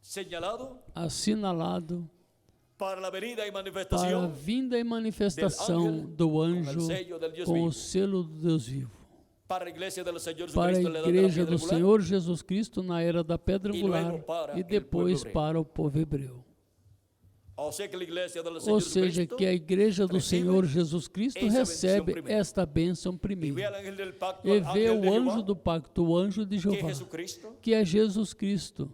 Speaker 2: señalado
Speaker 1: assinalado
Speaker 2: para la venida y
Speaker 1: para a
Speaker 2: manifestación
Speaker 1: vinda e manifestação do anjo
Speaker 2: sello del Dios
Speaker 1: com
Speaker 2: vivo.
Speaker 1: o selo do Deus vivo.
Speaker 2: para a iglesia del Señor
Speaker 1: Para a
Speaker 2: Jesucristo en la edad de la
Speaker 1: igreja
Speaker 2: piedra
Speaker 1: do
Speaker 2: angular,
Speaker 1: Senhor Jesus Cristo na era da pedra
Speaker 2: E
Speaker 1: angular
Speaker 2: luego para
Speaker 1: e
Speaker 2: el
Speaker 1: depois
Speaker 2: pueblo hebreu.
Speaker 1: para o povo hebreu.
Speaker 2: o sea que la iglesia del
Speaker 1: Ou
Speaker 2: Señor
Speaker 1: seja,
Speaker 2: Jesucristo
Speaker 1: que a igreja do
Speaker 2: recebe
Speaker 1: Senhor Jesus Cristo
Speaker 2: essa
Speaker 1: recebe
Speaker 2: bendição primeiro.
Speaker 1: esta bênção
Speaker 2: y
Speaker 1: primeiro.
Speaker 2: ve al ángel del pacto,
Speaker 1: E
Speaker 2: al
Speaker 1: vê
Speaker 2: ángel de
Speaker 1: o anjo
Speaker 2: Jehová,
Speaker 1: do pacto, o anjo de
Speaker 2: que es
Speaker 1: Jeová,
Speaker 2: Jesucristo
Speaker 1: que é Jesus Cristo,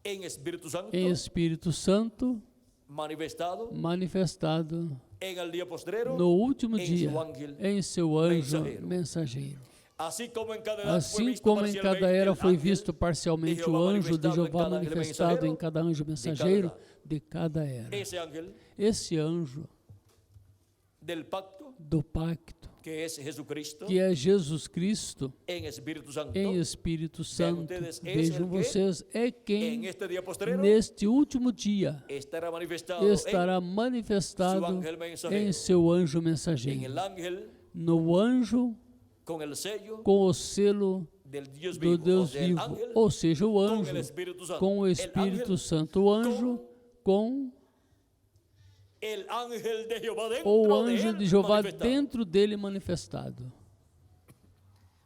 Speaker 2: en Espíritu Santo
Speaker 1: em Espírito Santo,
Speaker 2: manifestado
Speaker 1: manifestado
Speaker 2: en el día postrero,
Speaker 1: no último
Speaker 2: em
Speaker 1: dia
Speaker 2: seu ángel
Speaker 1: em seu anjo
Speaker 2: mensageiro.
Speaker 1: mensageiro.
Speaker 2: así como en cada edad fue
Speaker 1: Assim
Speaker 2: visto
Speaker 1: como em cada
Speaker 2: parcialmente
Speaker 1: era
Speaker 2: el
Speaker 1: foi
Speaker 2: ángel
Speaker 1: visto parcialmente
Speaker 2: de
Speaker 1: o
Speaker 2: Jeová
Speaker 1: anjo de
Speaker 2: manifestado em
Speaker 1: Jeová
Speaker 2: cada ángel
Speaker 1: manifestado em
Speaker 2: mensageiro
Speaker 1: cada anjo mensageiro de cada era.
Speaker 2: ese ángel
Speaker 1: Esse anjo
Speaker 2: del pacto,
Speaker 1: do pacto,
Speaker 2: que es Jesucristo
Speaker 1: que é Jesus Cristo
Speaker 2: en Espíritu Santo,
Speaker 1: em Espírito Santo,
Speaker 2: ustedes, es
Speaker 1: vejam
Speaker 2: el que
Speaker 1: vocês, é
Speaker 2: en
Speaker 1: quem
Speaker 2: este día postrero
Speaker 1: neste último dia
Speaker 2: estará manifestado
Speaker 1: estará
Speaker 2: su
Speaker 1: manifestado
Speaker 2: ángel mensajeiro,
Speaker 1: em seu anjo
Speaker 2: en
Speaker 1: mensageiro,
Speaker 2: el ángel
Speaker 1: no anjo
Speaker 2: con el sello
Speaker 1: com o selo
Speaker 2: del Dios
Speaker 1: do
Speaker 2: vivo,
Speaker 1: Deus
Speaker 2: o sea, el
Speaker 1: vivo,
Speaker 2: ángel
Speaker 1: ou seja, o
Speaker 2: con
Speaker 1: anjo
Speaker 2: el Espíritu Santo,
Speaker 1: com o
Speaker 2: el
Speaker 1: Espírito
Speaker 2: ángel
Speaker 1: Santo, o anjo com
Speaker 2: el ángel de Jehová dentro
Speaker 1: o
Speaker 2: de
Speaker 1: anjo
Speaker 2: él
Speaker 1: de Jeová
Speaker 2: manifestado.
Speaker 1: dentro dele manifestado.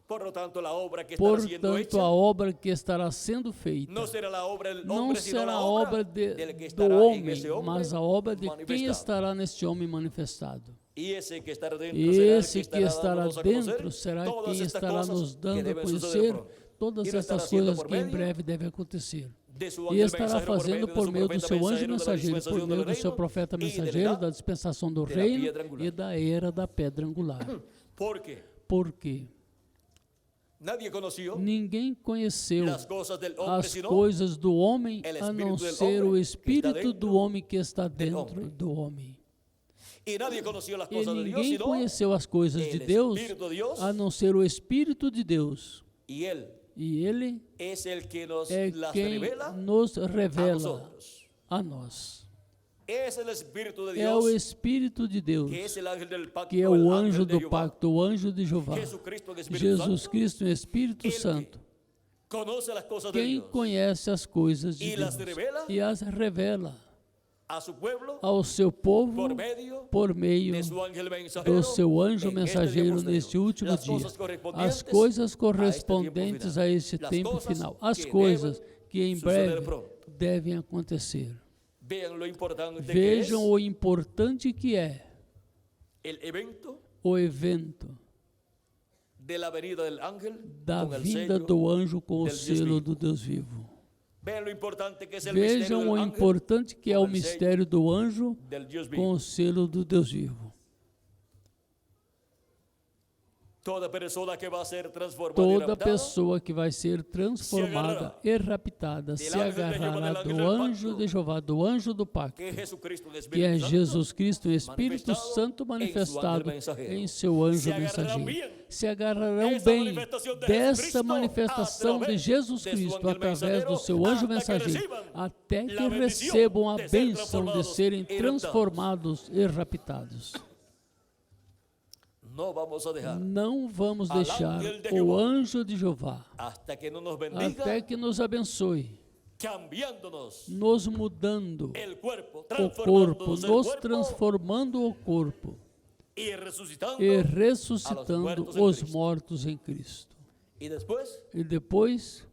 Speaker 2: Por lo tanto, la obra que estará siendo
Speaker 1: Portanto,
Speaker 2: hecha
Speaker 1: a obra que estará sendo feita
Speaker 2: no será la obra del
Speaker 1: não
Speaker 2: hombre, sino
Speaker 1: será
Speaker 2: la
Speaker 1: a
Speaker 2: obra
Speaker 1: obra
Speaker 2: del que
Speaker 1: do
Speaker 2: estará en
Speaker 1: homem,
Speaker 2: ese hombre
Speaker 1: mas a obra de quem
Speaker 2: manifestado.
Speaker 1: estará neste homem manifestado.
Speaker 2: Y ese que estará dentro
Speaker 1: E
Speaker 2: será el
Speaker 1: esse que estará
Speaker 2: dándonos a conocer
Speaker 1: dentro será
Speaker 2: todas
Speaker 1: quem
Speaker 2: estas
Speaker 1: estará
Speaker 2: cosas
Speaker 1: nos
Speaker 2: que
Speaker 1: dando a
Speaker 2: deben suceder
Speaker 1: conhecer
Speaker 2: pronto.
Speaker 1: todas
Speaker 2: E lo estará
Speaker 1: estas
Speaker 2: haciendo
Speaker 1: coisas
Speaker 2: por
Speaker 1: que em
Speaker 2: medio
Speaker 1: breve devem acontecer.
Speaker 2: de su
Speaker 1: E
Speaker 2: ángel
Speaker 1: estará
Speaker 2: mensajero,
Speaker 1: fazendo por
Speaker 2: su
Speaker 1: meio do
Speaker 2: profeta
Speaker 1: seu anjo
Speaker 2: mensajero, de la
Speaker 1: mensageiro, por
Speaker 2: dispensación
Speaker 1: meio
Speaker 2: del
Speaker 1: do seu
Speaker 2: reino
Speaker 1: profeta
Speaker 2: y de la
Speaker 1: mensageiro,
Speaker 2: edad
Speaker 1: da dispensação do
Speaker 2: de la
Speaker 1: reino
Speaker 2: piedra angular.
Speaker 1: e da era da pedra angular.
Speaker 2: Porque
Speaker 1: Porque
Speaker 2: nadie conoció
Speaker 1: ninguém conheceu
Speaker 2: las cosas del hombre,
Speaker 1: as
Speaker 2: sino
Speaker 1: coisas do homem
Speaker 2: el
Speaker 1: a não
Speaker 2: espíritu del
Speaker 1: ser o
Speaker 2: hombre que está
Speaker 1: espírito
Speaker 2: dentro
Speaker 1: do homem que está
Speaker 2: del
Speaker 1: dentro
Speaker 2: hombre.
Speaker 1: do homem.
Speaker 2: y nadie conoció las
Speaker 1: E
Speaker 2: cosas de Dios,
Speaker 1: ninguém
Speaker 2: sino
Speaker 1: conheceu as coisas de
Speaker 2: el
Speaker 1: Deus
Speaker 2: Espíritu de Dios,
Speaker 1: a não ser o Espírito de Deus.
Speaker 2: y Él
Speaker 1: E Ele
Speaker 2: es el que nos
Speaker 1: é
Speaker 2: las
Speaker 1: quem
Speaker 2: revela
Speaker 1: nos
Speaker 2: a
Speaker 1: revela
Speaker 2: nosotros.
Speaker 1: a nós.
Speaker 2: es el Espíritu de
Speaker 1: é o
Speaker 2: Dios,
Speaker 1: Espírito de Deus,
Speaker 2: que es el ángel del pacto,
Speaker 1: que é
Speaker 2: el
Speaker 1: o
Speaker 2: ángel
Speaker 1: anjo
Speaker 2: de
Speaker 1: do
Speaker 2: Jehová.
Speaker 1: pacto, o anjo de Jeová.
Speaker 2: Jesucristo, el Espíritu
Speaker 1: Jesus
Speaker 2: Santo,
Speaker 1: Cristo, o Espírito
Speaker 2: el que
Speaker 1: Santo,
Speaker 2: conoce las cosas de
Speaker 1: quem
Speaker 2: Dios
Speaker 1: conhece as coisas de
Speaker 2: y
Speaker 1: Deus
Speaker 2: las revela
Speaker 1: e as revela
Speaker 2: a su pueblo
Speaker 1: ao seu povo por meio
Speaker 2: de su ángel mensajero,
Speaker 1: do seu anjo
Speaker 2: en
Speaker 1: mensageiro
Speaker 2: este día
Speaker 1: neste último
Speaker 2: las
Speaker 1: dia.
Speaker 2: cosas correspondientes
Speaker 1: As coisas
Speaker 2: a
Speaker 1: correspondentes
Speaker 2: este
Speaker 1: a este
Speaker 2: Las
Speaker 1: tempo
Speaker 2: cosas
Speaker 1: final, as
Speaker 2: que
Speaker 1: coisas
Speaker 2: deben
Speaker 1: que em
Speaker 2: suceder
Speaker 1: breve
Speaker 2: pronto.
Speaker 1: devem acontecer.
Speaker 2: Vean lo importante que es
Speaker 1: Vejam o importante que é
Speaker 2: el evento
Speaker 1: o evento
Speaker 2: de la venida del ángel
Speaker 1: da
Speaker 2: con el
Speaker 1: vinda
Speaker 2: sello
Speaker 1: do anjo com o
Speaker 2: del Deus
Speaker 1: selo
Speaker 2: vivo.
Speaker 1: do Deus vivo.
Speaker 2: Vean lo importante que es el misterio
Speaker 1: Vejam
Speaker 2: del
Speaker 1: o
Speaker 2: ángel
Speaker 1: importante que é
Speaker 2: con
Speaker 1: o
Speaker 2: el sello
Speaker 1: mistério do anjo
Speaker 2: del Dios
Speaker 1: com
Speaker 2: vivo.
Speaker 1: o selo do Deus vivo.
Speaker 2: Toda persona que va a ser transformada y
Speaker 1: Toda
Speaker 2: raptada
Speaker 1: pessoa que vai ser transformada e raptada se agarrará do anjo de Jeová, do anjo do pacto,
Speaker 2: que es Jesucristo, el
Speaker 1: que é
Speaker 2: Espíritu Santo,
Speaker 1: Jesus Cristo, o Espírito Santo manifestado
Speaker 2: mensageiro.
Speaker 1: em seu anjo
Speaker 2: Se agarrarão
Speaker 1: mensageiro.
Speaker 2: bem
Speaker 1: Se agarrarão
Speaker 2: dessa
Speaker 1: bem
Speaker 2: manifestação de
Speaker 1: dessa
Speaker 2: Jesus
Speaker 1: manifestação de
Speaker 2: Cristo,
Speaker 1: Jesus
Speaker 2: através de
Speaker 1: Cristo
Speaker 2: seu anjo
Speaker 1: através do seu
Speaker 2: mensageiro,
Speaker 1: anjo
Speaker 2: até que
Speaker 1: mensageiro,
Speaker 2: recebam
Speaker 1: até que
Speaker 2: a bendição
Speaker 1: recebam a
Speaker 2: de ser
Speaker 1: bênção de
Speaker 2: transformados
Speaker 1: serem
Speaker 2: e raptados.
Speaker 1: transformados e raptados.
Speaker 2: no vamos a dejar
Speaker 1: Não vamos
Speaker 2: Al
Speaker 1: deixar
Speaker 2: ángel de
Speaker 1: o
Speaker 2: Jeová
Speaker 1: anjo de Jeová
Speaker 2: hasta que no nos bendiga,
Speaker 1: até que nos abençoe,
Speaker 2: cambiándonos
Speaker 1: nos mudando
Speaker 2: el cuerpo,
Speaker 1: o corpo,
Speaker 2: transformándonos el
Speaker 1: nos
Speaker 2: cuerpo
Speaker 1: transformando o corpo
Speaker 2: y resucitando
Speaker 1: e
Speaker 2: a
Speaker 1: ressuscitando
Speaker 2: los muertos en
Speaker 1: os
Speaker 2: Cristo.
Speaker 1: mortos em Cristo.
Speaker 2: Y después
Speaker 1: E depois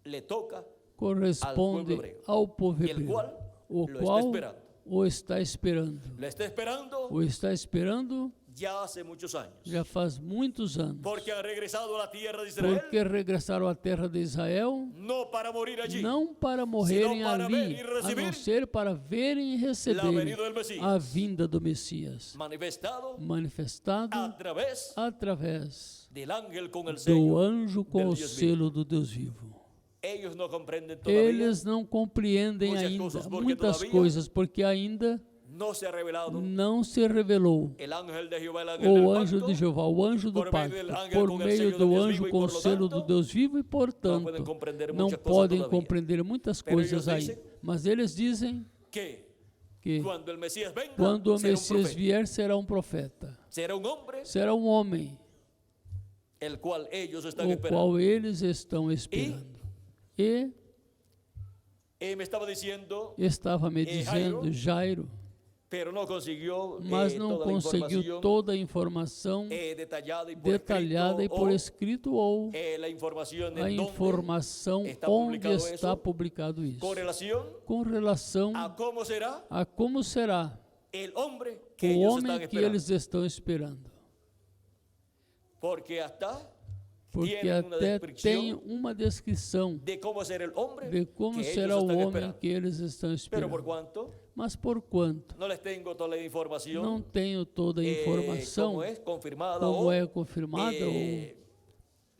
Speaker 2: le toca
Speaker 1: corresponde ao povo
Speaker 2: el
Speaker 1: hebreu,
Speaker 2: cual
Speaker 1: o
Speaker 2: lo
Speaker 1: qual
Speaker 2: está esperando.
Speaker 1: o está esperando.
Speaker 2: Lo está esperando
Speaker 1: O está esperando
Speaker 2: ya hace muchos años,
Speaker 1: já faz muitos anos,
Speaker 2: porque han regresado a la tierra de Israel,
Speaker 1: porque regressaram à terra de Israel
Speaker 2: no para morir allí,
Speaker 1: não para morrerem
Speaker 2: Senão para ver
Speaker 1: ali,
Speaker 2: e
Speaker 1: a
Speaker 2: receber
Speaker 1: não ser para verem e
Speaker 2: la
Speaker 1: receberem
Speaker 2: venida del Mesías,
Speaker 1: a vinda do Messias,
Speaker 2: manifestado
Speaker 1: manifestado através
Speaker 2: del ángel con el
Speaker 1: do
Speaker 2: sello
Speaker 1: anjo com
Speaker 2: del
Speaker 1: o
Speaker 2: Dios vivo.
Speaker 1: selo do Deus vivo.
Speaker 2: Ellos no comprenden todavía,
Speaker 1: Eles não compreendem
Speaker 2: muitas
Speaker 1: ainda
Speaker 2: coisas, porque
Speaker 1: muitas
Speaker 2: todavía
Speaker 1: coisas, porque ainda
Speaker 2: no se ha revelado
Speaker 1: não se revelou
Speaker 2: el ángel de Jehová, el ángel
Speaker 1: o
Speaker 2: del
Speaker 1: anjo
Speaker 2: pacto,
Speaker 1: de Jeová, o anjo do
Speaker 2: por meio
Speaker 1: pacto,
Speaker 2: del ángel
Speaker 1: por
Speaker 2: com el
Speaker 1: meio
Speaker 2: sello
Speaker 1: do
Speaker 2: del Deus
Speaker 1: anjo
Speaker 2: vivo, e
Speaker 1: com o
Speaker 2: por lo
Speaker 1: selo do
Speaker 2: tanto,
Speaker 1: Deus vivo, e portanto
Speaker 2: podem compreender
Speaker 1: não
Speaker 2: muitas coisas
Speaker 1: podem
Speaker 2: todavía.
Speaker 1: compreender muitas
Speaker 2: Pero
Speaker 1: coisas
Speaker 2: ellos
Speaker 1: aí.
Speaker 2: dicen
Speaker 1: Mas eles dizem
Speaker 2: que
Speaker 1: que
Speaker 2: cuando el Mesías venga,
Speaker 1: quando o
Speaker 2: será un
Speaker 1: Messias
Speaker 2: profeta,
Speaker 1: vier, será um profeta,
Speaker 2: será un hombre,
Speaker 1: será um homem,
Speaker 2: el cual ellos están
Speaker 1: o
Speaker 2: esperando.
Speaker 1: qual eles estão esperando. E
Speaker 2: Me estaba diciendo,
Speaker 1: estava me dizendo, Jairo,
Speaker 2: pero no consiguió
Speaker 1: mas não
Speaker 2: toda la
Speaker 1: conseguiu
Speaker 2: información
Speaker 1: toda a informação
Speaker 2: detallada y por
Speaker 1: detalhada e
Speaker 2: escrito,
Speaker 1: por
Speaker 2: o,
Speaker 1: escrito ou
Speaker 2: la información
Speaker 1: a
Speaker 2: en donde
Speaker 1: informação
Speaker 2: está
Speaker 1: onde
Speaker 2: publicado
Speaker 1: está
Speaker 2: eso,
Speaker 1: publicado isso,
Speaker 2: con relación
Speaker 1: com relação
Speaker 2: a cómo será
Speaker 1: a como será
Speaker 2: el hombre que
Speaker 1: o
Speaker 2: ellos están
Speaker 1: homem que
Speaker 2: esperando.
Speaker 1: eles estão esperando.
Speaker 2: Porque hasta
Speaker 1: Porque
Speaker 2: tienen una
Speaker 1: até
Speaker 2: descripción
Speaker 1: tem uma descrição
Speaker 2: de cómo será el hombre
Speaker 1: de como
Speaker 2: que
Speaker 1: será
Speaker 2: ellos
Speaker 1: o
Speaker 2: están
Speaker 1: homem
Speaker 2: esperando.
Speaker 1: que eles estão
Speaker 2: Pero por
Speaker 1: esperando.
Speaker 2: cuanto
Speaker 1: Mas por quanto
Speaker 2: no les tengo toda la información,
Speaker 1: não tenho toda a informação,
Speaker 2: como es confirmada
Speaker 1: como
Speaker 2: o
Speaker 1: é confirmada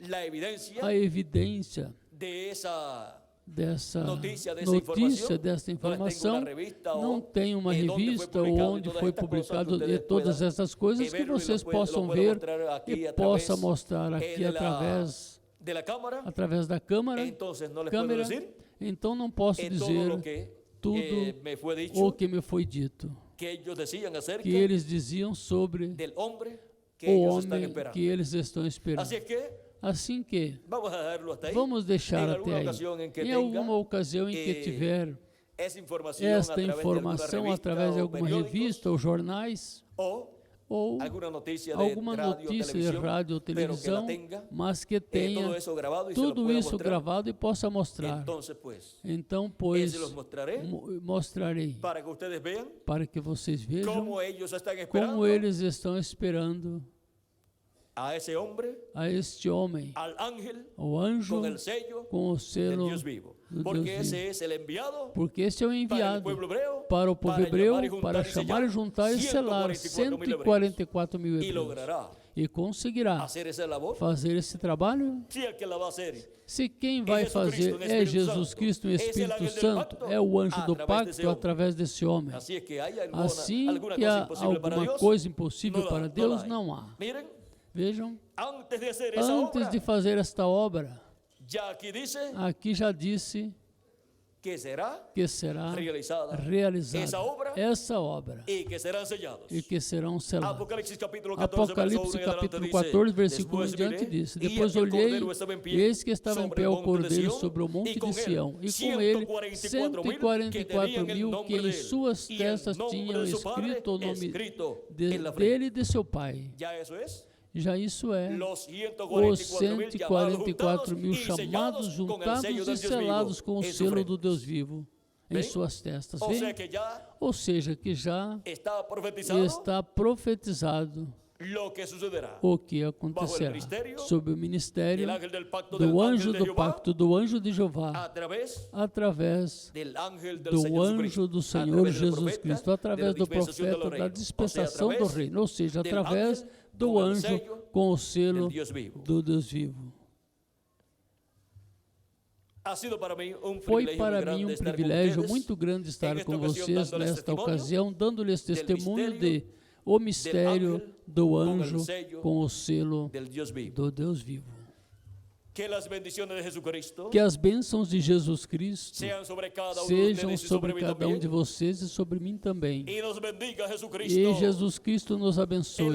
Speaker 2: la evidencia
Speaker 1: ou a evidência
Speaker 2: de esa
Speaker 1: dessa
Speaker 2: notícia,
Speaker 1: notícia,
Speaker 2: informação,
Speaker 1: dessa informação,
Speaker 2: não les tengo una revista
Speaker 1: não
Speaker 2: o,
Speaker 1: tem uma
Speaker 2: donde
Speaker 1: revista
Speaker 2: foi
Speaker 1: ou
Speaker 2: publicado
Speaker 1: onde
Speaker 2: todas
Speaker 1: foi
Speaker 2: estas
Speaker 1: publicado
Speaker 2: cosas que
Speaker 1: de
Speaker 2: ustedes
Speaker 1: todas
Speaker 2: puedan
Speaker 1: essas coisas que
Speaker 2: verlo y
Speaker 1: vocês
Speaker 2: lo puedo
Speaker 1: possam
Speaker 2: mostrar
Speaker 1: ver
Speaker 2: aquí
Speaker 1: e
Speaker 2: a
Speaker 1: possa
Speaker 2: través,
Speaker 1: mostrar aqui
Speaker 2: de la-
Speaker 1: através
Speaker 2: de la cámara.
Speaker 1: através da câmera,
Speaker 2: Entonces no les puedo
Speaker 1: câmera.
Speaker 2: decir
Speaker 1: Então não posso
Speaker 2: todo
Speaker 1: dizer
Speaker 2: lo que
Speaker 1: tudo
Speaker 2: me fue dicho,
Speaker 1: o que me foi dito,
Speaker 2: que ellos decían acerca
Speaker 1: que eles diziam sobre
Speaker 2: del hombre que
Speaker 1: o
Speaker 2: ellos están
Speaker 1: homem
Speaker 2: esperando.
Speaker 1: que eles estão esperando.
Speaker 2: Así es que
Speaker 1: Assim que
Speaker 2: vamos a dejarlo hasta ahí.
Speaker 1: vamos deixar
Speaker 2: en
Speaker 1: até
Speaker 2: alguna
Speaker 1: aí.
Speaker 2: ocasión en que
Speaker 1: Em
Speaker 2: tenga
Speaker 1: alguma ocasião em que
Speaker 2: eh,
Speaker 1: tiver
Speaker 2: essa informação
Speaker 1: esta
Speaker 2: a través de alguna
Speaker 1: informação
Speaker 2: revista
Speaker 1: através de
Speaker 2: o
Speaker 1: alguma
Speaker 2: periódicos,
Speaker 1: revista ou jornais
Speaker 2: ou
Speaker 1: ou
Speaker 2: alguma notícia
Speaker 1: alguma
Speaker 2: de rádio,
Speaker 1: notícia de
Speaker 2: televisión,
Speaker 1: rádio ou
Speaker 2: pero que la
Speaker 1: televisão,
Speaker 2: tenga,
Speaker 1: mas que tenha
Speaker 2: todo eso grabado y se lo
Speaker 1: tudo
Speaker 2: pueda
Speaker 1: isso
Speaker 2: mostrar.
Speaker 1: gravado e possa mostrar.
Speaker 2: Entonces, pues,
Speaker 1: Então, pois,
Speaker 2: se los mostraré
Speaker 1: mostrarei
Speaker 2: para que ustedes vean
Speaker 1: para que vocês vejam
Speaker 2: cómo ellos están esperando
Speaker 1: como eles estão esperando
Speaker 2: a ese hombre,
Speaker 1: a este homem,
Speaker 2: al ángel,
Speaker 1: o anjo
Speaker 2: con el sello
Speaker 1: com o
Speaker 2: del
Speaker 1: selo
Speaker 2: Dios vivo.
Speaker 1: do
Speaker 2: Porque
Speaker 1: Deus
Speaker 2: ese
Speaker 1: vivo.
Speaker 2: es el enviado
Speaker 1: Porque este é o
Speaker 2: para el
Speaker 1: enviado
Speaker 2: pueblo hebreo,
Speaker 1: para o povo hebreu para chamar,
Speaker 2: sellar
Speaker 1: juntar e selar
Speaker 2: 144 mil
Speaker 1: 144 mil
Speaker 2: y
Speaker 1: hebreus.
Speaker 2: logrará
Speaker 1: E conseguirá
Speaker 2: hacer esa labor.
Speaker 1: fazer esse trabalho.
Speaker 2: Si el que la va a hacer
Speaker 1: Se quem vai fazer é Jesus Cristo, o Espírito Santo, é o anjo do pacto através desse homem.
Speaker 2: Así es que hay
Speaker 1: Assim
Speaker 2: alguna
Speaker 1: que
Speaker 2: cosa
Speaker 1: há
Speaker 2: imposible para
Speaker 1: alguma
Speaker 2: Dios.
Speaker 1: coisa impossível
Speaker 2: No
Speaker 1: para
Speaker 2: la-
Speaker 1: Deus,
Speaker 2: no la hay.
Speaker 1: não há.
Speaker 2: Miren,
Speaker 1: Vejam,
Speaker 2: antes de hacer esa
Speaker 1: antes
Speaker 2: obra,
Speaker 1: de fazer esta obra,
Speaker 2: ya aquí dice
Speaker 1: aqui já disse
Speaker 2: que será
Speaker 1: realizada
Speaker 2: essa obra
Speaker 1: e que serão selados.
Speaker 2: Apocalipse capítulo
Speaker 1: 14, versículo 1 em diante diz: Depois olhei, e eis que estava em pé o Cordeiro sobre o monte de Sião, e com ele 144.000 que em suas testas tinham escrito o nome dele e de seu Pai. Já isso é, os 144.000 chamados, juntados e selados com o selo do Deus vivo em suas testas. Ou seja, que já está profetizado o que acontecerá sob o ministério do anjo do pacto, do anjo de Jeová, através do anjo do Senhor Jesus Cristo, através do profeta da dispensação do reino, ou seja, através do anjo com o selo do Deus vivo. Foi para mim um privilégio muito grande estar com vocês nesta ocasião, dando-lhes testemunho de o mistério do anjo com o selo do Deus vivo. Que as bênçãos de Jesus Cristo sejam sobre cada um de vocês e sobre mim também. E Jesus Cristo nos abençoe.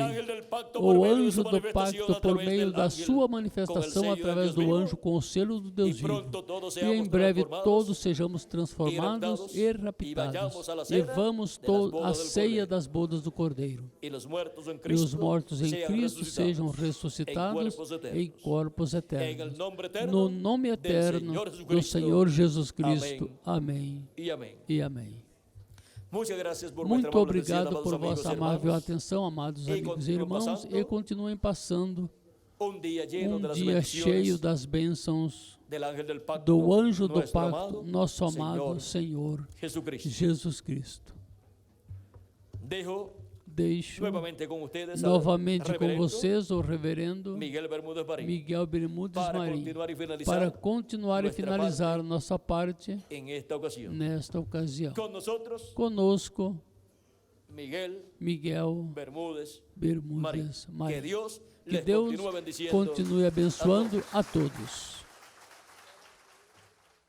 Speaker 1: O anjo do pacto, por meio da sua manifestação através do anjo com o selo do Deus vivo. E em breve todos sejamos transformados e raptados. E vamos à ceia das bodas do Cordeiro. E os mortos em Cristo sejam ressuscitados em corpos eternos. No nome eterno do Senhor Jesus Cristo. Amém e amém. Muito obrigado por vossa amável atenção, amados amigos e irmãos, e continuem passando um dia cheio das bênçãos do anjo do pacto, nosso amado Senhor Jesus Cristo. Deixo novamente com vocês o reverendo Miguel Bermúdez Marim para continuar e finalizar nossa parte nesta ocasião. Conosco, Miguel Bermúdez Marim. Que Deus continue abençoando a todos.